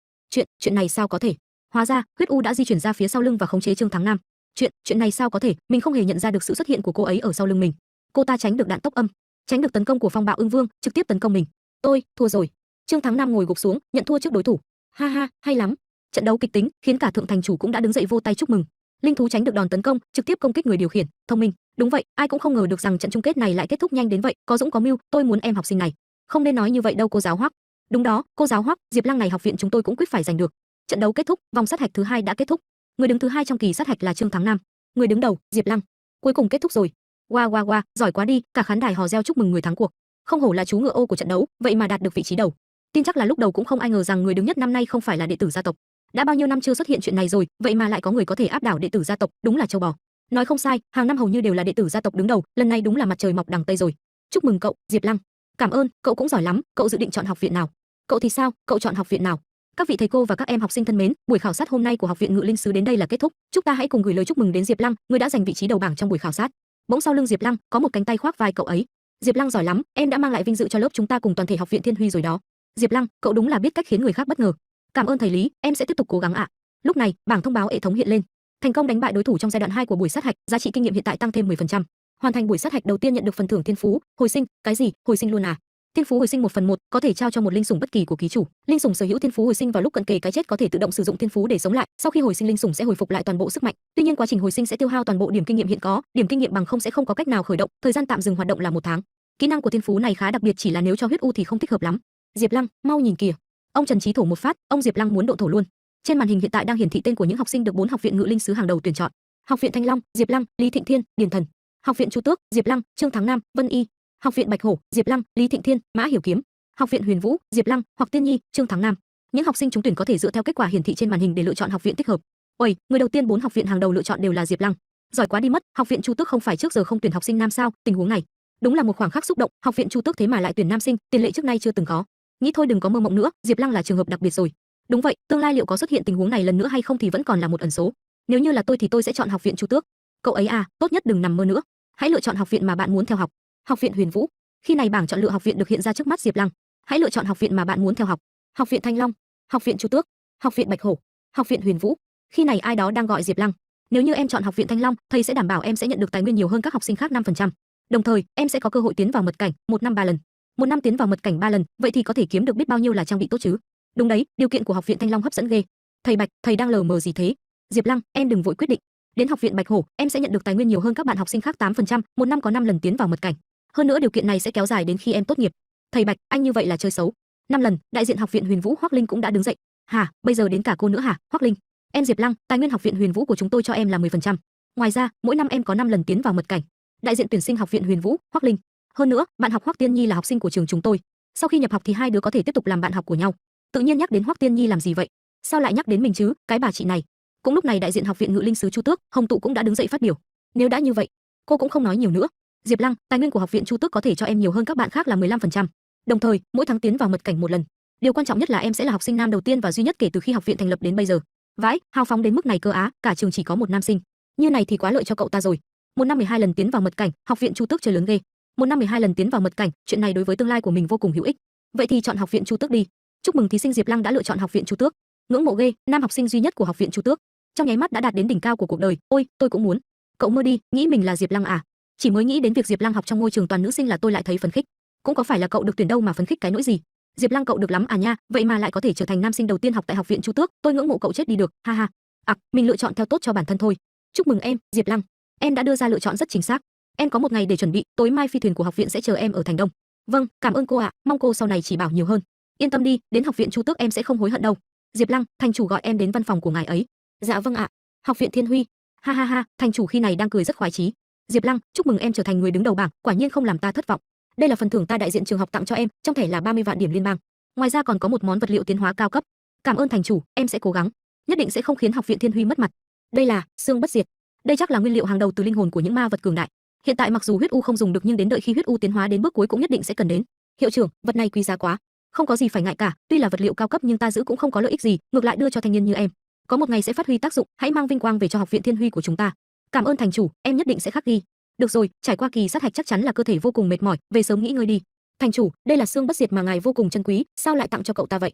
Chuyện này sao có thể? Hóa ra, Huyết U đã di chuyển ra phía sau lưng và khống chế Trương Thắng Nam. Chuyện này sao có thể? Mình không hề nhận ra được sự xuất hiện của cô ấy ở sau lưng mình. Cô ta tránh được đạn tốc âm, tránh được tấn công của Phong Bạo Ưng Vương, trực tiếp tấn công mình. Tôi thua rồi. Trương Thắng Nam ngồi gục xuống, nhận thua trước đối thủ. Ha ha, hay lắm. Trận đấu kịch tính, khiến cả thượng thành chủ cũng đã đứng dậy vô tay chúc mừng. Linh thú tránh được đòn tấn công, trực tiếp công kích người điều khiển, thông minh. Đúng vậy, ai cũng không ngờ được rằng trận chung kết này lại kết thúc nhanh đến vậy, có dũng có mưu, tôi muốn em học sinh này. Không nên nói như vậy đâu cô giáo Hoắc. Đúng đó, cô giáo Hoắc, Diệp Lăng này học viện chúng tôi cũng quyết phải giành được. Trận đấu kết thúc, vòng sát hạch thứ 2 đã kết thúc. Người đứng thứ 2 trong kỳ sát hạch là Trương Thắng Nam, người đứng đầu, Diệp Lăng. Cuối cùng kết thúc rồi. Wow wow wow, giỏi quá đi, cả khán đài hò reo chúc mừng người thắng cuộc. Không hổ là chú ngựa ô của trận đấu, vậy mà đạt được vị trí đầu. Tin chắc là lúc đầu cũng không ai ngờ rằng người đứng nhất năm nay không phải là đệ tử gia tộc. Đã bao nhiêu năm chưa xuất hiện chuyện này rồi, vậy mà lại có người có thể áp đảo đệ tử gia tộc, đúng là châu bò. Nói không sai, hàng năm hầu như đều là đệ tử gia tộc đứng đầu, lần này đúng là mặt trời mọc đằng tây rồi. Chúc mừng cậu, Diệp Lăng. Cảm ơn, cậu cũng giỏi lắm, cậu dự định chọn học viện nào? Cậu thì sao, cậu chọn học viện nào? Các vị thầy cô và các em học sinh thân mến, buổi khảo sát hôm nay của Học viện Ngự Linh Sứ đến đây là kết thúc. Chúng ta hãy cùng gửi lời chúc mừng đến Diệp Lăng, người đã giành vị trí đầu bảng trong buổi khảo sát. Bỗng sau lưng Diệp Lăng có một cánh tay khoác vai cậu ấy. Diệp Lăng giỏi lắm, em đã mang lại vinh dự cho lớp chúng ta cùng toàn thể Học viện Thiên Huy rồi đó. Diệp Lăng, cậu đúng là biết cách khiến người khác bất ngờ. Cảm ơn thầy Lý, em sẽ tiếp tục cố gắng ạ. Lúc này, bảng thông báo hệ thống hiện lên. Thành công đánh bại đối thủ trong giai đoạn 2 của buổi sát hạch, giá trị kinh nghiệm hiện tại tăng thêm 10%. Hoàn thành buổi sát hạch đầu tiên nhận được phần thưởng thiên phú, hồi sinh, cái gì? Hồi sinh luôn à? Thiên phú hồi sinh 1/1 có thể trao cho một linh sủng bất kỳ của ký chủ. Linh sủng sở hữu thiên phú hồi sinh vào lúc cận kề cái chết có thể tự động sử dụng thiên phú để sống lại. Sau khi hồi sinh linh sủng sẽ hồi phục lại toàn bộ sức mạnh. Tuy nhiên quá trình hồi sinh sẽ tiêu hao toàn bộ điểm kinh nghiệm hiện có, điểm kinh nghiệm bằng không sẽ không có cách nào khởi động. Thời gian tạm dừng hoạt động là 1 tháng. Kỹ năng của thiên phú này khá đặc biệt, chỉ là nếu cho Huyết U thì không thích hợp lắm. Diệp Lăng, mau nhìn kìa. Ông Trần Chí thổ một phát, ông Diệp Lăng muốn độ thổ luôn. Trên màn hình hiện tại đang hiển thị tên của những học sinh được 4 học viện Ngự Linh Sứ hàng đầu tuyển chọn. Học viện Thanh Long, Diệp Lăng, Lý Thịnh Thiên, Điền Thần. Học viện Chu Tước, Diệp Lăng, Trương Thắng Nam, Vân Y. Học viện Bạch Hổ, Diệp Lăng, Lý Thịnh Thiên, Mã Hiểu Kiếm. Học viện Huyền Vũ, Diệp Lăng, hoặc Tiên Nhi, Trương Thắng Nam. Những học sinh trúng tuyển có thể dựa theo kết quả hiển thị trên màn hình để lựa chọn học viện thích hợp. Ôi, người đầu tiên 4 học viện hàng đầu lựa chọn đều là Diệp Lăng. Giỏi quá đi mất, học viện Chu Tước không phải trước giờ không tuyển học sinh nam sao? Tình huống này, đúng là một khoảng khắc xúc động, học viện Chu Tước thế mà lại tuyển nam sinh, tiền lệ trước nay chưa từng có. Nghĩ thôi đừng có mơ mộng nữa, Diệp Lăng là trường hợp đặc biệt rồi. Đúng vậy, tương lai liệu có xuất hiện tình huống này lần nữa hay không thì vẫn còn là một ẩn số. Nếu như là tôi thì tôi sẽ chọn học viện Chu Tước. Cậu ấy à, tốt nhất đừng nằm mơ nữa. Hãy lựa chọn học viện mà bạn muốn theo học. Học viện Huyền Vũ. Khi này bảng chọn lựa học viện được hiện ra trước mắt Diệp Lăng. Hãy lựa chọn học viện mà bạn muốn theo học. Học viện Thanh Long, học viện Chu Tước, học viện Bạch Hổ, học viện Huyền Vũ. Khi này ai đó đang gọi Diệp Lăng. Nếu như em chọn học viện Thanh Long, thầy sẽ đảm bảo em sẽ nhận được tài nguyên nhiều hơn các học sinh khác 5%. Đồng thời, em sẽ có cơ hội tiến vào mật cảnh, 1 năm 3 lần. 1 năm tiến vào mật cảnh 3 lần, vậy thì có thể kiếm được biết bao nhiêu là trang bị tốt chứ? Đúng đấy, điều kiện của học viện Thanh Long hấp dẫn ghê. Thầy Bạch, thầy đang lờ mờ gì thế? Diệp Lăng, em đừng vội quyết định. Đến học viện Bạch Hổ, em sẽ nhận được tài nguyên nhiều hơn các bạn học sinh khác 8%, 1 năm có 5 lần tiến vào mật cảnh. Hơn nữa điều kiện này sẽ kéo dài đến khi em tốt nghiệp. Thầy Bạch, anh như vậy là chơi xấu. 5 lần, đại diện học viện Huyền Vũ Hoắc Linh cũng đã đứng dậy. Hả, bây giờ đến cả cô nữa hả? Hoắc Linh, em Diệp Lăng, tài nguyên học viện Huyền Vũ của chúng tôi cho em là 10%. Ngoài ra, mỗi năm em có 5 lần tiến vào mật cảnh. Đại diện tuyển sinh học viện Huyền Vũ, Hoắc Linh. Hơn nữa, bạn học Hoắc Tiên Nhi là học sinh của trường chúng tôi. Sau khi nhập học thì hai đứa có thể tiếp tục làm bạn học của nhau. Tự nhiên nhắc đến Hoắc Tiên Nhi làm gì vậy? Sao lại nhắc đến mình chứ, cái bà chị này. Cũng lúc này đại diện học viện Ngự Linh sứ Chu Tước, Hồng Tụ cũng đã đứng dậy phát biểu. Nếu đã như vậy, cô cũng không nói nhiều nữa. Diệp Lăng, tài nguyên của học viện Chu Tước có thể cho em nhiều hơn các bạn khác là 15%. Đồng thời, mỗi tháng tiến vào mật cảnh một lần. Điều quan trọng nhất là em sẽ là học sinh nam đầu tiên và duy nhất kể từ khi học viện thành lập đến bây giờ. Vãi, hào phóng đến mức này cơ á, cả trường chỉ có một nam sinh. Như này thì quá lợi cho cậu ta rồi. Một năm 12 lần tiến vào mật cảnh, học viện Chu Tước chơi lớn ghê. Một năm 12 lần tiến vào mật cảnh, chuyện này đối với tương lai của mình vô cùng hữu ích. Vậy thì chọn học viện Chu Tước đi. Chúc mừng thí sinh Diệp Lăng đã lựa chọn học viện Chu Tước. Ngưỡng mộ ghê, nam học sinh duy nhất của học viện Chu Tước. Trong nháy mắt đã đạt đến đỉnh cao của cuộc đời. Ôi, tôi cũng muốn. Cậu mơ đi, nghĩ mình là Diệp Lăng à? Chỉ mới nghĩ đến việc Diệp Lăng học trong môi trường toàn nữ sinh là tôi lại thấy phấn khích. Cũng có phải là cậu được tuyển đâu mà phấn khích cái nỗi gì? Diệp Lăng cậu được lắm à nha, vậy mà lại có thể trở thành nam sinh đầu tiên học tại học viện Chu Tước, tôi ngưỡng mộ cậu chết đi được, ha ha. Mình lựa chọn theo tốt cho bản thân thôi. Chúc mừng em, Diệp Lăng. Em đã đưa ra lựa chọn rất chính xác. Em có một ngày để chuẩn bị, tối mai phi thuyền của học viện sẽ chờ em ở thành Đông. Vâng, cảm ơn cô ạ, mong cô sau này chỉ bảo nhiều hơn. Yên tâm đi, đến học viện Chu Tước em sẽ không hối hận đâu. Diệp Lăng, thành chủ gọi em đến văn phòng của ngài ấy. Dạ vâng ạ. Học viện Thiên Huy. Ha ha ha, thành chủ khi này đang cười rất khoái chí. Diệp Lăng, chúc mừng em trở thành người đứng đầu bảng, quả nhiên không làm ta thất vọng. Đây là phần thưởng ta đại diện trường học tặng cho em, trong thẻ là 30 vạn điểm liên bang. Ngoài ra còn có một món vật liệu tiến hóa cao cấp. Cảm ơn thành chủ, em sẽ cố gắng, nhất định sẽ không khiến học viện Thiên Huy mất mặt. Đây là xương bất diệt. Đây chắc là nguyên liệu hàng đầu từ linh hồn của những ma vật cường đại. Hiện tại mặc dù huyết u không dùng được nhưng đến đợi khi huyết u tiến hóa đến bước cuối cũng nhất định sẽ cần đến. Hiệu trưởng, vật này quý giá quá. Không có gì phải ngại cả, tuy là vật liệu cao cấp nhưng ta giữ cũng không có lợi ích gì, ngược lại đưa cho thanh niên như em. Có một ngày sẽ phát huy tác dụng, hãy mang vinh quang về cho học viện Thiên Huy của chúng ta. Cảm ơn thành chủ, em nhất định sẽ khắc ghi. Được rồi, trải qua kỳ sát hạch chắc chắn là cơ thể vô cùng mệt mỏi, về sớm nghỉ ngơi đi. Thành chủ, đây là xương bất diệt mà ngài vô cùng trân quý, sao lại tặng cho cậu ta vậy?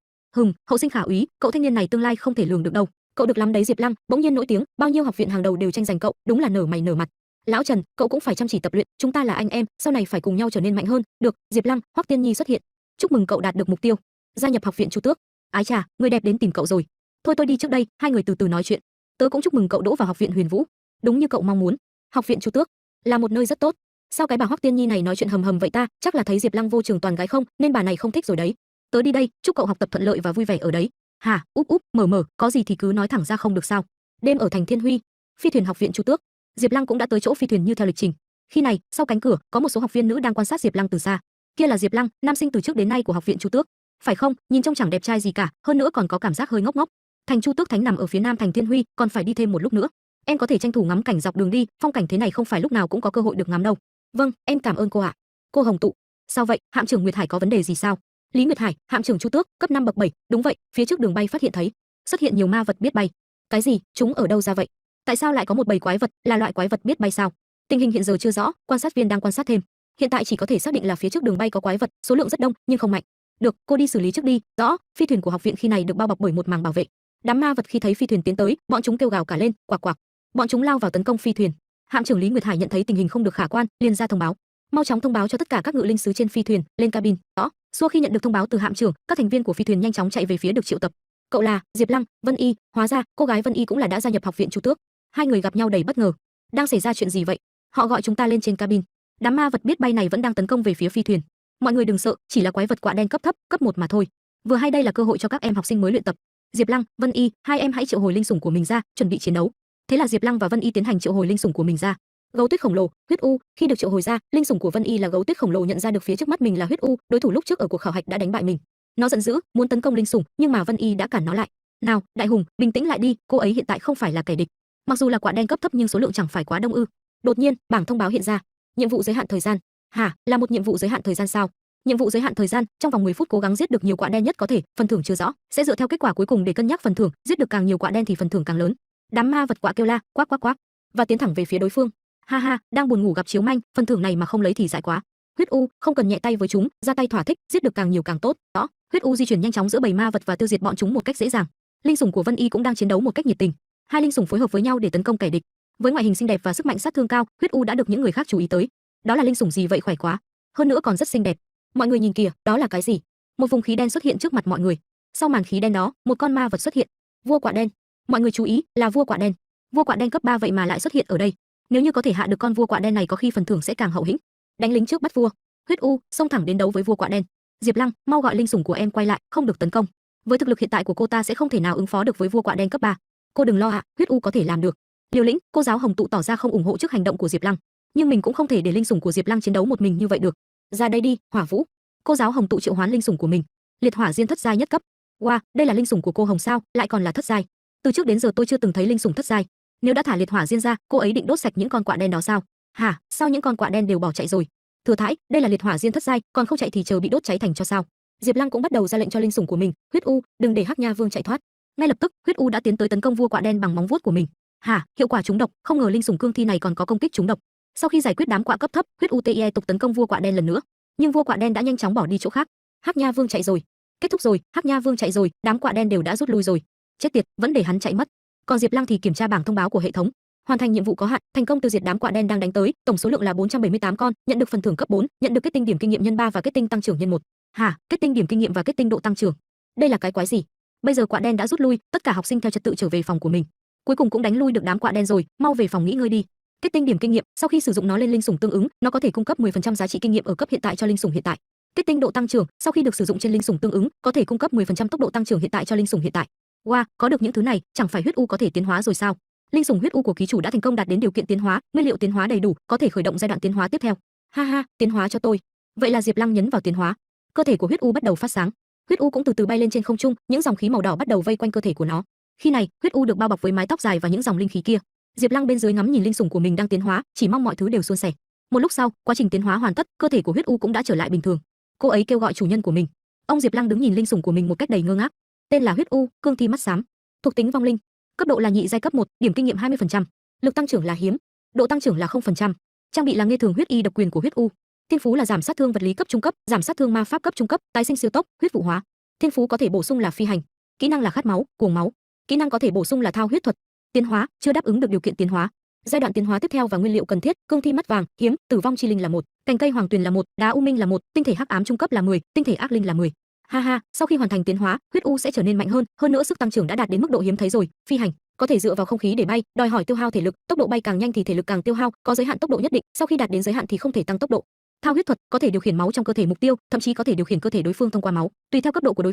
Hậu sinh khả úy, cậu thanh niên này tương lai không thể lường được đâu. Cậu được lắm đấy Diệp Lăng, bỗng nhiên nổi tiếng, bao nhiêu học viện hàng đầu đều tranh giành cậu, đúng là nở mày nở mặt. Lão Trần, cậu cũng phải chăm chỉ tập luyện, chúng ta là anh em, sau này phải cùng nhau trở nên mạnh hơn. Được, Diệp Lăng, Hoắc Tiên Nhi xuất hiện. Chúc mừng cậu đạt được mục tiêu, gia nhập học viện Chu Tước. Ái chà, người đẹp đến tìm cậu rồi. Thôi tôi đi trước đây, hai người từ từ nói chuyện. Tớ cũng chúc mừng cậu đỗ vào học viện Huyền Vũ. Đúng như cậu mong muốn, học viện Chu Tước là một nơi rất tốt. Sao cái bà Hoắc Tiên Nhi này nói chuyện hầm hầm vậy ta? Chắc là thấy Diệp Lăng vô trường toàn gái không, nên bà này không thích rồi đấy. Tớ đi đây, chúc cậu học tập thuận lợi và vui vẻ ở đấy. Hả? Úp úp, mở, có gì thì cứ nói thẳng ra không được sao? Đêm ở thành Thiên Huy, phi thuyền học viện Chu Tước. Diệp Lăng cũng đã tới chỗ phi thuyền như theo lịch trình. Khi này, sau cánh cửa, có một số học viên nữ đang quan sát Diệp Lăng từ xa. Kia là Diệp Lăng, nam sinh từ trước đến nay của học viện Chu Tước. Phải không? Nhìn trông chẳng đẹp trai gì cả, hơn nữa còn có cảm giác hơi ngốc ngốc. Thành Chu Tước Thánh nằm ở phía nam thành Thiên Huy, còn phải đi thêm một lúc nữa. Em có thể tranh thủ ngắm cảnh dọc đường đi, phong cảnh thế này không phải lúc nào cũng có cơ hội được ngắm đâu. Vâng, em cảm ơn cô ạ. Cô Hồng Tụ, sao vậy? Hạm trưởng Nguyệt Hải có vấn đề gì sao? Lý Nguyệt Hải, hạm trưởng Chu Tước, cấp 5 bậc 7, đúng vậy, phía trước đường bay phát hiện thấy xuất hiện nhiều ma vật biết bay. Cái gì? Chúng ở đâu ra vậy? Tại sao lại có một bầy quái vật, là loại quái vật biết bay sao? Tình hình hiện giờ chưa rõ, quan sát viên đang quan sát thêm. Hiện tại chỉ có thể xác định là phía trước đường bay có quái vật, số lượng rất đông nhưng không mạnh. Được, cô đi xử lý trước đi. Rõ. Phi thuyền của học viện khi này được bao bọc bởi một màng bảo vệ. Đám ma vật khi thấy phi thuyền tiến tới, bọn chúng kêu gào cả lên, quạc quạc. Bọn chúng lao vào tấn công phi thuyền. Hạm trưởng Lý Nguyệt Hải nhận thấy tình hình không được khả quan, liền ra thông báo. Mau chóng thông báo cho tất cả các ngự linh sứ trên phi thuyền, lên cabin. Rõ. Xua khi nhận được thông báo từ hạm trưởng, các thành viên của phi thuyền nhanh chóng chạy về phía được triệu tập. Cậu là Diệp Lăng, Vân Y, hóa ra cô gái Vân Y cũng là đã gia nhập học viện Chu Tước. Hai người gặp nhau đầy bất ngờ. Đang xảy ra chuyện gì vậy? Họ gọi chúng ta lên trên cabin. Đám ma vật biết bay này vẫn đang tấn công về phía phi thuyền. Mọi người đừng sợ, chỉ là quái vật quạ đen cấp thấp, cấp 1 mà thôi. Vừa hay đây là cơ hội cho các em học sinh mới luyện tập. Diệp Lăng, Vân Y, hai em hãy triệu hồi linh sủng của mình ra, chuẩn bị chiến đấu. Thế là Diệp Lăng và Vân Y tiến hành triệu hồi linh sủng của mình ra. Gấu tuyết khổng lồ, huyết u, khi được triệu hồi ra, linh sủng của Vân Y là gấu tuyết khổng lồ nhận ra được phía trước mắt mình là huyết u, đối thủ lúc trước ở cuộc khảo hạch đã đánh bại mình. Nó giận dữ, muốn tấn công linh sủng, nhưng mà Vân Y đã cản nó lại. Nào, đại hùng, bình tĩnh lại đi, cô ấy hiện tại không phải là kẻ địch. Mặc dù là quạ đen cấp thấp nhưng số lượng chẳng phải quá đông ư? Đột nhiên, bảng thông báo hiện ra. Nhiệm vụ giới hạn thời gian. Hả, là một nhiệm vụ giới hạn thời gian sao? Nhiệm vụ giới hạn thời gian, trong vòng 10 phút cố gắng giết được nhiều quạ đen nhất có thể, phần thưởng chưa rõ, sẽ dựa theo kết quả cuối cùng để cân nhắc phần thưởng, giết được càng nhiều quạ đen thì phần thưởng càng lớn. Đám ma vật quạ kêu la, quắc quắc quắc, và tiến thẳng về phía đối phương. Ha ha, đang buồn ngủ gặp chiếu manh, phần thưởng này mà không lấy thì dại quá. Huyết u, không cần nhẹ tay với chúng, ra tay thỏa thích, giết được càng nhiều càng tốt. Đó, huyết u di chuyển nhanh chóng giữa bầy ma vật và tiêu diệt bọn chúng một cách dễ dàng. Linh sủng của Vân Y cũng đang chiến đấu một cách nhiệt tình. Hai linh sủng phối hợp với nhau để tấn công kẻ địch. Với ngoại hình xinh đẹp và sức mạnh sát thương cao, huyết u đã được những người khác chú ý tới. Đó là linh sủng gì vậy, khỏe quá, hơn nữa còn rất xinh đẹp. Mọi người nhìn kìa, đó là cái gì? Một vùng khí đen xuất hiện trước mặt mọi người. Sau màn khí đen đó, một con ma vật xuất hiện. Vua quạ đen. Mọi người chú ý, là vua quạ đen. Vua quạ đen cấp 3 vậy mà lại xuất hiện ở đây. Nếu như có thể hạ được con vua quạ đen này có khi phần thưởng sẽ càng hậu hĩnh. Đánh lính trước bắt vua. Huyết u xông thẳng đến đấu với vua quạ đen. Diệp Lăng, mau gọi linh sủng của em quay lại, không được tấn công. Với thực lực hiện tại của cô ta sẽ không thể nào ứng phó được với vua quạ đen cấp 3. Cô đừng lo ạ, huyết u có thể làm được. Liều lĩnh, cô giáo Hồng Tụ tỏ ra không ủng hộ trước hành động của Diệp Lăng. nhưng mình cũng không thể để linh sủng của Diệp Lăng chiến đấu một mình như vậy được. Ra đây đi, Hỏa Vũ. Cô giáo Hồng tụ triệu hoán linh sủng của mình. Liệt hỏa diên thất giai nhất cấp. Wow, đây là linh sủng của cô Hồng sao, lại còn là thất giai. Từ trước đến giờ tôi chưa từng thấy linh sủng thất giai. Nếu đã thả liệt hỏa diên ra, cô ấy định đốt sạch những con quạ đen đó sao? Hả? Sao những con quạ đen đều bỏ chạy rồi? Thừa thãi, đây là liệt hỏa diên thất giai, còn không chạy thì chờ bị đốt cháy thành cho sao? Diệp Lăng cũng bắt đầu ra lệnh cho linh sủng của mình, Huyết U, đừng để Hắc Nha Vương chạy thoát. Ngay lập tức, Huyết U đã tiến tới tấn công vua quạ đen bằng móng vuốt của mình. Hả? Hiệu quả trúng độc, không ngờ linh sủng cương thi này còn có công kích trúng độc. Sau khi giải quyết đám quạ cấp thấp, Huyết U TIE tục tấn công vua quạ đen lần nữa, nhưng vua quạ đen đã nhanh chóng bỏ đi chỗ khác. Hắc Nha Vương chạy rồi. Kết thúc rồi, Hắc Nha Vương chạy rồi, đám quạ đen đều đã rút lui rồi. Chết tiệt, vẫn để hắn chạy mất. Còn Diệp Lăng thì kiểm tra bảng thông báo của hệ thống. Hoàn thành nhiệm vụ có hạn, thành công tiêu diệt đám quạ đen đang đánh tới, tổng số lượng là 478 con, nhận được phần thưởng cấp 4, nhận được kết tinh điểm kinh nghiệm nhân 3 và kết tinh tăng trưởng nhân 1. Hả? Kết tinh điểm kinh nghiệm và kết tinh độ tăng trưởng. Đây là cái quái gì? Bây giờ quạ đen đã rút lui, tất cả học sinh theo trật tự trở về phòng của mình. Cuối cùng cũng đánh lui được đám quạ đen rồi, mau về phòng nghỉ ngơi đi. Kết tinh điểm kinh nghiệm, sau khi sử dụng nó lên linh sủng tương ứng, nó có thể cung cấp 10% giá trị kinh nghiệm ở cấp hiện tại cho linh sủng hiện tại. Kết tinh độ tăng trưởng, sau khi được sử dụng trên linh sủng tương ứng, có thể cung cấp 10% tốc độ tăng trưởng hiện tại cho linh sủng hiện tại. Wow, có được những thứ này, chẳng phải huyết u có thể tiến hóa rồi sao? Linh sủng huyết u của ký chủ đã thành công đạt đến điều kiện tiến hóa, nguyên liệu tiến hóa đầy đủ, có thể khởi động giai đoạn tiến hóa tiếp theo. Ha ha, tiến hóa cho tôi. Vậy là Diệp Lăng nhấn vào tiến hóa. Cơ thể của huyết u bắt đầu phát sáng. Huyết u cũng từ từ bay lên trên không trung, những dòng khí màu đỏ bắt đầu vây quanh cơ thể của nó. Khi này, huyết u được bao bọc với mái tóc dài và những dòng linh khí kia. Diệp Lăng bên dưới ngắm nhìn linh sủng của mình đang tiến hóa, chỉ mong mọi thứ đều suôn sẻ. Một lúc sau, quá trình tiến hóa hoàn tất, cơ thể của huyết u cũng đã trở lại bình thường. Cô ấy kêu gọi chủ nhân của mình. Ông Diệp Lăng đứng nhìn linh sủng của mình một cách đầy ngơ ngác. Tên là huyết u, cương thi mắt xám. Thuộc tính vong linh. Cấp độ là nhị giai cấp 1, điểm kinh nghiệm 20%. Lực tăng trưởng là hiếm. Độ tăng trưởng là 0%. Trang bị là nghe thường huyết y độc quyền của huyết u. Thiên phú là giảm sát thương vật lý cấp trung cấp, giảm sát thương ma pháp cấp trung cấp, tái sinh siêu tốc, huyết vụ hóa. Thiên phú có thể bổ sung là phi hành. Kỹ năng là khát máu, cuồng máu. Kỹ năng có thể bổ sung là thao huyết thuật. Tiến hóa, chưa đáp ứng được điều kiện tiến hóa. Giai đoạn tiến hóa tiếp theo và nguyên liệu cần thiết, cương thi mắt vàng, hiếm, tử vong chi linh là 1, cành cây hoàng tuyền là 1, đá u minh là 1, tinh thể hắc ám trung cấp là 10, tinh thể ác linh là 10. Ha ha, sau khi hoàn thành tiến hóa, huyết u sẽ trở nên mạnh hơn nữa sức tăng trưởng đã đạt đến mức độ hiếm thấy rồi. Phi hành, có thể dựa vào không khí để bay, đòi hỏi tiêu hao thể lực, tốc độ bay càng nhanh thì thể lực càng tiêu hao, có giới hạn tốc độ nhất định, sau khi đạt đến giới hạn thì không thể tăng tốc độ. Thao huyết thuật, có thể điều khiển máu trong cơ thể mục tiêu, thậm chí có thể điều khiển cơ thể đối phương thông qua máu, tùy theo cấp độ của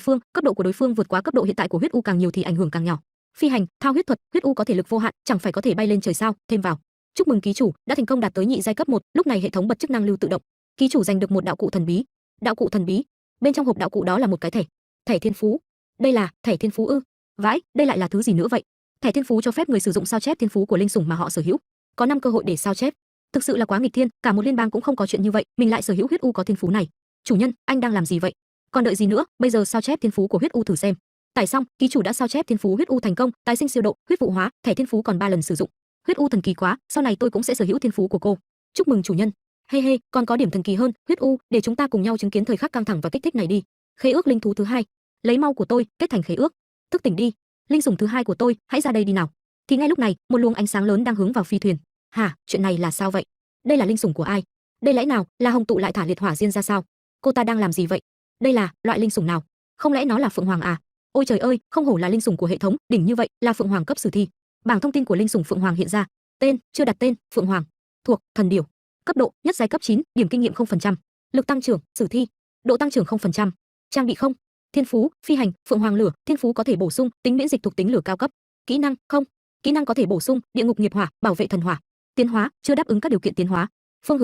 đối phương vượt quá cấp độ hiện tại của huyết u càng nhiều thì ảnh hưởng càng nhỏ. Phi hành, thao huyết thuật, huyết u có thể lực vô hạn, chẳng phải có thể bay lên trời sao? Thêm vào. Chúc mừng ký chủ đã thành công đạt tới nhị giai cấp 1, lúc này hệ thống bật chức năng lưu tự động. Ký chủ giành được một đạo cụ thần bí. Đạo cụ thần bí. Bên trong hộp đạo cụ đó là một cái thẻ. Thẻ thiên phú. Đây là thẻ thiên phú ư? Vãi, đây lại là thứ gì nữa vậy? Thẻ thiên phú cho phép người sử dụng sao chép thiên phú của linh sủng mà họ sở hữu. Có 5 cơ hội để sao chép. Thực sự là quá nghịch thiên, cả một liên bang cũng không có chuyện như vậy, mình lại sở hữu huyết u có thiên phú này. Chủ nhân, anh đang làm gì vậy? Còn đợi gì nữa, bây giờ sao chép thiên phú của huyết u thử xem. Tải xong, ký chủ đã sao chép thiên phú huyết u thành công, tái sinh siêu độ, huyết vụ hóa, thẻ thiên phú còn 3 lần sử dụng. Huyết u thần kỳ quá, sau này tôi cũng sẽ sở hữu thiên phú của cô. Chúc mừng chủ nhân. He, còn có điểm thần kỳ hơn, huyết u, để chúng ta cùng nhau chứng kiến thời khắc căng thẳng và kích thích này đi. Khế ước linh thú thứ 2, lấy mau của tôi, kết thành khế ước. Thức tỉnh đi, linh sủng thứ 2 của tôi, hãy ra đây đi nào. Thì ngay lúc này, một luồng ánh sáng lớn đang hướng vào phi thuyền. Hả, chuyện này là sao vậy? Đây là linh sủng của ai? Đây lẽ nào là Hồng tụ lại thả liệt hỏa diên ra sao? Cô ta đang làm gì vậy? Đây là loại linh sủng nào? Không lẽ nó là phượng hoàng à? Ôi trời ơi, không hổ là linh sủng của hệ thống, đỉnh như vậy, là phượng hoàng cấp sử thi. Bảng thông tin của linh sủng phượng hoàng hiện ra. Tên, chưa đặt tên, phượng hoàng. Thuộc, thần điểu. Cấp độ, nhất giai cấp 9, điểm kinh nghiệm 0%. Lực tăng trưởng, sử thi. Độ tăng trưởng 0%. Trang bị không. Thiên phú, phi hành, phượng hoàng lửa, thiên phú có thể bổ sung, tính miễn dịch thuộc tính lửa cao cấp. Kỹ năng, không. Kỹ năng có thể bổ sung, địa ngục nghiệp hỏa, bảo vệ thần hỏa. Tiến hóa, chưa đáp ứng các điều kiện tiến hóa. Phương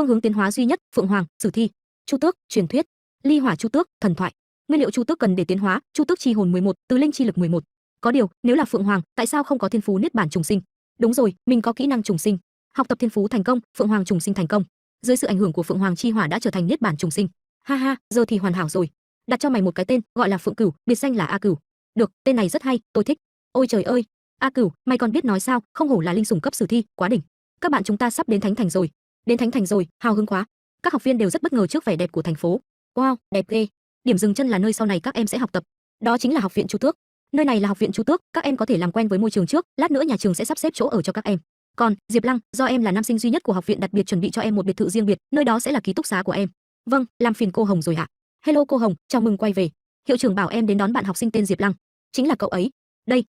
hướng tiến hóa duy nhất, phượng hoàng, sử thi. Chu tước, truyền thuyết. Ly hỏa chu tước, thần thoại. Nguyên liệu chu tước cần để tiến hóa, chu tước chi hồn 11, tứ linh chi lực 11. Có điều, nếu là phượng hoàng, tại sao không có thiên phú niết bản trùng sinh? Đúng rồi, mình có kỹ năng trùng sinh. Học tập thiên phú thành công, phượng hoàng trùng sinh thành công. Dưới sự ảnh hưởng của phượng hoàng chi hỏa đã trở thành niết bản trùng sinh. Ha ha, giờ thì hoàn hảo rồi. Đặt cho mày một cái tên, gọi là Phượng Cửu, biệt danh là A Cửu. Được, tên này rất hay, tôi thích. Ôi trời ơi, A Cửu, mày còn biết nói sao, không hổ là linh sủng cấp sử thi, quá đỉnh. Các bạn chúng ta sắp đến Thánh Thành rồi. Đến Thánh Thành rồi, hào hứng quá. Các học viên đều rất bất ngờ trước vẻ đẹp của thành phố. Wow, đẹp ghê. Điểm dừng chân là nơi sau này các em sẽ học tập. Đó chính là học viện Chu Tước. Nơi này là học viện Chu Tước, các em có thể làm quen với môi trường trước, lát nữa nhà trường sẽ sắp xếp chỗ ở cho các em. Còn, Diệp Lăng, do em là nam sinh duy nhất của học viện đặc biệt chuẩn bị cho em một biệt thự riêng biệt, nơi đó sẽ là ký túc xá của em. Vâng, làm phiền cô Hồng rồi ạ. Hello cô Hồng, chào mừng quay về. Hiệu trưởng bảo em đến đón bạn học sinh tên Diệp Lăng. Chính là cậu ấy.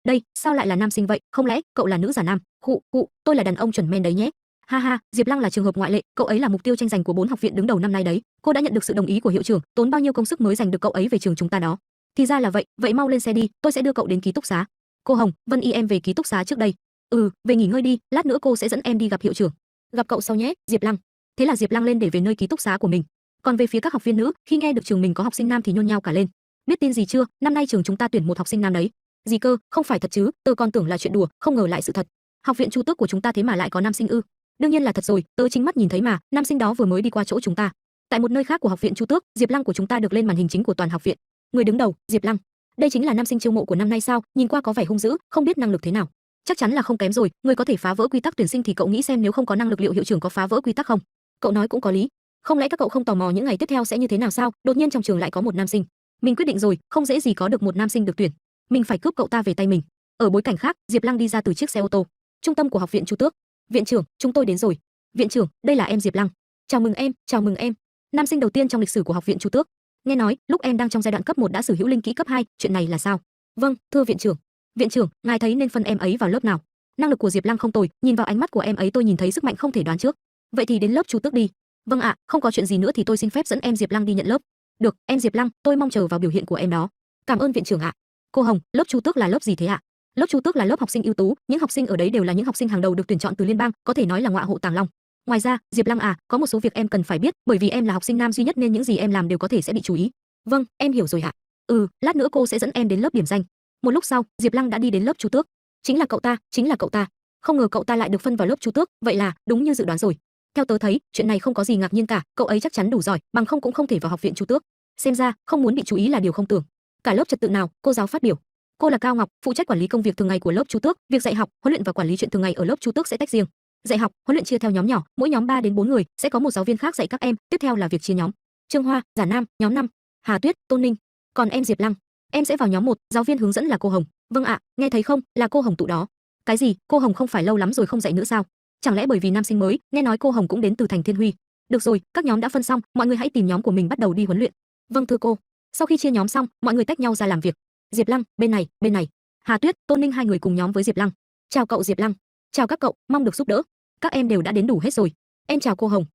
Đây, sao lại là nam sinh vậy, không lẽ cậu là nữ giả nam? Khụ, tôi là đàn ông chuẩn men đấy nhé. Ha ha, Diệp Lăng là trường hợp ngoại lệ, cậu ấy là mục tiêu tranh giành của 4 học viện đứng đầu năm nay đấy. Cô đã nhận được sự đồng ý của hiệu trưởng, tốn bao nhiêu công sức mới giành được cậu ấy về trường chúng ta đó. Thì ra là vậy, vậy mau lên xe đi, tôi sẽ đưa cậu đến ký túc xá. Cô Hồng, Vân Y em về ký túc xá trước đây. Ừ, về nghỉ ngơi đi, lát nữa cô sẽ dẫn em đi gặp hiệu trưởng. Gặp cậu sau nhé, Diệp Lăng. Thế là Diệp Lăng lên để về nơi ký túc xá của mình. Còn về phía các học viên nữ, khi nghe được trường mình có học sinh nam thì nhôn nhao cả lên. Biết tin gì chưa, năm nay trường chúng ta tuyển một học sinh nam đấy. Gì cơ, không phải thật chứ, tớ còn tưởng là chuyện đùa, không ngờ lại sự thật. Học viện Chu Tước của chúng ta thế mà lại có nam sinh ư? Đương nhiên là thật rồi, tớ chính mắt nhìn thấy mà, nam sinh đó vừa mới đi qua chỗ chúng ta. Tại một nơi khác của học viện Chu Tước, Diệp Lăng của chúng ta được lên màn hình chính của toàn học viện. Người đứng đầu, Diệp Lăng. Đây chính là nam sinh chiêu mộ của năm nay sao? Nhìn qua có vẻ hung dữ, không biết năng lực thế nào. Chắc chắn là không kém rồi, người có thể phá vỡ quy tắc tuyển sinh thì cậu nghĩ xem nếu không có năng lực liệu hiệu trưởng có phá vỡ quy tắc không? Cậu nói cũng có lý. Không lẽ các cậu không tò mò những ngày tiếp theo sẽ như thế nào sao? Đột nhiên trong trường lại có một nam sinh. Mình quyết định rồi, không dễ gì có được một nam sinh được tuyển. Mình phải cướp cậu ta về tay mình. Ở bối cảnh khác, Diệp Lăng đi ra từ chiếc xe ô tô. Trung tâm của học viện Chu Tước. Viện trưởng, chúng tôi đến rồi. Viện trưởng, đây là em Diệp Lăng. Chào mừng em, chào mừng em. Nam sinh đầu tiên trong lịch sử của học viện Chu Tước. Nghe nói, lúc em đang trong giai đoạn cấp 1 đã sở hữu linh kỹ cấp 2, chuyện này là sao? Vâng, thưa viện trưởng. Viện trưởng, ngài thấy nên phân em ấy vào lớp nào? Năng lực của Diệp Lăng không tồi, nhìn vào ánh mắt của em ấy tôi nhìn thấy sức mạnh không thể đoán trước. Vậy thì đến lớp Chu Tước đi. Vâng ạ, không có chuyện gì nữa thì tôi xin phép dẫn em Diệp Lăng đi nhận lớp. Được, em Diệp Lăng, tôi mong chờ vào biểu hiện của em đó. Cảm ơn viện trưởng ạ. Cô Hồng, lớp Chu Tước là lớp gì thế ạ? Lớp Chu Tước là lớp học sinh ưu tú, những học sinh ở đấy đều là những học sinh hàng đầu được tuyển chọn từ liên bang, có thể nói là ngọa hộ tàng long. Ngoài ra, Diệp Lăng à, có một số việc em cần phải biết, bởi vì em là học sinh nam duy nhất nên những gì em làm đều có thể sẽ bị chú ý. Vâng, em hiểu rồi ạ. Lát nữa cô sẽ dẫn em đến lớp điểm danh. Một lúc sau, Diệp Lăng đã đi đến lớp Chu Tước. Chính là cậu ta, chính là cậu ta. Không ngờ cậu ta lại được phân vào lớp Chu Tước, vậy là đúng như dự đoán rồi. Theo tớ thấy, chuyện này không có gì ngạc nhiên cả, cậu ấy chắc chắn đủ giỏi, bằng không cũng không thể vào học viện Chu Tước. Xem ra, không muốn bị chú ý là điều không tưởng. Cả lớp trật tự nào, cô giáo phát biểu. Cô là Cao Ngọc, phụ trách quản lý công việc thường ngày của lớp Chu Tước, việc dạy học, huấn luyện và quản lý chuyện thường ngày ở lớp Chu Tước sẽ tách riêng. Dạy học, huấn luyện chia theo nhóm nhỏ, mỗi nhóm 3 đến 4 người, sẽ có một giáo viên khác dạy các em, tiếp theo là việc chia nhóm. Trương Hoa, Giả Nam, nhóm 5, Hà Tuyết, Tôn Ninh. Còn em Diệp Lăng, em sẽ vào nhóm 1, giáo viên hướng dẫn là cô Hồng. Vâng ạ, nghe thấy không, là cô Hồng tụ đó. Cái gì, cô Hồng không phải lâu lắm rồi không dạy nữa sao? Chẳng lẽ bởi vì nam sinh mới, nghe nói cô Hồng cũng đến từ thành Thiên Huy. Được rồi, các nhóm đã phân xong, mọi người hãy tìm nhóm của mình bắt đầu đi huấn luyện. Vâng thưa cô. Sau khi chia nhóm xong, mọi người tách nhau ra làm việc. Diệp Lăng, bên này, bên này. Hà Tuyết, Tôn Ninh hai người cùng nhóm với Diệp Lăng. Chào cậu Diệp Lăng. Chào các cậu, mong được giúp đỡ. Các em đều đã đến đủ hết rồi. Em chào cô Hồng.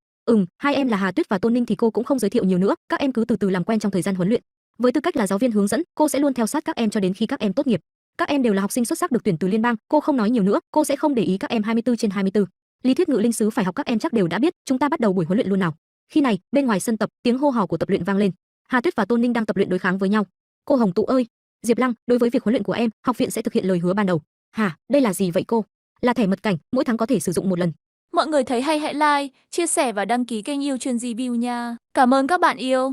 Hai em là Hà Tuyết và Tôn Ninh thì cô cũng không giới thiệu nhiều nữa, các em cứ từ từ làm quen trong thời gian huấn luyện. Với tư cách là giáo viên hướng dẫn, cô sẽ luôn theo sát các em cho đến khi các em tốt nghiệp. Các em đều là học sinh xuất sắc được tuyển từ liên bang, cô không nói nhiều nữa, cô sẽ không để ý các em 24/24. Lý thuyết ngự linh sứ phải học các em chắc đều đã biết, chúng ta bắt đầu buổi huấn luyện luôn nào. Khi này, bên ngoài sân tập, tiếng hô hào của tập luyện vang lên. Hà Tuyết và Tôn Ninh đang tập luyện đối kháng với nhau. Cô Hồng tụ ơi, Diệp Lăng, đối với việc huấn luyện của em, học viện sẽ thực hiện lời hứa ban đầu. Hả, đây là gì vậy cô? Là thẻ mật cảnh, mỗi tháng có thể sử dụng một lần. Mọi người thấy hay hãy like, chia sẻ và đăng ký kênh Yêu Chuyên Review nha. Cảm ơn các bạn yêu.